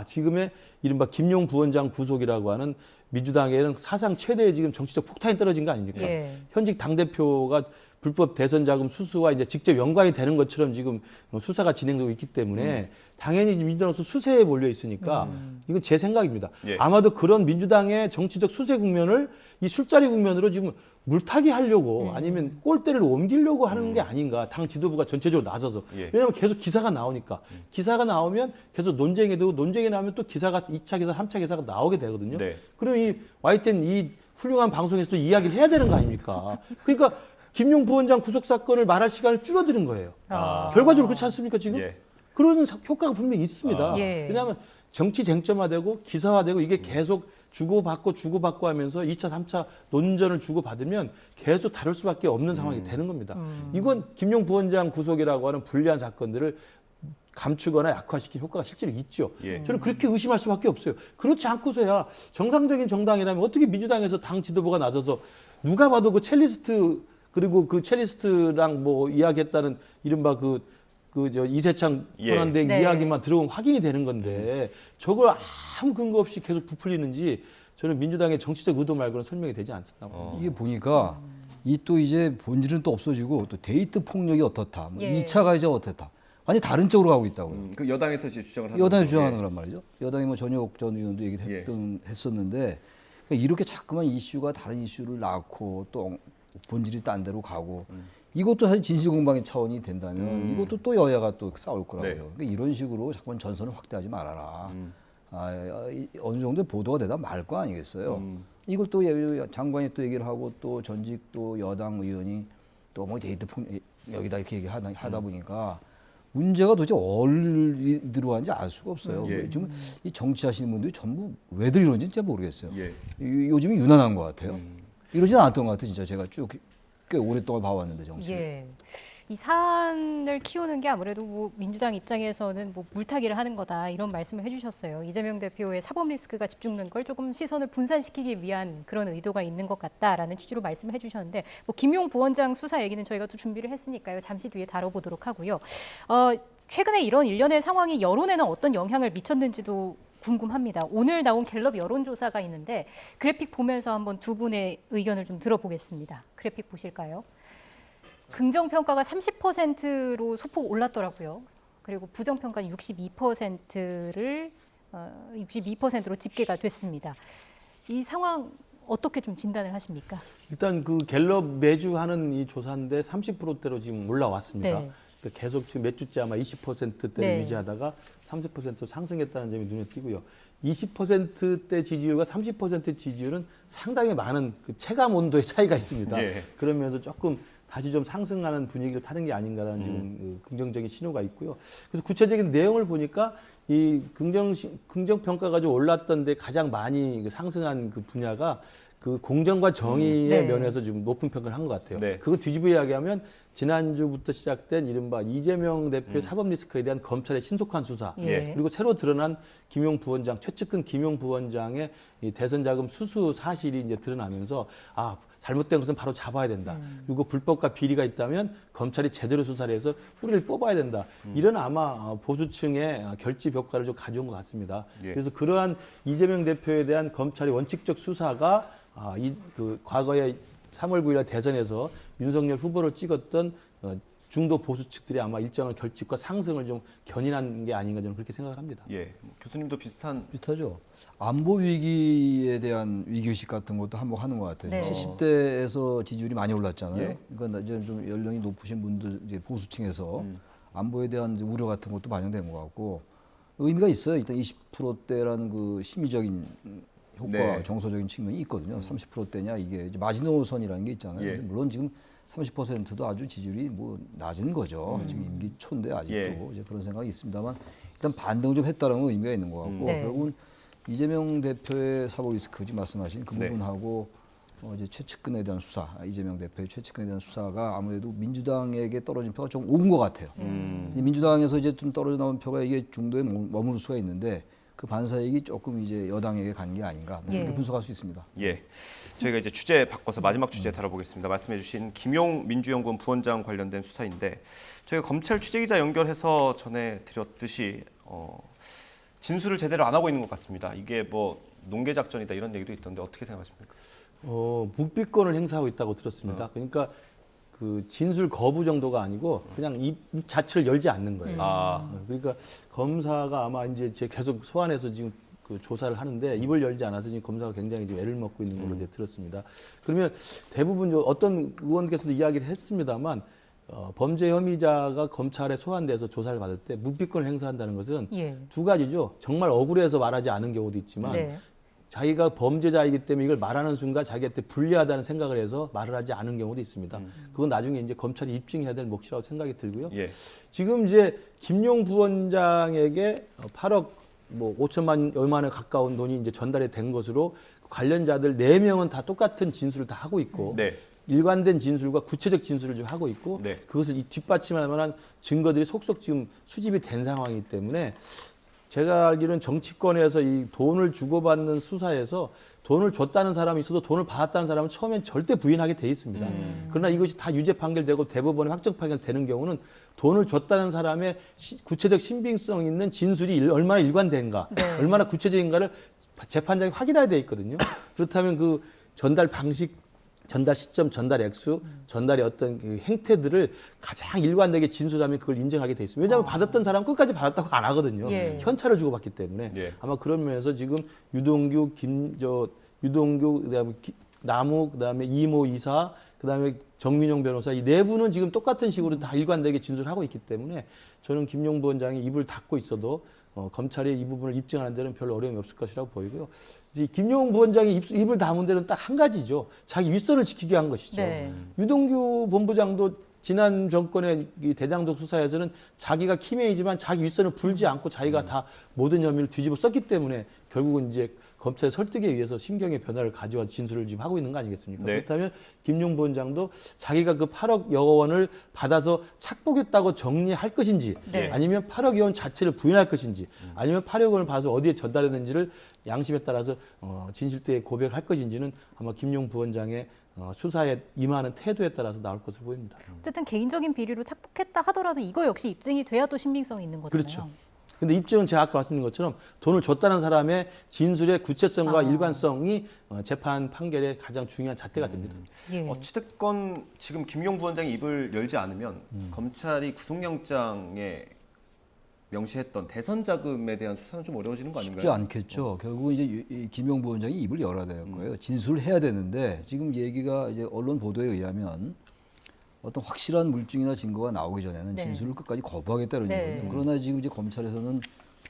지금의 이른바 김용 부원장 구속이라고 하는 민주당에는 사상 최대의 지금 정치적 폭탄이 떨어진 거 아닙니까? 예. 현직 당대표가 불법 대선 자금 수수와 이제 직접 연관이 되는 것처럼 지금 수사가 진행되고 있기 때문에 당연히 민주당으로서 수세에 몰려 있으니까 이건 제 생각입니다. 예. 아마도 그런 민주당의 정치적 수세 국면을 이 술자리 국면으로 지금 물타기 하려고 아니면 꼴대를 옮기려고 하는 게 아닌가. 당 지도부가 전체적으로 나서서. 예. 왜냐하면 계속 기사가 나오니까. 기사가 나오면 계속 논쟁이 되고 논쟁이 나오면 또 기사가 2차 기사, 3차 기사가 나오게 되거든요. 네. 그럼 이 YTN 이 훌륭한 방송에서도 이야기를 해야 되는 거 아닙니까? 그러니까 김용 부원장 구속 사건을 말할 시간을 줄어드는 거예요. 결과적으로 그렇지 않습니까 지금? 예. 그런 효과가 분명히 있습니다. 예. 왜냐하면 정치 쟁점화되고 기사화되고 이게 계속 주고받고 하면서 2차, 3차 논전을 주고받으면 계속 다룰 수밖에 없는 상황이 되는 겁니다. 이건 김용 부원장 구속이라고 하는 불리한 사건들을 감추거나 약화시킨 효과가 실제로 있죠. 예. 저는 그렇게 의심할 수밖에 없어요. 그렇지 않고서야 정상적인 정당이라면 어떻게 민주당에서 당 지도부가 나서서 누가 봐도 그 첼리스트 그리고 그 첼리스트랑 뭐 이야기했다는 이른바 저 이세창 현안대 네. 이야기만 들어오면 확인이 되는 건데 저걸 아무 근거 없이 계속 부풀리는지 저는 민주당의 정치적 의도 말고는 설명이 되지 않습니다. 이게 보니까 이 또 이제 본질은 또 없어지고 또 데이트 폭력이 어떻다, 뭐 예. 2차 가해자 어떻다. 완전히 다른 쪽으로 가고 있다고요. 그 여당에서 이제 주장을 하는 여당이 거죠. 주장하는 예. 거란 말이죠. 여당이 뭐 전혁 전 의원도 얘기를 했었는데 그러니까 이렇게 자꾸만 이슈가 다른 이슈를 낳고 또 본질이 딴 데로 가고 이것도 사실 진실 공방의 차원이 된다면 이것도 또 여야가 또 싸울 거라고요. 네. 그러니까 이런 식으로 자꾸 전선을 확대하지 말아라. 어느 정도 보도가 되다 말 거 아니겠어요. 이걸 또 장관이 또 얘기를 하고 또 전직 또 여당 의원이 또 뭐 데이트폰 여기다 이렇게 얘기하다 보니까 문제가 도대체 어디 들어가는지 알 수가 없어요. 예. 지금 이 정치하시는 분들이 전부 왜들 이런지 진짜 모르겠어요. 예. 요즘이 유난한 것 같아요. 이러진 않았던 것 같아요. 진짜 제가 쭉 꽤 오랫동안 봐왔는데 정치. 예. 이 사안을 키우는 게 아무래도 뭐 민주당 입장에서는 뭐 물타기를 하는 거다 이런 말씀을 해주셨어요. 이재명 대표의 사법 리스크가 집중된 걸 조금 시선을 분산시키기 위한 그런 의도가 있는 것 같다라는 취지로 말씀을 해주셨는데 뭐 김용 부원장 수사 얘기는 저희가 또 준비를 했으니까요. 잠시 뒤에 다뤄보도록 하고요. 최근에 이런 일련의 상황이 여론에는 어떤 영향을 미쳤는지도 궁금합니다. 오늘 나온 갤럽 여론조사가 있는데 그래픽 보면서 한번 두 분의 의견을 좀 들어보겠습니다. 그래픽 보실까요? 긍정평가가 30%로 소폭 올랐더라고요. 그리고 부정평가는 62%로 집계가 됐습니다. 이 상황 어떻게 좀 진단을 하십니까? 일단 그 갤럽 매주 하는 이 조사인데 30%대로 지금 올라왔습니다. 네. 그러니까 계속 지금 몇 주째 아마 20%대를 네. 유지하다가 30% 상승했다는 점이 눈에 띄고요. 20%대 지지율과 30% 지지율은 상당히 많은 그 체감 온도의 차이가 있습니다. 예. 그러면서 조금 다시 좀 상승하는 분위기를 타는 게 아닌가라는 지금 긍정적인 신호가 있고요. 그래서 구체적인 내용을 보니까 이 긍정 평가가 좀 올랐던데 가장 많이 그 상승한 그 분야가 그 공정과 정의의 네. 면에서 좀 높은 평가를 한 것 같아요. 네. 그거 뒤집어 이야기하면 지난주부터 시작된 이른바 이재명 대표의 사법 리스크에 대한 검찰의 신속한 수사, 예. 그리고 새로 드러난 김용 부원장, 최측근 김용 부원장의 이 대선 자금 수수 사실이 이제 드러나면서 아, 잘못된 것은 바로 잡아야 된다. 그리고 불법과 비리가 있다면 검찰이 제대로 수사를 해서 뿌리를 뽑아야 된다. 이런 아마 보수층의 결집 효과를 좀 가져온 것 같습니다. 예. 그래서 그러한 이재명 대표에 대한 검찰의 원칙적 수사가 그 과거에 3월 9일 대선에서 윤석열 후보를 찍었던 중도 보수 측들이 아마 일정한 결집과 상승을 좀 견인한 게 아닌가 저는 그렇게 생각합니다. 예, 교수님도 비슷하죠. 안보 위기에 대한 위기의식 같은 것도 한몫하는 것 같아요. 네. 70대에서 지지율이 많이 올랐잖아요. 예. 그러니까 이제 좀 연령이 높으신 분들 이제 보수층에서 안보에 대한 이제 우려 같은 것도 반영된 것 같고 의미가 있어요. 일단 20%대라는 그 심리적인 효과, 네. 정서적인 측면이 있거든요. 30%대냐 이게 이제 마지노선이라는 게 있잖아요. 예. 근데 물론 지금 30%도 아주 지지율이 뭐 낮은 거죠. 지금 임기 초인데 아직도 예. 이제 그런 생각이 있습니다만 일단 반등 좀 했다는 건 의미가 있는 것 같고 네. 결국은 이재명 대표의 사법 리스크 지금 말씀하신 그 네. 부분하고 이제 최측근에 대한 수사, 이재명 대표의 최측근에 대한 수사가 아무래도 민주당에게 떨어진 표가 좀 온 것 같아요. 이 민주당에서 이제 좀 떨어져 나온 표가 이게 중도에 머무를 수가 있는데 그 반사이익이 조금 이제 여당에게 간 게 아닌가 이렇게 분석할 수 있습니다. 예, 저희가 이제 주제 바꿔서 마지막 주제 다뤄보겠습니다. 말씀해주신 김용 민주연구원 부원장 관련된 수사인데 저희가 검찰 취재기자 연결해서 전해드렸듯이 진술을 제대로 안 하고 있는 것 같습니다. 이게 뭐 농계 작전이다 이런 얘기도 있던데 어떻게 생각하십니까? 묵비권을 행사하고 있다고 들었습니다. 그러니까 그 진술 거부 정도가 아니고 그냥 입 자체를 열지 않는 거예요. 그러니까 검사가 아마 이제 계속 소환해서 지금 그 조사를 하는데 입을 열지 않아서 지금 검사가 굉장히 지금 애를 먹고 있는 걸로 이제 들었습니다. 그러면 대부분 어떤 의원께서도 이야기를 했습니다만 범죄 혐의자가 검찰에 소환돼서 조사를 받을 때 묵비권을 행사한다는 것은 예. 두 가지죠. 정말 억울해서 말하지 않은 경우도 있지만 네. 자기가 범죄자이기 때문에 이걸 말하는 순간 자기한테 불리하다는 생각을 해서 말을 하지 않은 경우도 있습니다. 그건 나중에 이제 검찰이 입증해야 될 몫이라고 생각이 들고요. 예. 지금 이제 김용 부원장에게 8억 뭐 5천만 얼마에 가까운 돈이 이제 전달이 된 것으로 관련자들 4명은 다 똑같은 진술을 다 하고 있고 네. 일관된 진술과 구체적 진술을 좀 하고 있고 네. 그것을 뒷받침할 만한 증거들이 속속 지금 수집이 된 상황이기 때문에 제가 알기로는 정치권에서 이 돈을 주고받는 수사에서 돈을 줬다는 사람이 있어도 돈을 받았다는 사람은 처음엔 절대 부인하게 돼 있습니다. 그러나 이것이 다 유죄 판결되고 대법원에 확정 판결되는 경우는 돈을 줬다는 사람의 구체적 신빙성 있는 진술이 얼마나 일관된가, 네. 얼마나 구체적인가를 재판장이 확인해야 돼 있거든요. 그렇다면 그 전달 방식, 전달 시점, 전달 액수, 전달의 어떤 그 행태들을 가장 일관되게 진술하면 그걸 인정하게 돼 있습니다. 왜냐하면 받았던 사람은 끝까지 받았다고 안 하거든요. 예. 현찰을 주고받기 때문에 예. 아마 그런 면에서 지금 유동규, 그다음에 남욱, 그다음에 이모 이사, 그다음에 정민용 변호사 이 네 분은 지금 똑같은 식으로 다 일관되게 진술하고 있기 때문에 저는 김용 부원장이 입을 닫고 있어도 검찰이 이 부분을 입증하는 데는 별로 어려움이 없을 것이라고 보이고요. 이제 김용 부원장이 입을 다문 데는 딱 한 가지죠. 자기 윗선을 지키게 한 것이죠. 네. 유동규 본부장도 지난 정권의 이 대장동 수사에서는 자기가 키맨이지만 자기 윗선을 불지 않고 자기가 다 모든 혐의를 뒤집어 썼기 때문에 결국은 이제 검찰의 설득에 의해서 심경의 변화를 가져와 진술을 지금 하고 있는 거 아니겠습니까? 네. 그렇다면 김용 부원장도 자기가 그 8억여 원을 받아서 착복했다고 정리할 것인지 네. 아니면 8억여 원 자체를 부인할 것인지 아니면 8억 원을 받아서 어디에 전달했는지를 양심에 따라서 진실되게 고백할 것인지는 아마 김용 부원장의 수사에 임하는 태도에 따라서 나올 것으로 보입니다. 어쨌든 개인적인 비리로 착복했다 하더라도 이거 역시 입증이 돼야 또 신빙성이 있는 거잖아요. 그렇죠. 근데 입증은 제가 아까 말씀드린 것처럼 돈을 줬다는 사람의 진술의 구체성과 일관성이 재판 판결의 가장 중요한 잣대가 됩니다. 예. 어찌됐건 지금 김용 부원장이 입을 열지 않으면 검찰이 구속영장에 명시했던 대선 자금에 대한 수사는 좀 어려워지는 거 아닌가요? 쉽지 않겠죠. 결국 이제 이 김용 부원장이 입을 열어야 될 거예요. 진술을 해야 되는데 지금 얘기가 이제 언론 보도에 의하면 어떤 확실한 물증이나 증거가 나오기 전에는 네. 진술을 끝까지 거부하겠다는 얘기거든요. 그러나 지금 이제 검찰에서는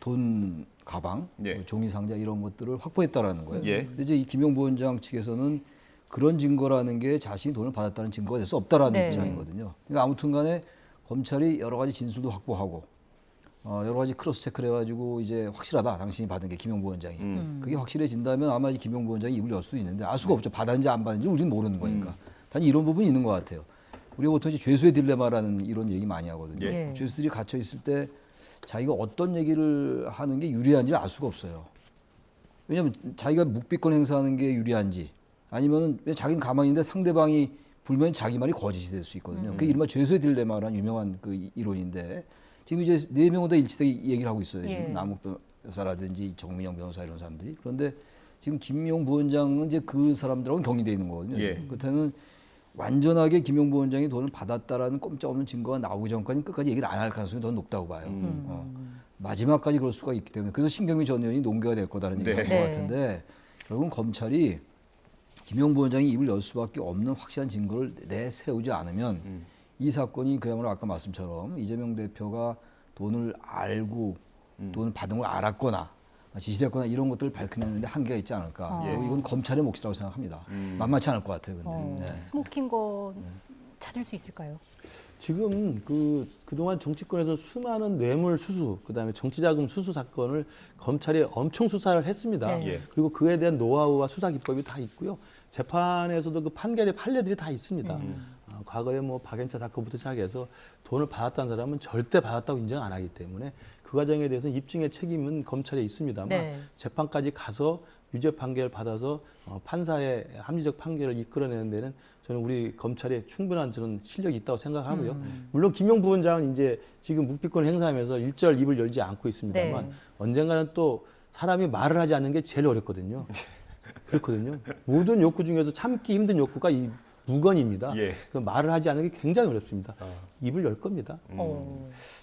돈 가방, 예. 종이 상자 이런 것들을 확보했다라는 거예요. 예. 근데 이제 이 김용 부원장 측에서는 그런 증거라는 게 자신이 돈을 받았다는 증거가 될 수 없다라는 네. 입장이거든요. 그러니까 아무튼간에 검찰이 여러 가지 진술도 확보하고 여러 가지 크로스 체크를 해가지고 이제 확실하다 당신이 받은 게 김용 부원장이 그게 확실해진다면 아마 김용 부원장이 입을 열 수도 있는데 알 수가 없죠. 받았는지 안 받았는지 우리는 모르는 거니까. 단지 이런 부분이 있는 것 같아요. 우리가 보통 이제 죄수의 딜레마라는 이런 얘기 많이 하거든요. 예. 죄수들이 갇혀 있을 때 자기가 어떤 얘기를 하는 게 유리한지를 알 수가 없어요. 왜냐하면 자기가 묵비권 행사하는 게 유리한지 아니면 자기는 가만히 있는데 상대방이 불면 자기 말이 거짓이 될 수 있거든요. 그게 이른바 죄수의 딜레마라는 유명한 그 이론인데 지금 이제 네 명은 다 일치되게 얘기를 하고 있어요. 지금 예. 남욱 변호사라든지 정민영 변호사 이런 사람들이. 그런데 지금 김용 부원장은 이제 그 사람들하고는 격리돼 있는 거거든요. 예. 그렇다면 완전하게 김용 부원장이 돈을 받았다라는 꼼짝없는 증거가 나오기 전까지는 끝까지 얘기를 안 할 가능성이 더 높다고 봐요. 마지막까지 그럴 수가 있기 때문에 그래서 신경미 전 의원이 논개가 될 거다라는 네. 얘기가 나온 것 같은데 결국은 검찰이 김용 부원장이 입을 열 수밖에 없는 확실한 증거를 내세우지 않으면 이 사건이 그야말로 아까 말씀처럼 이재명 대표가 돈을 알고 돈을 받은 걸 알았거나 지시했거나 이런 것들을 밝혀내는데 한계가 있지 않을까. 그리고 이건 검찰의 몫이라고 생각합니다. 만만치 않을 것 같아요. 근데. 네. 스모킹 건 찾을 수 있을까요? 지금 그동안 정치권에서 수많은 뇌물 수수, 그다음에 정치자금 수수 사건을 검찰이 엄청 수사를 했습니다. 네. 예. 그리고 그에 대한 노하우와 수사 기법이 다 있고요. 재판에서도 그 판결의 판례들이 다 있습니다. 과거에 뭐 박연차 사건부터 시작해서 돈을 받았다는 사람은 절대 받았다고 인정 안 하기 때문에 그 과정에 대해서 입증의 책임은 검찰에 있습니다만 네. 재판까지 가서 유죄 판결을 받아서 판사의 합리적 판결을 이끌어내는 데는 저는 우리 검찰에 충분한 저는 실력이 있다고 생각하고요. 물론 김용 부원장은 이제 지금 묵비권 행사하면서 일절 입을 열지 않고 있습니다만 네. 언젠가는 또 사람이 말을 하지 않는 게 제일 어렵거든요. 그렇거든요. 모든 욕구 중에서 참기 힘든 욕구가 이 무건입니다. 예. 그 말을 하지 않는 게 굉장히 어렵습니다. 입을 열 겁니다.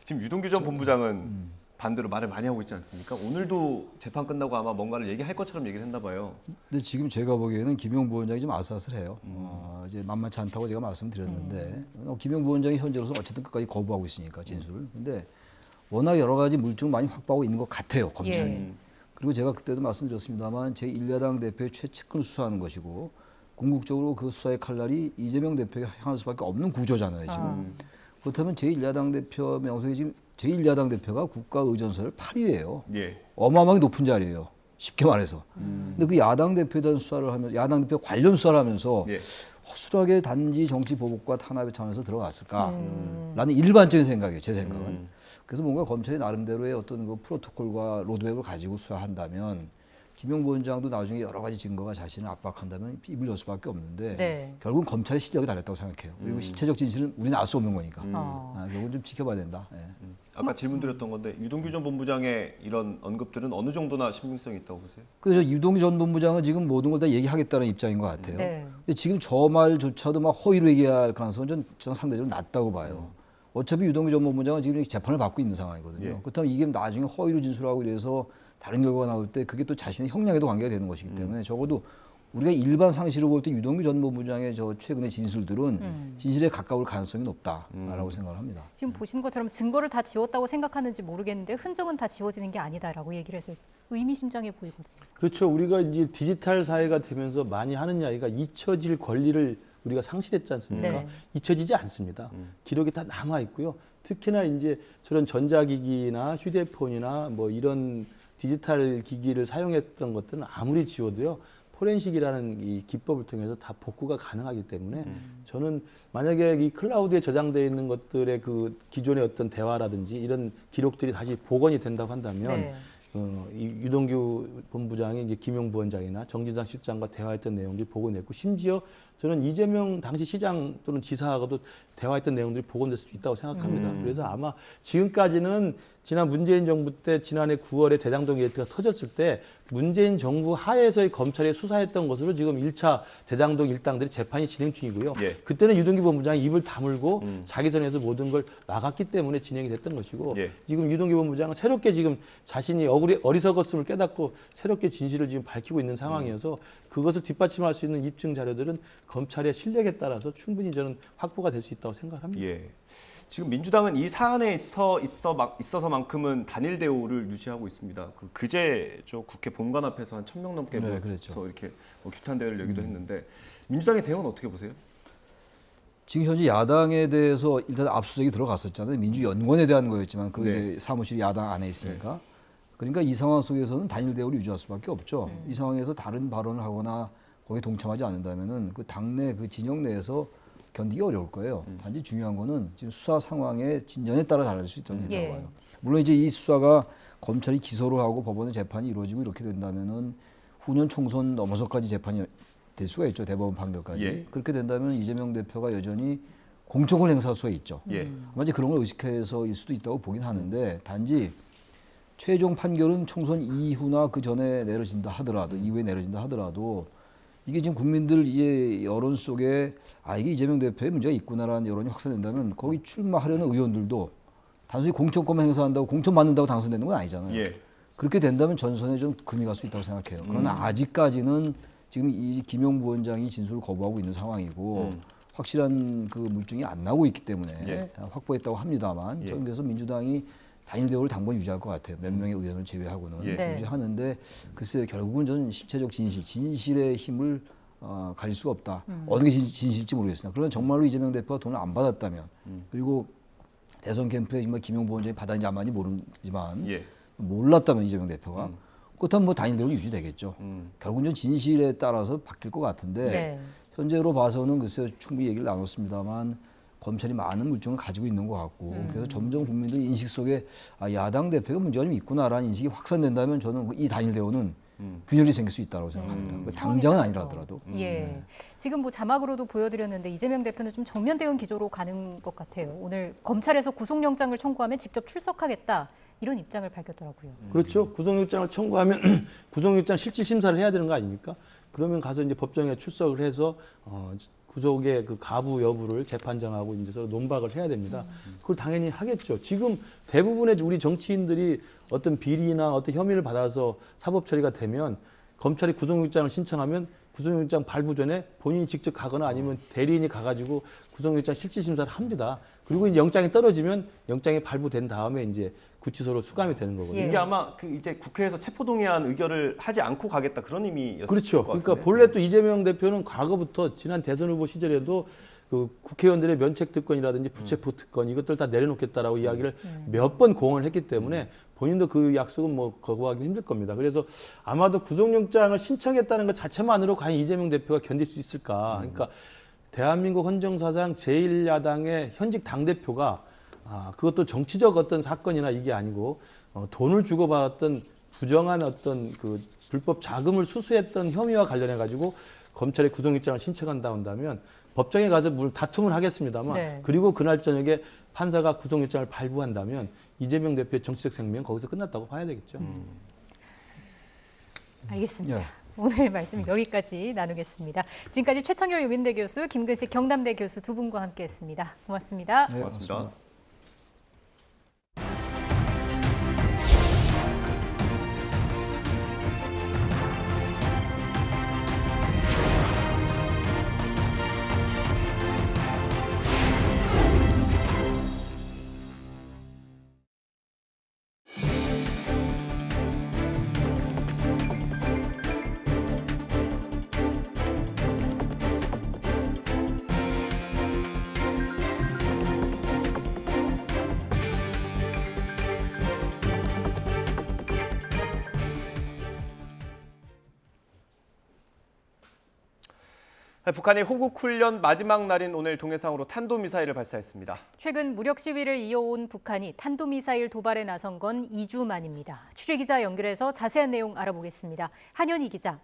지금 유동규 전 본부장은 반대로 말을 많이 하고 있지 않습니까? 오늘도 재판 끝나고 아마 뭔가를 얘기할 것처럼 얘기를 했나 봐요. 근데 지금 제가 보기에는 김용 부원장이 좀 아슬아슬해요. 이제 만만치 않다고 제가 말씀드렸는데 김용 부원장이 현재로서 어쨌든 끝까지 거부하고 있으니까 진술을. 근데 워낙 여러 가지 물증을 많이 확보하고 있는 것 같아요. 검찰이. 예. 그리고 제가 그때도 말씀드렸습니다만 제1야당 대표의 최측근 수사하는 것이고 궁극적으로 그 수사의 칼날이 이재명 대표에게 향할 수밖에 없는 구조잖아요. 지금. 그렇다면 제1야당 대표 명성이 지금 제1야당 대표가 국가의전서를 8위예요. 예. 어마어마하게 높은 자리예요. 쉽게 말해서. 근데 그 야당 대표에 대한 수사를 하면서 야당 대표 관련 수사를 하면서 예. 허술하게 단지 정치 보복과 탄압의 차원에서 들어갔을까라는 일반적인 생각이에요. 제 생각은. 그래서 뭔가 검찰이 나름대로의 어떤 그 프로토콜과 로드맵을 가지고 수사한다면 김용 부원장도 나중에 여러 가지 증거가 자신을 압박한다면 입을 열 수밖에 없는데 네. 결국은 검찰의 실력이 달렸다고 생각해요. 그리고 실체적 진실은 우리는 알 수 없는 거니까. 결국은 좀 지켜봐야 된다. 예. 아까 질문 드렸던 건데 유동규 전 본부장의 이런 언급들은 어느 정도나 신빙성이 있다고 보세요? 그래서 유동규 전 본부장은 지금 모든 걸 다 얘기하겠다는 입장인 것 같아요. 네. 근데 지금 저 말조차도 막 허위로 얘기할 가능성은 저는 상대적으로 낮다고 봐요. 어차피 유동규 전 본부장은 지금 재판을 받고 있는 상황이거든요. 예. 그렇다면 이게 나중에 허위로 진술하고 이래서 다른 결과가 나올 때 그게 또 자신의 형량에도 관계가 되는 것이기 때문에 적어도 우리가 일반 상식으로 볼 때 유동규 전 본부장의 저 최근의 진술들은 진실에 가까울 가능성이 높다라고 생각을 합니다. 지금 보시는 것처럼 증거를 다 지웠다고 생각하는지 모르겠는데 흔적은 다 지워지는 게 아니다라고 얘기를 해서 의미심장해 보이거든요. 그렇죠. 우리가 이제 디지털 사회가 되면서 많이 하는 이야기가 잊혀질 권리를 우리가 상실했지 않습니까? 네. 잊혀지지 않습니다. 기록이 다 남아 있고요. 특히나 이제 저런 전자기기나 휴대폰이나 뭐 이런 디지털 기기를 사용했던 것들은 아무리 지워도요. 포렌식이라는 이 기법을 통해서 다 복구가 가능하기 때문에 저는 만약에 이 클라우드에 저장되어 있는 것들의 그 기존의 어떤 대화라든지 이런 기록들이 다시 복원이 된다고 한다면 네. 이 유동규 본부장이 이제 김용 부원장이나 정진상 실장과 대화했던 내용들이 복원됐고 심지어 저는 이재명 당시 시장 또는 지사하고도 대화했던 내용들이 복원될 수도 있다고 생각합니다. 그래서 아마 지금까지는 지난 문재인 정부 때 지난해 9월에 대장동 게이트가 터졌을 때 문재인 정부 하에서의 검찰이 수사했던 것으로 지금 1차 대장동 일당들이 재판이 진행 중이고요. 예. 그때는 유동규 본부장이 입을 다물고 자기 선에서 모든 걸 막았기 때문에 진행이 됐던 것이고 예. 지금 유동규 본부장은 새롭게 지금 자신이 어리석었음을 깨닫고 새롭게 진실을 지금 밝히고 있는 상황이어서 그것을 뒷받침할 수 있는 입증 자료들은 검찰의 실력에 따라서 충분히 저는 확보가 될 수 있다고 생각합니다. 예. 지금 민주당은 이 사안에 있어서만큼은 단일 대우를 유지하고 있습니다. 그제 저 국회 본관 앞에서 한 1,000명 넘게 네, 모여서 그랬죠. 이렇게 규탄 대회를 열기도 했는데 민주당의 대응은 어떻게 보세요? 지금 현재 야당에 대해서 일단 압수수색이 들어갔었잖아요. 민주연구원에 대한 거였지만 그 네. 이제 사무실이 야당 안에 있으니까. 그러니까 이 상황 속에서는 단일 대우를 유지할 수밖에 없죠. 이 상황에서 다른 발언을 하거나 거기에 동참하지 않는다면은 그 당내 그 진영 내에서 견디기 어려울 거예요. 단지 중요한 거는 지금 수사 상황의 진전에 따라 달라질 수 있다고 예. 봐요. 물론 이제 이 수사가 검찰이 기소를 하고 법원의 재판이 이루어지고 이렇게 된다면은 후년 총선 넘어서까지 재판이 될 수가 있죠. 대법원 판결까지. 예. 그렇게 된다면 이재명 대표가 여전히 공천을 행사할 수가 있죠. 예. 아마 이제 그런 걸 의식해서일 수도 있다고 보긴 하는데 단지 최종 판결은 총선 이후나 그 전에 내려진다 하더라도 이후에 내려진다 하더라도 이게 지금 국민들 이제 여론 속에 이게 이재명 대표의 문제가 있구나라는 여론이 확산된다면 거기 출마하려는 의원들도 단순히 공천권 행사한다고 공천 받는다고 당선되는 건 아니잖아요. 예. 그렇게 된다면 전선에 좀 금이 갈 수 있다고 생각해요. 그러나 아직까지는 지금 이 김용 부원장이 진술을 거부하고 있는 상황이고 확실한 그 물증이 안 나오고 있기 때문에 예. 확보했다고 합니다만 예. 저는 그래서 민주당이 단일 대우를 당번 유지할 것 같아요. 몇 명의 의원을 제외하고는 예. 유지하는데 글쎄요 결국은 저는 실체적 진실의 힘을 가릴 수가 없다. 어느 게 진실일지 모르겠으나 그러나 정말로 이재명 대표가 돈을 안 받았다면 그리고 대선 캠프에 정말 김용 부원장이 받았는지 안 받았는지 모르지만 예. 몰랐다면 이재명 대표가 그렇다면 뭐 단일 대우는 유지되겠죠. 결국은 좀 진실에 따라서 바뀔 것 같은데 네. 현재로 봐서는 글쎄요 충분히 얘기를 나눴습니다만 검찰이 많은 물증을 가지고 있는 것 같고 그래서 점점 국민들 인식 속에 야당 대표가 문제가 좀 있구나라는 인식이 확산된다면 저는 이 단일 대우는 균열이 생길 수 있다고 생각합니다. 당장은 아니라더라도. 예. 지금 뭐 자막으로도 보여드렸는데 이재명 대표는 좀 정면 대응 기조로 가는 것 같아요. 오늘 검찰에서 구속영장을 청구하면 직접 출석하겠다 이런 입장을 밝혔더라고요. 그렇죠. 구속영장을 청구하면 구속영장 실질 심사를 해야 되는 거 아닙니까? 그러면 가서 이제 법정에 출석을 해서 구속의 그 가부 여부를 재판장하고 이제 서로 논박을 해야 됩니다. 그걸 당연히 하겠죠. 지금 대부분의 우리 정치인들이 어떤 비리나 어떤 혐의를 받아서 사법 처리가 되면 검찰이 구속영장을 신청하면 구속영장 발부 전에 본인이 직접 가거나 아니면 대리인이 가가지고 구속영장 실질 심사를 합니다. 그리고 이제 영장이 떨어지면 영장이 발부된 다음에 이제 구치소로 수감이 되는 거거든요. 이게 아마 이제 국회에서 체포동의안 의결을 하지 않고 가겠다 그런 의미였을 그렇죠. 것 같은데. 그러니까 본래 또 이재명 대표는 과거부터 지난 대선 후보 시절에도 그 국회의원들의 면책 특권이라든지 부체포 특권 이것들 다 내려놓겠다라고 이야기를 몇 번 공언을 했기 때문에 본인도 그 약속은 뭐 거부하기 힘들 겁니다. 그래서 아마도 구속영장을 신청했다는 것 자체만으로 과연 이재명 대표가 견딜 수 있을까? 그러니까 대한민국 헌정사상 제1야당의 현직 당대표가 그것도 정치적 어떤 사건이나 이게 아니고 돈을 주고받았던 부정한 어떤 그 불법 자금을 수수했던 혐의와 관련해 가지고 검찰에 구속영장을 신청한다 한다면 법정에 가서 물론 다툼을 하겠습니다만 네. 그리고 그날 저녁에 판사가 구속영장을 발부한다면 이재명 대표의 정치적 생명 거기서 끝났다고 봐야 되겠죠. 알겠습니다. 오늘 말씀 여기까지 나누겠습니다. 지금까지 최창열 유민대 교수, 김근식 경남대 교수 두 분과 함께했습니다. 고맙습니다. 네, 고맙습니다. 북한이 호국 훈련 마지막 날인 오늘 동해상으로 탄도미사일을 발사했습니다. 최근 무력 시위를 이어온 북한이 탄도미사일 도발에 나선 건 2주 만입니다. 취재기자 연결해서 자세한 내용 알아보겠습니다. 한현희 기자.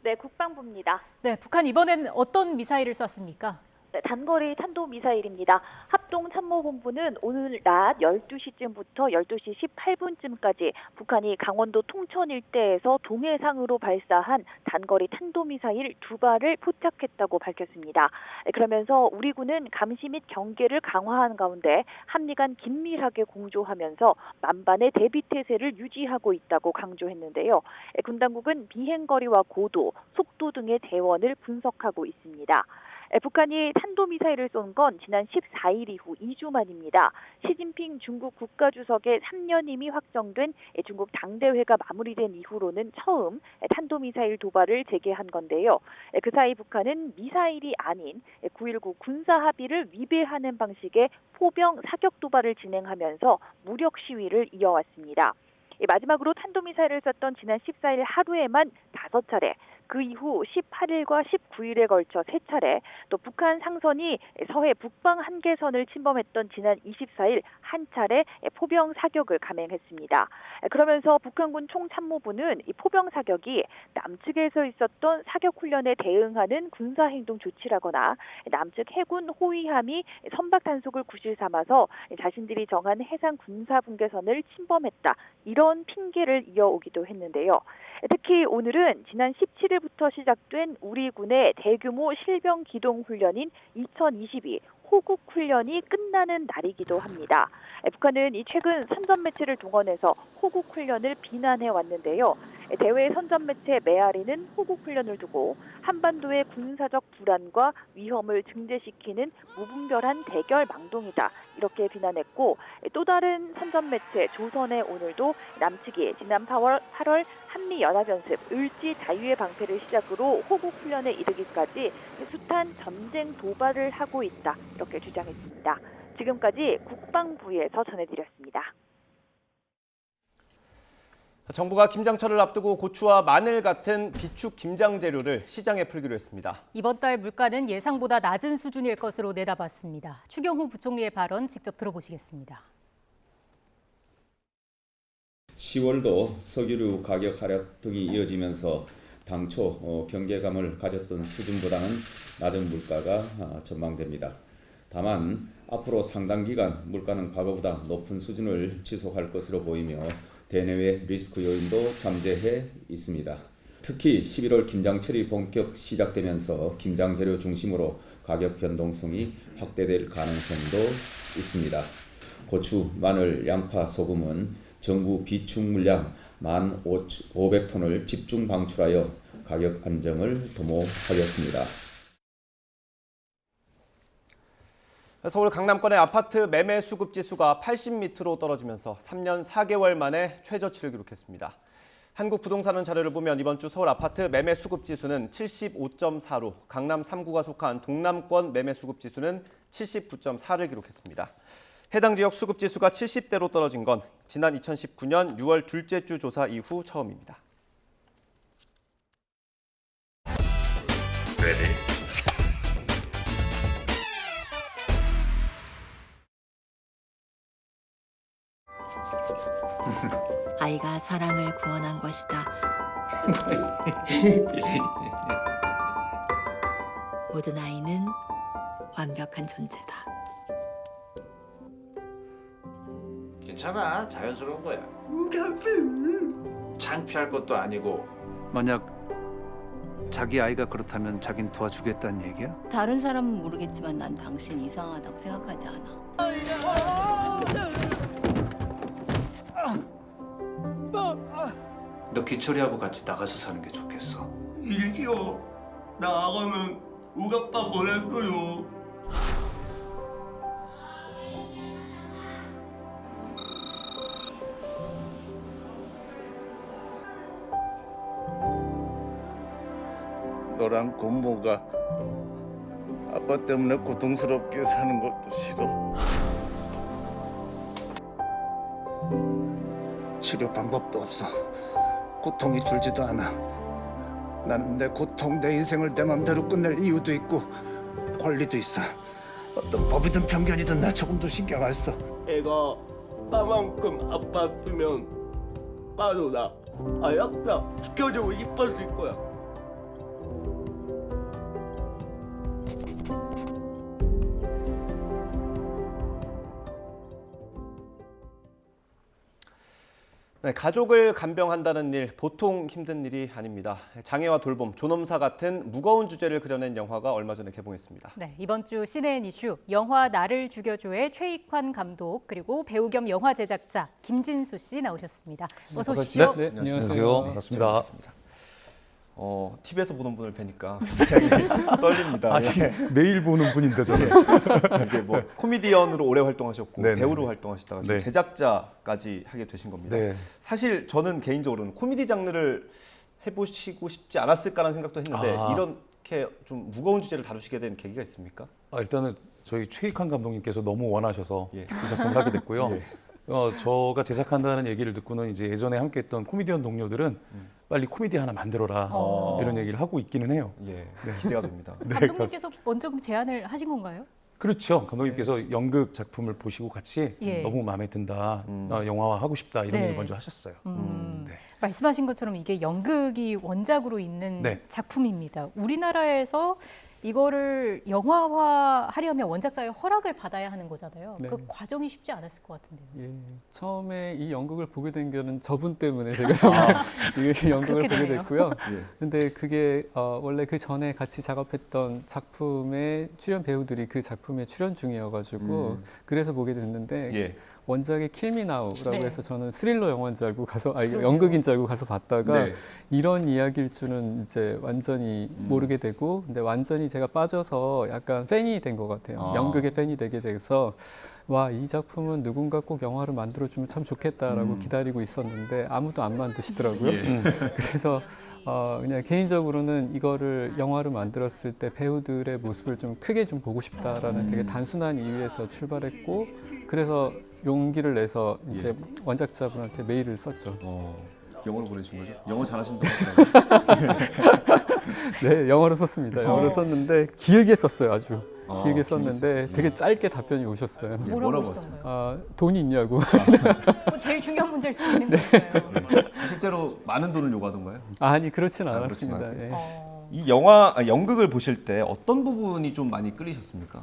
네, 국방부입니다. 네, 북한 이번엔 어떤 미사일을 쐈습니까? 네, 단거리 탄도미사일입니다. 합동참모본부는 오늘 낮 12시쯤부터 12시 18분쯤까지 북한이 강원도 통천 일대에서 동해상으로 발사한 단거리 탄도미사일 2발을 포착했다고 밝혔습니다. 그러면서 우리 군은 감시 및 경계를 강화한 가운데 한미 간 긴밀하게 공조하면서 만반의 대비 태세를 유지하고 있다고 강조했는데요. 군 당국은 비행거리와 고도, 속도 등의 대원을 분석하고 있습니다. 북한이 탄도미사일을 쏜 건 지난 14일 이후 2주 만입니다. 시진핑 중국 국가주석의 3년임이 확정된 중국 당대회가 마무리된 이후로는 처음 탄도미사일 도발을 재개한 건데요. 그 사이 북한은 미사일이 아닌 9.19 군사합의를 위배하는 방식의 포병 사격 도발을 진행하면서 무력 시위를 이어왔습니다. 마지막으로 탄도미사일을 쐈던 지난 14일 하루에만 5차례, 그 이후 18일과 19일에 걸쳐 3차례, 또 북한 상선이 서해 북방 한계선을 침범했던 지난 24일 1차례 포병 사격을 감행했습니다. 그러면서 북한군 총참모부는 이 포병 사격이 남측에서 있었던 사격 훈련에 대응하는 군사행동 조치라거나 남측 해군 호위함이 선박 단속을 구실 삼아서 자신들이 정한 해상 군사 분계선을 침범했다, 이런 핑계를 이어오기도 했는데요. 특히 오늘은 지난 17일부터 시작된 우리 군의 대규모 실병 기동 훈련인 2022 호국 훈련이 끝나는 날이기도 합니다. 북한은 이 최근 선전 매체를 동원해서 호국 훈련을 비난해 왔는데요. 대외 선전 매체 메아리는 호국 훈련을 두고 한반도의 군사적 불안과 위험을 증대시키는 무분별한 대결 망동이다, 이렇게 비난했고, 또 다른 선전 매체 조선의 오늘도 남측이 지난 8월 한미 연합연습 을지 자유의 방패를 시작으로 호국 훈련에 이르기까지 숱한 전쟁 도발을 하고 있다, 이렇게 주장했습니다. 지금까지 국방부에서 전해드렸습니다. 정부가 김장철을 앞두고 고추와 마늘 같은 비축 김장 재료를 시장에 풀기로 했습니다. 이번 달 물가는 예상보다 낮은 수준일 것으로 내다봤습니다. 추경호 부총리의 발언 직접 들어보시겠습니다. 10월도 석유류 가격 하락 등이 이어지면서 당초 경계감을 가졌던 수준보다는 낮은 물가가 전망됩니다. 다만 앞으로 상당 기간 물가는 과거보다 높은 수준을 지속할 것으로 보이며 대내외 리스크 요인도 잠재해 있습니다. 특히 11월 김장철이 본격 시작되면서 김장 재료 중심으로 가격 변동성이 확대될 가능성도 있습니다. 고추, 마늘, 양파, 소금은 정부 비축 물량 1,500톤을 집중 방출하여 가격 안정을 도모하겠습니다. 서울 강남권의 아파트 매매 수급 지수가 80밑으로 떨어지면서 3년 4개월 만에 최저치를 기록했습니다. 한국부동산원 자료를 보면 이번 주 서울 아파트 매매 수급 지수는 75.4로 강남 3구가 속한 동남권 매매 수급 지수는 79.4를 기록했습니다. 해당 지역 수급 지수가 70대로 떨어진 건 지난 2019년 6월 둘째 주 조사 이후 처음입니다. 아이가 사랑을 구원한 것이다. 모든 아이는 완벽한 존재다. 괜찮아, 자연스러운 거야. 창피할 것도 아니고. 만약 자기 아이가 그렇다면 자긴 도와주겠다는 얘기야? 다른 사람은 모르겠지만 난 당신 이상하다고 생각하지 않아. 너 기철이하고 같이 나가서 사는 게 좋겠어. 이게요. 나가면 우가빠 보낼 거요. 너랑 고모가 아빠 때문에 고통스럽게 사는 것도 싫어. 치료 방법도 없어. 고통이 줄지도 않아. 나는 내 고통, 내 인생을 내 맘대로 끝낼 이유도 있고 권리도 있어. 어떤 법이든 편견이든 나 조금도 신경 안 써. 애가 나만큼 아팠으면 나도 나 아약자 지켜주고 싶었을 거야. 네, 가족을 간병한다는 일 보통 힘든 일이 아닙니다. 장애와 돌봄, 존엄사 같은 무거운 주제를 그려낸 영화가 얼마 전에 개봉했습니다. 네, 이번 주 시네인 이슈 영화 나를 죽여줘의 최익환 감독 그리고 배우 겸 영화 제작자 김진수 씨 나오셨습니다. 어서 오십시오. 네, 안녕하세요. 반갑습니다. TV에서 보는 분을 뵈니까 굉장히 떨립니다. 매일 보는 분인데 저는. 이제 뭐 코미디언으로 오래 활동하셨고 네네. 배우로 활동하시다가 지금 네. 제작자까지 하게 되신 겁니다. 네. 사실 저는 개인적으로는 코미디 장르를 해보시고 싶지 않았을까라는 생각도 했는데 이렇게 좀 무거운 주제를 다루시게 된 계기가 있습니까? 일단은 저희 최익환 감독님께서 너무 원하셔서 이 작품을 하게 됐고요. 저가 제작한다는 얘기를 듣고는 이제 예전에 함께했던 코미디언 동료들은 빨리 코미디 하나 만들어라 이런 얘기를 하고 있기는 해요. 기대가 됩니다. 감독님께서 먼저 그럼 제안을 하신 건가요? 그렇죠. 감독님께서 연극 작품을 보시고 같이 예. 너무 마음에 든다, 영화화 하고 싶다 이런 네. 얘기를 먼저 하셨어요. 네. 말씀하신 것처럼 이게 연극이 원작으로 있는 네. 작품입니다. 우리나라에서 이거를 영화화하려면 원작자의 허락을 받아야 하는 거잖아요. 네. 그 과정이 쉽지 않았을 것 같은데요. 예, 처음에 이 연극을 보게 된 거는 저분 때문에 제가 이 연극을 보게 됐고요. 근데 그게 원래 그 전에 같이 작업했던 작품의 출연 배우들이 그 작품에 출연 중이어가지고 그래서 보게 됐는데 원작의 Kill Me Now라고 해서 저는 스릴러 영화인 줄 알고 가서 이거 연극인 줄 알고 가서 봤다가 이런 이야기일 줄은 이제 완전히 모르게 되고 근데 완전히 제가 빠져서 약간 팬이 된 것 같아요. 연극의 팬이 되게 돼서 와, 이 작품은 누군가 꼭 영화를 만들어주면 참 좋겠다라고 기다리고 있었는데 아무도 안 만드시더라고요. 그래서 그냥 개인적으로는 이거를 영화로 만들었을 때 배우들의 모습을 좀 크게 좀 보고 싶다라는 되게 단순한 이유에서 출발했고 그래서 용기를 내서 이제 원작자분한테 메일을 썼죠. 영어로 보내신 거죠? 영어 잘하신다고 네, 영어로 썼습니다. 영어로 썼는데 길게 썼어요, 아주. 길게 썼는데 되게 짧게 답변이 오셨어요. 뭐라고 하셨던가요? 돈이 있냐고. 제일 중요한 문제를 수도 있는 거예요. 실제로 많은 돈을 요구하던가요? 아니, 그렇진 않았습니다. 이 연극을 보실 때 어떤 부분이 좀 많이 끌리셨습니까?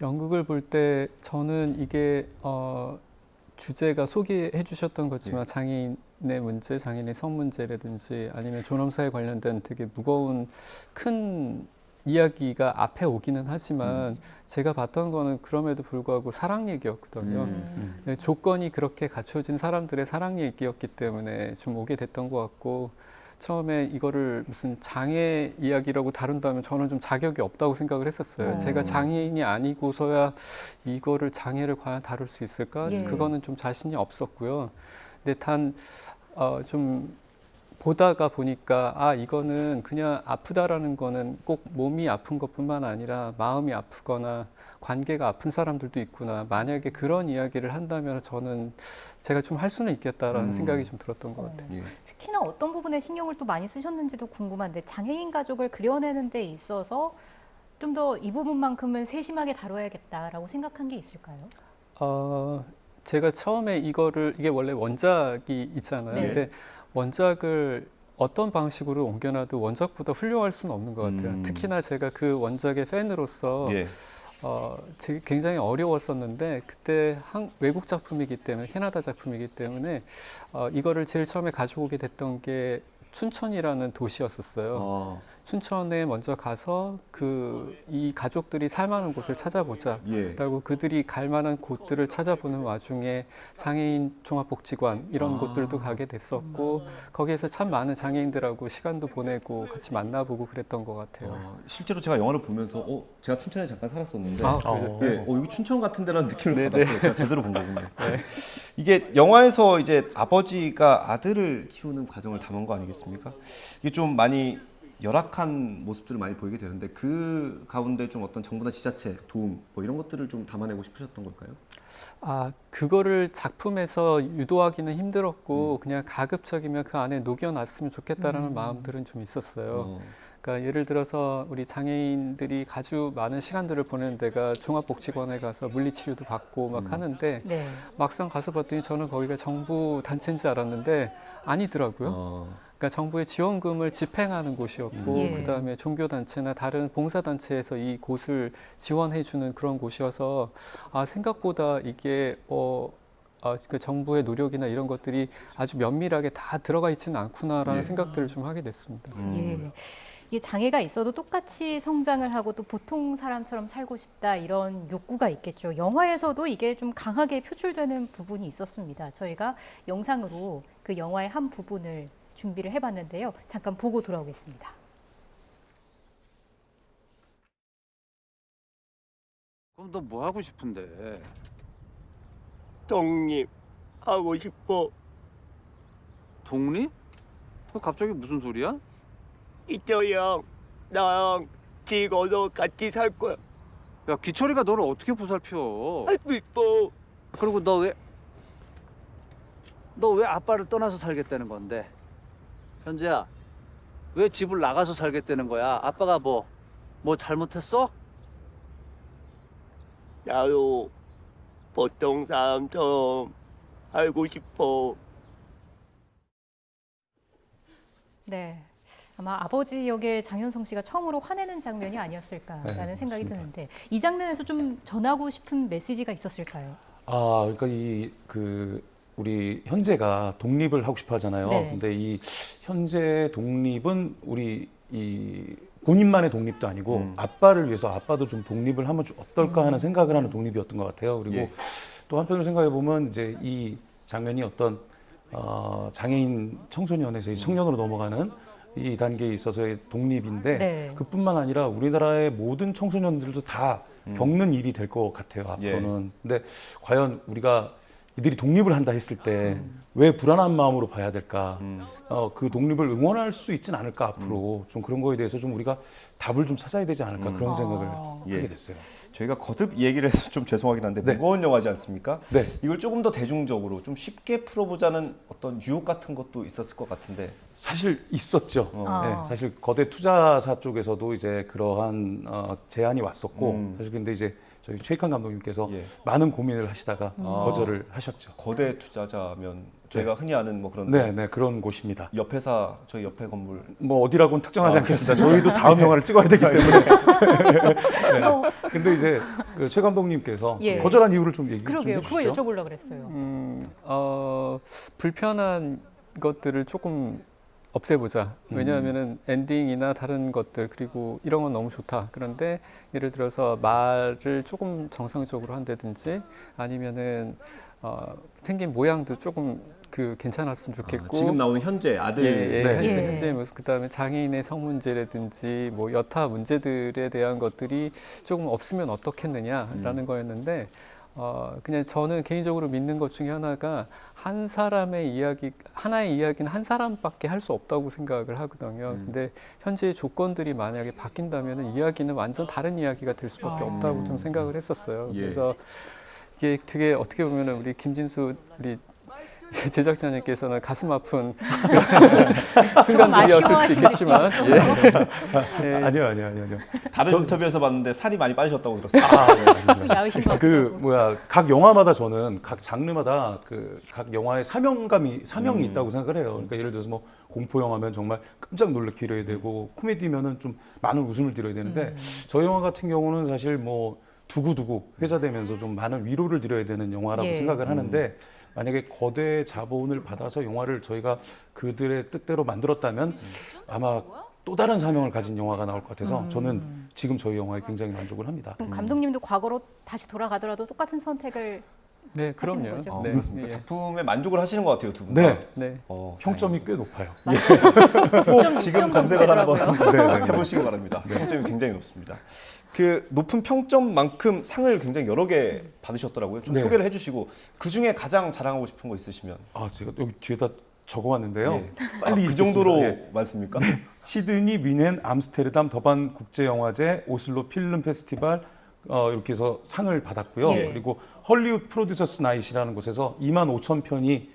연극을 볼 때 저는 이게 주제가 소개해 주셨던 거지만 장애인의 문제, 장애인의 성 문제라든지 아니면 존엄사에 관련된 되게 무거운 큰 이야기가 앞에 오기는 하지만 제가 봤던 거는 그럼에도 불구하고 사랑 얘기였거든요. 조건이 그렇게 갖춰진 사람들의 사랑 얘기였기 때문에 좀 오게 됐던 것 같고 처음에 이거를 무슨 장애 이야기라고 다룬다면 저는 좀 자격이 없다고 생각을 했었어요. 제가 장애인이 아니고서야 이거를 장애를 과연 다룰 수 있을까? 그거는 좀 자신이 없었고요. 근데 좀 보다가 보니까 이거는 그냥 아프다라는 거는 꼭 몸이 아픈 것뿐만 아니라 마음이 아프거나 관계가 아픈 사람들도 있구나. 만약에 그런 이야기를 한다면 저는 제가 좀 할 수는 있겠다라는 생각이 좀 들었던 것 같아요. 특히나 어떤 부분에 신경을 또 많이 쓰셨는지도 궁금한데 장애인 가족을 그려내는 데 있어서 좀 더 이 부분만큼은 세심하게 다뤄야겠다라고 생각한 게 있을까요? 제가 처음에 이게 원래 원작이 있잖아요. 근데 원작을 어떤 방식으로 옮겨놔도 원작보다 훌륭할 수는 없는 것 같아요. 특히나 제가 그 원작의 팬으로서 굉장히 어려웠었는데 그때 외국 작품이기 때문에 캐나다 작품이기 때문에 이거를 제일 처음에 가져오게 됐던 게 춘천이라는 도시였었어요. 춘천에 먼저 가서 이 가족들이 살만한 곳을 찾아보자라고 그들이 갈 만한 곳들을 찾아보는 와중에 장애인 종합복지관 이런 곳들도 가게 됐었고 거기에서 참 많은 장애인들하고 시간도 보내고 같이 만나보고 그랬던 것 같아요. 실제로 제가 영화를 보면서 제가 춘천에 잠깐 살았었는데 그러셨어요? 여기 춘천 같은 데라는 느낌을 받았어요. 제가 제대로 본 거군요. 이게 영화에서 이제 아버지가 아들을 키우는 과정을 담은 거 아니겠습니까? 이게 좀 많이 열악한 모습들을 많이 보이게 되는데 그 가운데 좀 어떤 정부나 지자체 도움 뭐 이런 것들을 좀 담아내고 싶으셨던 걸까요? 그거를 작품에서 유도하기는 힘들었고 그냥 가급적이면 그 안에 녹여놨으면 좋겠다라는 마음들은 좀 있었어요. 그러니까 예를 들어서 우리 장애인들이 아주 많은 시간들을 보내는 데가 종합복지관에 가서 물리치료도 받고 막 하는데 네. 막상 가서 봤더니 저는 거기가 정부 단체인 줄 알았는데 아니더라고요. 그러니까 정부의 지원금을 집행하는 곳이었고 예. 그다음에 종교단체나 다른 봉사단체에서 이 곳을 지원해주는 그런 곳이어서 생각보다 이게 그 정부의 노력이나 이런 것들이 아주 면밀하게 다 들어가 있지는 않구나라는 생각들을 좀 하게 됐습니다. 예. 이게 장애가 있어도 똑같이 성장을 하고 또 보통 사람처럼 살고 싶다 이런 욕구가 있겠죠. 영화에서도 이게 좀 강하게 표출되는 부분이 있었습니다. 저희가 영상으로 그 영화의 한 부분을 준비를 해봤는데요. 잠깐 보고 돌아오겠습니다. 그럼 너 뭐 하고 싶은데? 독립하고 싶어. 독립? 그 갑자기 무슨 소리야? 이태형, 나랑 즐거워서 같이 살 거야. 야, 기철이가 너를 어떻게 보살펴? 할 수 있어. 그리고 너 왜 아빠를 떠나서 살겠다는 건데? 현재야, 왜 집을 나가서 살겠다는 거야? 아빠가 뭐 잘못했어? 나도 보통 사람처럼 살고 싶어. 네. 아마 아버지 역의 장현성 씨가 처음으로 화내는 장면이 아니었을까라는 생각이 맞습니다. 드는데 이 장면에서 좀 전하고 싶은 메시지가 있었을까요? 그러니까 우리 현재가 독립을 하고 싶어 하잖아요. 네. 근데 이 현재 독립은 우리 이 본인만의 독립도 아니고 아빠를 위해서 아빠도 좀 독립을 하면 좀 어떨까 하는 생각을 하는 독립이었던 것 같아요. 그리고 또 한편으로 생각해 보면 이제 이 장면이 어떤 장애인 청소년에서 이 청년으로 넘어가는 이 단계에 있어서의 독립인데 네. 그뿐만 아니라 우리나라의 모든 청소년들도 다 겪는 일이 될 것 같아요. 앞으로는. 근데 과연 우리가 이들이 독립을 한다 했을 때 왜 불안한 마음으로 봐야 될까? 그 독립을 응원할 수 있진 않을까 앞으로 좀 그런 거에 대해서 좀 우리가 답을 좀 찾아야 되지 않을까 그런 생각을 하게 됐어요. 저희가 거듭 얘기를 해서 좀 죄송하긴 한데 무거운 영화지 않습니까? 이걸 조금 더 대중적으로 좀 쉽게 풀어보자는 어떤 유혹 같은 것도 있었을 것 같은데 사실 있었죠. 네, 사실 거대 투자사 쪽에서도 이제 그러한 제안이 왔었고 사실 근데 이제 저희 최익환 감독님께서 많은 고민을 하시다가 거절을 하셨죠. 거대 투자자면 저희가 흔히 아는 뭐 그런 네, 그런 곳입니다. 옆 회사 저희 옆에 건물 뭐 어디라고는 특정하지 않겠습니다. 저희도 다음 영화를 찍어야 되기 때문에. 근데 이제 그 최 감독님께서 거절한 이유를 좀 얘기 좀 해주시죠. 그러게요. 그걸 여쭤보려고 그랬어요. 불편한 것들을 조금 없애보자. 왜냐하면은 엔딩이나 다른 것들 그리고 이런 건 너무 좋다. 그런데 예를 들어서 말을 조금 정상적으로 한다든지 아니면은 생긴 모양도 조금 괜찮았으면 좋겠고 지금 나오는 현재 아들 현재 모습 그다음에 장애인의 성 문제라든지 뭐 여타 문제들에 대한 것들이 조금 없으면 어떻겠느냐라는 거였는데 그냥 저는 개인적으로 믿는 것 중에 하나가 한 사람의 이야기, 하나의 이야기는 한 사람밖에 할 수 없다고 생각을 하거든요. 근데 현재의 조건들이 만약에 바뀐다면 이야기는 완전 다른 이야기가 될 수밖에 없다고 좀 생각을 했었어요. 그래서 이게 되게 어떻게 보면 우리 김진수 우리 제작자님께서는 가슴 아픈 순간들이었을 수도 있겠지만 아니요. 다른 인터뷰에서 봤는데 살이 많이 빠지셨다고 들었어요. 각 영화마다 저는 각 장르마다 각 영화의 사명이 있다고 생각을 해요. 그러니까 예를 들어서 뭐 공포 영화면 정말 깜짝 놀래켜 이뤄야 되고 코미디면은 좀 많은 웃음을 드려야 되는데 저 영화 같은 경우는 사실 뭐 두고두고 회자되면서 좀 많은 위로를 드려야 되는 영화라고 생각을 하는데 만약에 거대 자본을 받아서 영화를 저희가 그들의 뜻대로 만들었다면 아마 또 다른 사명을 가진 영화가 나올 것 같아서 저는 지금 저희 영화에 굉장히 만족을 합니다. 그럼 감독님도 과거로 다시 돌아가더라도 똑같은 선택을 네, 그럼요. 거죠? 그렇습니까? 작품에 만족을 하시는 것 같아요, 두 분 다. 네. 평점이 꽤 높아요. 꼭 지금 검색을 한번 해보시기 바랍니다. 평점이 굉장히 높습니다. 그 높은 평점만큼 상을 굉장히 여러 개 받으셨더라고요. 좀 소개를 해주시고 그 중에 가장 자랑하고 싶은 거 있으시면. 제가 여기 뒤에다 적어왔는데요. 빨리 그 정도로 많습니까? 시드니, 뮌헨, 암스테르담, 더반 국제영화제, 오슬로 필름 페스티벌 이렇게 해서 상을 받았고요. 예. 그리고 헐리우드 프로듀서스 나잇이라는 곳에서 25,000편이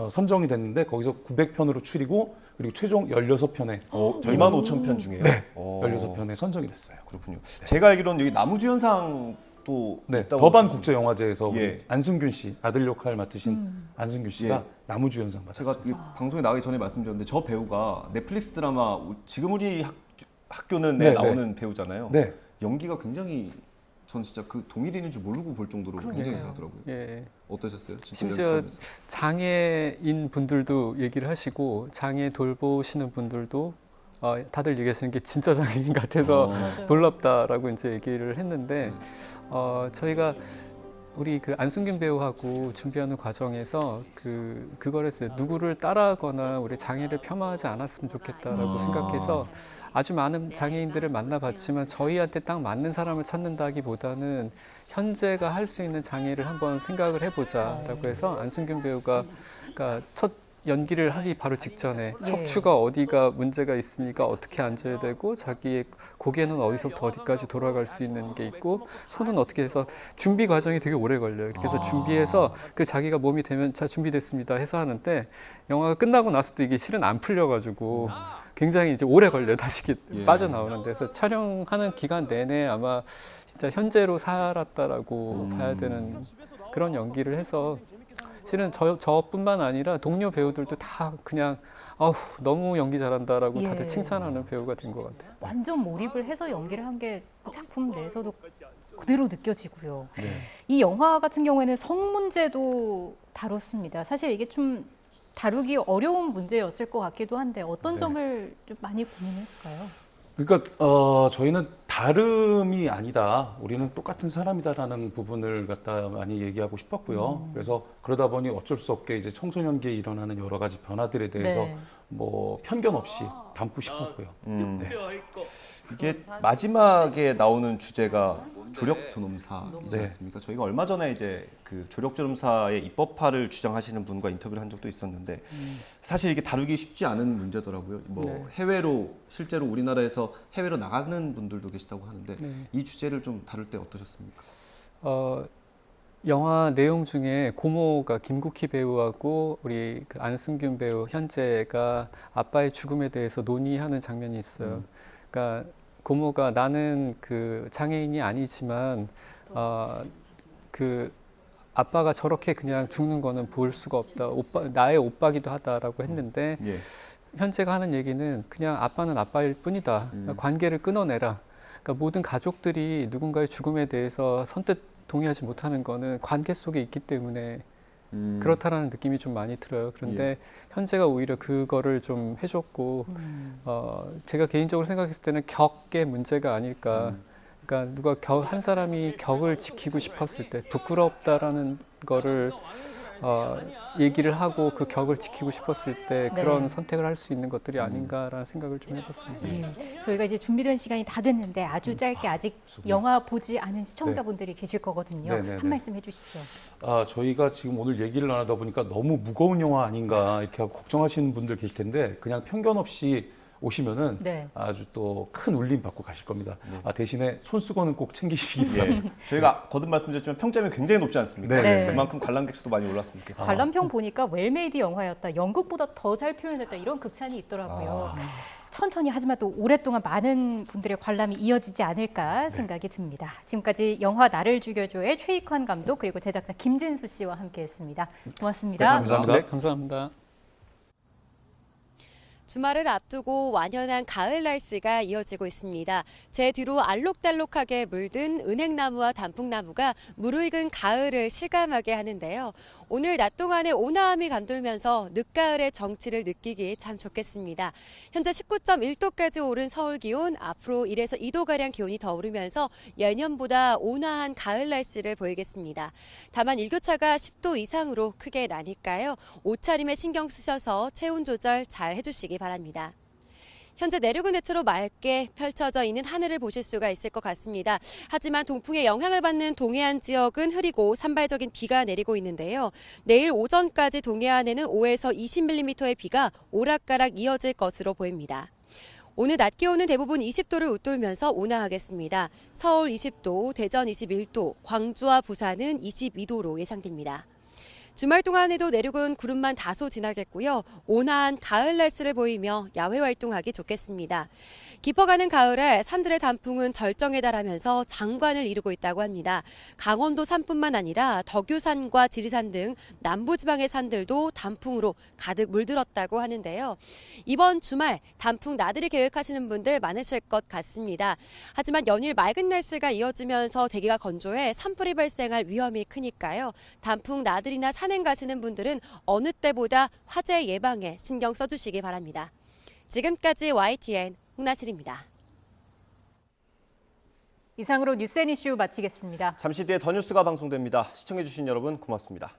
선정이 됐는데 거기서 900편으로 추리고 그리고 최종 16편에 25,000편 중에요? 네. 16편에 선정이 됐어요. 그렇군요. 제가 알기로는 여기 나무주연상도 네, 있다고 더반 국제영화제에서 예. 우리 안승균 씨, 아들 역할 맡으신 안승균 씨가 예. 나무주연상 받았어요. 제가 이 방송에 나가기 전에 말씀드렸는데 저 배우가 넷플릭스 드라마 지금 우리 학교는 네, 나오는 네. 배우잖아요. 네. 연기가 굉장히 전 진짜 그 동일인인 줄 모르고 볼 정도로 굉장히 그러니까요. 잘하더라고요. 예. 어떠셨어요? 진짜 심지어 연습하면서? 장애인 분들도 얘기를 하시고 장애 돌보시는 분들도 다들 얘기하시는 게 진짜 장애인 같아서 놀랍다라고 이제 얘기를 했는데 저희가 우리 그 안승균 배우하고 준비하는 과정에서 그걸 했어요. 누구를 따라하거나 우리 장애를 폄하하지 않았으면 좋겠다라고 생각해서 아주 많은 장애인들을 만나봤지만 저희한테 딱 맞는 사람을 찾는다기보다는 현재가 할 수 있는 장애를 한번 생각을 해보자라고 해서 안승균 배우가 그러니까 첫 연기를 하기 바로 직전에 척추가 어디가 문제가 있으니까 어떻게 앉아야 되고 자기의 고개는 어디서부터 어디까지 돌아갈 수 있는 게 있고 손은 어떻게 해서 준비 과정이 되게 오래 걸려요. 그래서 준비해서 그 자기가 몸이 되면 자 준비됐습니다 해서 하는데 영화가 끝나고 나서도 이게 실은 안 풀려가지고 굉장히 이제 오래 걸려요. 다시 빠져나오는 데서 촬영하는 기간 내내 아마 진짜 현재로 살았다라고 봐야 되는 그런 연기를 해서 실은 저뿐만 아니라 동료 배우들도 다 그냥 너무 연기 잘한다라고 다들 칭찬하는 배우가 된 것 같아요. 완전 몰입을 해서 연기를 한 게 작품 내에서도 그대로 느껴지고요. 네. 이 영화 같은 경우에는 성 문제도 다뤘습니다. 사실 이게 좀 다루기 어려운 문제였을 것 같기도 한데 어떤 점을 좀 많이 고민했을까요? 그러니까 저희는 다름이 아니다. 우리는 똑같은 사람이다라는 부분을 갖다 많이 얘기하고 싶었고요. 그래서 그러다 보니 어쩔 수 없게 이제 청소년기에 일어나는 여러 가지 변화들에 대해서 뭐 편견 없이 담고 싶었고요. 네. 이게 마지막에 나오는 주제가 조력존엄사이지 네. 않습니까? 저희가 얼마 전에 이제 그 조력존엄사의 입법화를 주장하시는 분과 인터뷰를 한 적도 있었는데 사실 이게 다루기 쉽지 않은 문제더라고요. 뭐 해외로 실제로 우리나라에서 해외로 나가는 분들도 계시다고 하는데 이 주제를 좀 다룰 때 어떠셨습니까? 영화 내용 중에 고모가 김국희 배우하고 우리 그 안승균 배우 현재가 아빠의 죽음에 대해서 논의하는 장면이 있어요. 그러니까 고모가 나는 그 장애인이 아니지만 그 아빠가 저렇게 그냥 죽는 거는 볼 수가 없다. 나의 오빠기도 하다라고 했는데 현재가 하는 얘기는 그냥 아빠는 아빠일 뿐이다. 관계를 끊어내라. 그러니까 모든 가족들이 누군가의 죽음에 대해서 선뜻 동의하지 못하는 거는 관계 속에 있기 때문에 그렇다라는 느낌이 좀 많이 들어요. 그런데 현재가 오히려 그거를 좀 해줬고 제가 개인적으로 생각했을 때는 격의 문제가 아닐까. 그러니까 누가 한 사람이 격을 지키고 싶었을 때 부끄럽다라는 거를 얘기를 하고 그 격을 지키고 싶었을 때 그런 선택을 할 수 있는 것들이 아닌가라는 생각을 좀 해봤습니다. 저희가 이제 준비된 시간이 다 됐는데 아주 짧게 아직 영화 보지 않은 시청자분들이 계실 거거든요. 한 말씀 해주시죠. 저희가 지금 오늘 얘기를 나누다 보니까 너무 무거운 영화 아닌가 이렇게 하고 걱정하시는 분들 계실 텐데 그냥 편견 없이 오시면은 아주 또 큰 울림 받고 가실 겁니다. 대신에 손수건은 꼭 챙기시기 바랍니다. 저희가 거듭 말씀드렸지만 평점이 굉장히 높지 않습니까? 그만큼 관람객 수도 많이 올랐으면 좋겠습니다. 관람평 보니까 웰메이드 영화였다. 연극보다 더 잘 표현했다. 이런 극찬이 있더라고요. 천천히 하지만 또 오랫동안 많은 분들의 관람이 이어지지 않을까 생각이 듭니다. 지금까지 영화 나를 죽여줘의 최익환 감독 그리고 제작자 김진수 씨와 함께했습니다. 고맙습니다. 감사합니다. 네, 감사합니다. 주말을 앞두고 완연한 가을 날씨가 이어지고 있습니다. 제 뒤로 알록달록하게 물든 은행나무와 단풍나무가 무르익은 가을을 실감하게 하는데요. 오늘 낮 동안에 온화함이 감돌면서 늦가을의 정취를 느끼기 참 좋겠습니다. 현재 19.1도까지 오른 서울 기온, 앞으로 1에서 2도가량 기온이 더 오르면서 예년보다 온화한 가을 날씨를 보이겠습니다. 다만 일교차가 10도 이상으로 크게 나니까요. 옷차림에 신경 쓰셔서 체온 조절 잘 해주시기 바랍니다. 현재 내륙은 대체로 맑게 펼쳐져 있는 하늘을 보실 수가 있을 것 같습니다. 하지만 동풍의 영향을 받는 동해안 지역은 흐리고 산발적인 비가 내리고 있는데요. 내일 오전까지 동해안에는 5에서 20mm의 비가 오락가락 이어질 것으로 보입니다. 오늘 낮 기온은 대부분 20도를 웃돌면서 온화하겠습니다. 서울 20도, 대전 21도, 광주와 부산은 22도로 예상됩니다. 주말 동안에도 내륙은 구름만 다소 지나겠고요. 온화한 가을 날씨를 보이며 야외 활동하기 좋겠습니다. 깊어가는 가을에 산들의 단풍은 절정에 달하면서 장관을 이루고 있다고 합니다. 강원도 산뿐만 아니라 덕유산과 지리산 등 남부지방의 산들도 단풍으로 가득 물들었다고 하는데요. 이번 주말 단풍 나들이 계획하시는 분들 많으실 것 같습니다. 하지만 연일 맑은 날씨가 이어지면서 대기가 건조해 산불이 발생할 위험이 크니까요. 단풍 나들이나 산행 가시는 분들은 어느 때보다 화재 예방에 신경 써주시기 바랍니다. 지금까지 YTN 홍나슬입니다. 이상으로 뉴스 앤 이슈 마치겠습니다. 잠시 뒤에 더 뉴스가 방송됩니다. 시청해주신 여러분 고맙습니다.